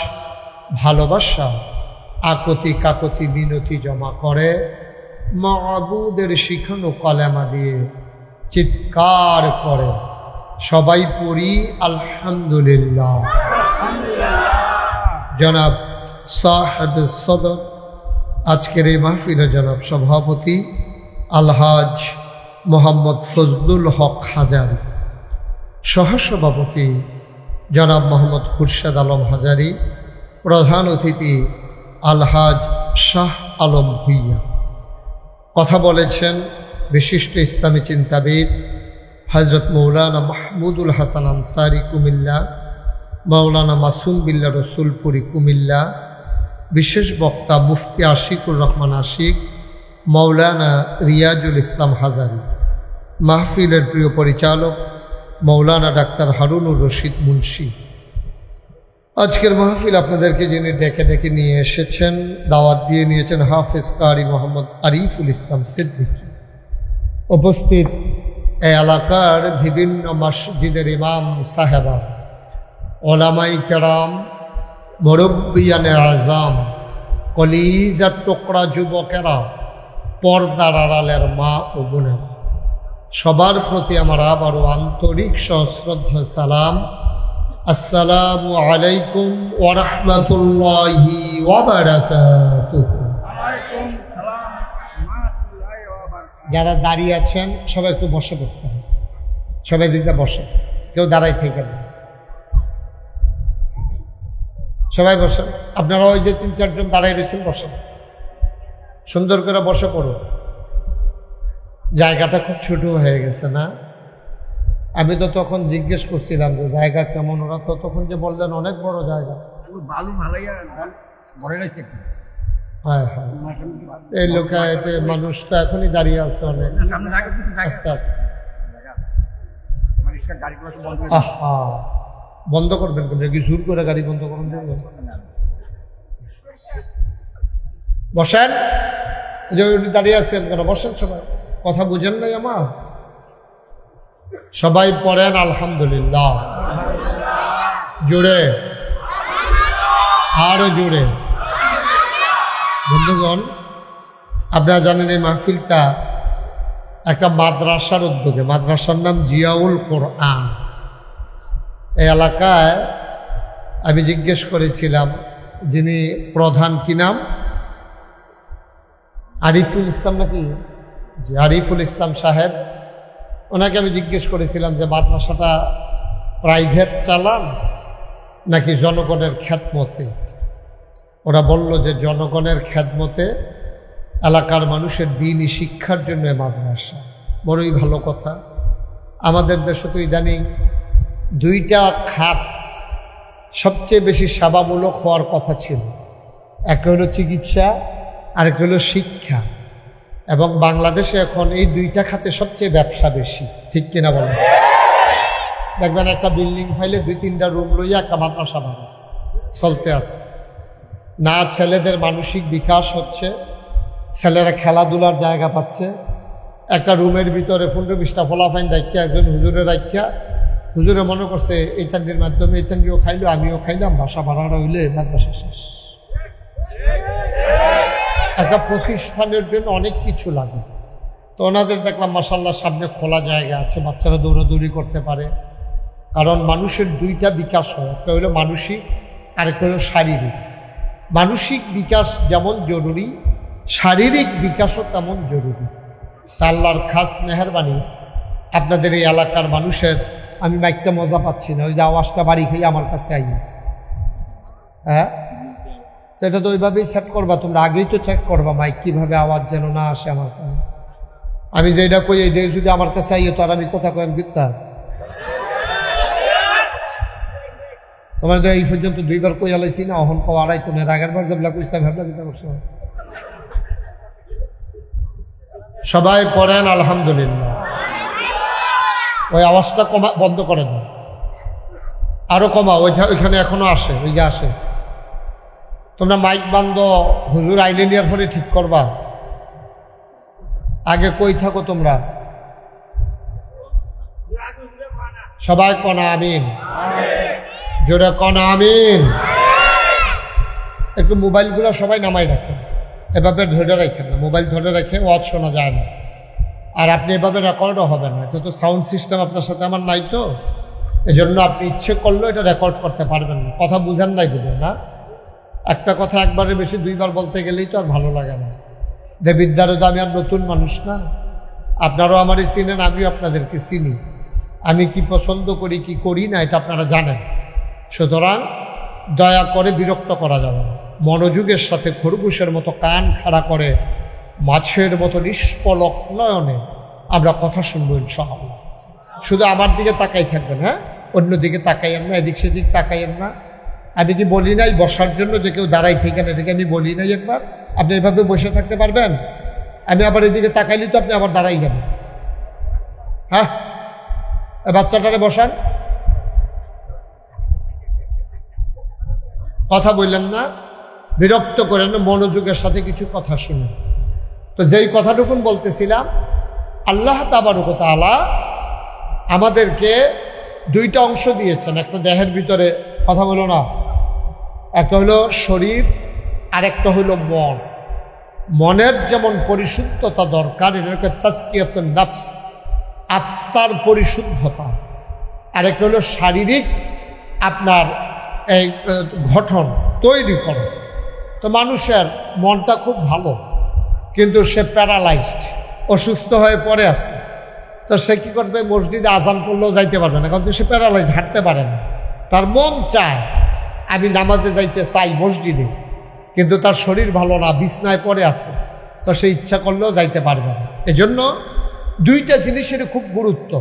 ভালোবাসা আকতি কাকতি মিনতি জমা করে মাবুদের শিখানো কলেমা দিয়ে চিৎকার করে সবাই পড়ি আলহামদুলিল্লাহ। জনাব সাহেব সদর আজকের এই মাহফিলে জনাব সভাপতি আলহাজ মোহাম্মদ ফজলুল হক হাজারি, সহসভাপতি জনাব মোহাম্মদ খুরশেদ আলম হাজারি, প্রধান অতিথি আলহাজ শাহ আলম ভুইয়া। কথা বলেছেন বিশিষ্ট ইসলামী চিন্তাবিদ হজরত মৌলানা মাহমুদুল হাসান আনসারি কুমিল্লা, মৌলানা মাসুম বিল্লাহ রসুলপুরি কুমিল্লা, বিশেষ বক্তা মুফতি আশিকুর রহমান আশিক, মৌলানা রিয়াজুল ইসলাম হাজারি, মাহফিলের প্রিয় পরিচালক মৌলানা ডাক্তার হারুনুর রশিদ মুন্সি। আজকের মাহফিল আপনাদেরকে যিনি ডেকে ডেকে নিয়ে এসেছেন, দাওয়াত দিয়ে নিয়েছেন হাফেজ কারি মোহাম্মদ আরিফুল ইসলাম সিদ্দিকী। উপস্থিত এই এলাকার বিভিন্ন মসজিদের ইমাম সাহেবা, ওলামাই কেরাম, মুরব্বিয়ানে আজাম, কলিজার টুকরা যুবকেরা, পর্দার আড়ালের মা ও বোনেরা, সবার প্রতি আমার আবারও আন্তরিক সশ্রদ্ধা সালাম। আসসালামু আলাইকুম ওয়া রাহমাতুল্লাহি ওয়া বারাকাতুহু। ওয়া আলাইকুম সালাম যারা দাঁড়িয়ে আছেন সবাই একটু বসে পড়তে হবে, সবাই দিকটা বসে, কেউ দাঁড়াই থেকে না, সবাই বসেন। আপনারা ওই যে 3-4 জন দাঁড়াই রয়েছেন বসেন, সুন্দর করে বসে পড়ো। জায়গাটা খুব ছোট হয়ে গেছে না? আমি তো তখন জিজ্ঞেস করছিলাম যে জায়গা কেমন, ওরা তো তখন যে বললেন অনেক বড় জায়গা। বালু ভালাইয়া মরে গেছে। হ্যাঁ হ্যাঁ, এই লোকায়তে মানুষ তো এখনই দাঁড়িয়ে আছে অনেক আস্তে আস্তে। আহা, বন্ধ করবেন কেন? কি জোর করে গাড়ি বন্ধ করুন? বসেন, যে দাঁড়িয়ে আছেন কেন? বসেন সবাই, কথা বুঝেন নাই আমার? সবাই পড়েন আলহামদুলিল্লাহ জুড়ে, আরো জুড়ে। বন্ধুগণ, আপনারা জানেন এই মাহফিলটা একটা মাদ্রাসার উদ্যোগে, মাদ্রাসার নাম জিয়াউল কোরআন। এই এলাকায় আমি জিজ্ঞেস করেছিলাম যিনি প্রধান, কি নাম? আরিফুল ইসলাম নাকি? জি, আরিফুল ইসলাম সাহেব। ওনাকে আমি জিজ্ঞেস করেছিলাম যে মাদ্রাসাটা প্রাইভেট চালান নাকি জনগণের খ্যাতমতে? ওরা বলল যে জনগণের খ্যাতমতে, এলাকার মানুষের দ্বীনি শিক্ষার জন্য মাদ্রাসা। বড়ই ভালো কথা। আমাদের দেশে তো ইদানিং 2টা খাত সবচেয়ে বেশি সেবামূলক হওয়ার কথা ছিল, একটা হলো চিকিৎসা, আরেকটা হলো শিক্ষা। এবং বাংলাদেশে এখন এই 2টা খাতে সবচেয়ে ব্যবসা বেশি, ঠিক কিনা বলেন? দেখবেন একটা বিল্ডিং ফাইলে 2-3টা রুম লইয়া একটা মাদ্রাসা বানায় চলতে আছে। না ছেলেদের মানসিক বিকাশ হচ্ছে, ছেলেরা খেলাধুলার জায়গা পাচ্ছে। একটা রুমের ভিতরে 15-20টা ফলাফাইন রাখিয়া একজন হুজুরে রাখিয়া, হুজুরে মনে করছে এই তান্ডির মাধ্যমে এই তান্ডিও খাইলো, আমিও খাইলাম, বাসা ভাড়াটা হইলে মাদ্রাসা শেষ। একটা প্রতিষ্ঠানের জন্য অনেক কিছু লাগে। তো ওনাদের দেখলাম মাশাআল্লাহ সামনে খোলা জায়গা আছে, বাচ্চারা দৌড়াদৌড়ি করতে পারে। কারণ মানুষের 2টা বিকাশ হয়, একটা হলো মানসিক, আরেকটা হলো শারীরিক। মানসিক বিকাশ যেমন জরুরি, শারীরিক বিকাশও তেমন জরুরি। তা আল্লাহর খাস মেহেরবানি, আপনাদের এই এলাকার মানুষের, আমি মাইকটা মজা পাচ্ছি না, ওই যে আওয়াজটা বাড়ি খেয়ে আমার কাছে আই। হ্যাঁ, তো এটা তো ওইভাবেই সেট করবা, তোমরা আগেই তো চেক করবা মাইক কিভাবে আওয়াজ যেন না আসে আমার কাছে। আমি যেটা কই এই যদি আমার কাছে আইয়ে, তো আর আমি কথা কয়েম দিতাম। তোমার তো এই পর্যন্ত 2বার কই আলাইছি না, অহন কো আড়াই কোন আগের বার যাবলা কইস্তা ভাবলা কিতা করছো। সবাই পড়েন আলহামদুলিল্লাহ। ওই আওয়াজটা কমা, বন্ধ করে দাও, আরো কমা, ওইখানে এখনো আসে, ওই যে আসে। তোমরা মাইক বান্ধ, হুজুর আইলে নিয়ার পরে ঠিক করবা। আগে কই থাকো তোমরা? সবাই কনা আমিন, জোরে কনা আমিন। একটু মোবাইলগুলো সবাই নামাই রাখেন, এভাবে ধরে রাখেন না, মোবাইল ধরে রেখে ওয়াজ শোনা যায় না। আর আপনি এভাবে রেকর্ডও হবে না, এটা তো সাউন্ড সিস্টেম আপনার সাথে আমার নাই, তো এই জন্য আপনি ইচ্ছে করলেও এটা রেকর্ড করতে পারবেন না। কথা বুঝেন নাই বুঝে না? একটা কথা একবারে বেশি 2বার বলতে গেলেই তো আর ভালো লাগে না। দেবিদ্যারও তো আমি আর নতুন মানুষ না, আপনারাও আমারই চিনেন, আমিও আপনাদেরকে চিনি। আমি কি পছন্দ করি কি করি না এটা আপনারা জানেন। সুতরাং দয়া করে বিরক্ত করা যাবে না। মনোযোগের সাথে খরগোশের মতো কান খাড়া করে মাছের মতো নিষ্পলক নয়নে আমরা কথা শুনবো ইনশাআল্লাহ। শুধু আমার দিকে তাকাই থাকবেন, হ্যাঁ, অন্যদিকে তাকাইয়েন না, এদিক সেদিক তাকাইয়েন না। আমি কি বলি নাই বসার জন্য যে কেউ দাঁড়াই থাকেন, এটাকে আমি বলি নাই একবার? আপনি এভাবে বসে থাকতে পারবেন? আমি আবার এদিকে তাকাইলি তো আপনি আবার দাঁড়াই যাবেন। হ্যাঁ, বাচ্চাটারে বসান, কথা বললেন না, বিরক্ত করেন না, মনোযোগের সাথে কিছু কথা শুনুন। তো যেই কথাটুকুন বলতেছিলাম, আল্লাহ তাবারক ওয়া তাআলা আমাদেরকে 2টা অংশ দিয়েছেন। একটা দেহের ভিতরে, কথা বলো না, একটা হলো শরীর, আর একটা হলো মন। মনের যেমন পরিশুদ্ধতা দরকার, এটাকে তাজকিয়াতুন নাফস, আত্মার পরিশুদ্ধতা। আরেকটা হলো শারীরিক আপনার এই গঠন তৈরি করে। তো মানুষের মনটা খুব ভালো, কিন্তু সে প্যারালাইজড, অসুস্থ হয়ে পড়ে আছে। তো সে কি করবে, মসজিদে আজান পড়লেও যাইতে পারবে না, কারণ সে প্যারালাইজ, হাঁটতে পারে না। তার মন চায় আমি নামাজে যাইতে চাই মসজিদে, কিন্তু তার শরীর ভালো না, বিছনায় পড়ে আছে, তো সে ইচ্ছা করলেও যাইতে পারবে না। এজন্য দুইটা জিনিসের খুব গুরুত্ব,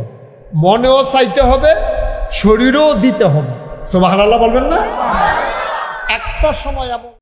মনেও চাইতে হবে, শরীরও দিতে হবে। সুবহানাল্লাহ বলবেন না? একটা সময় এমন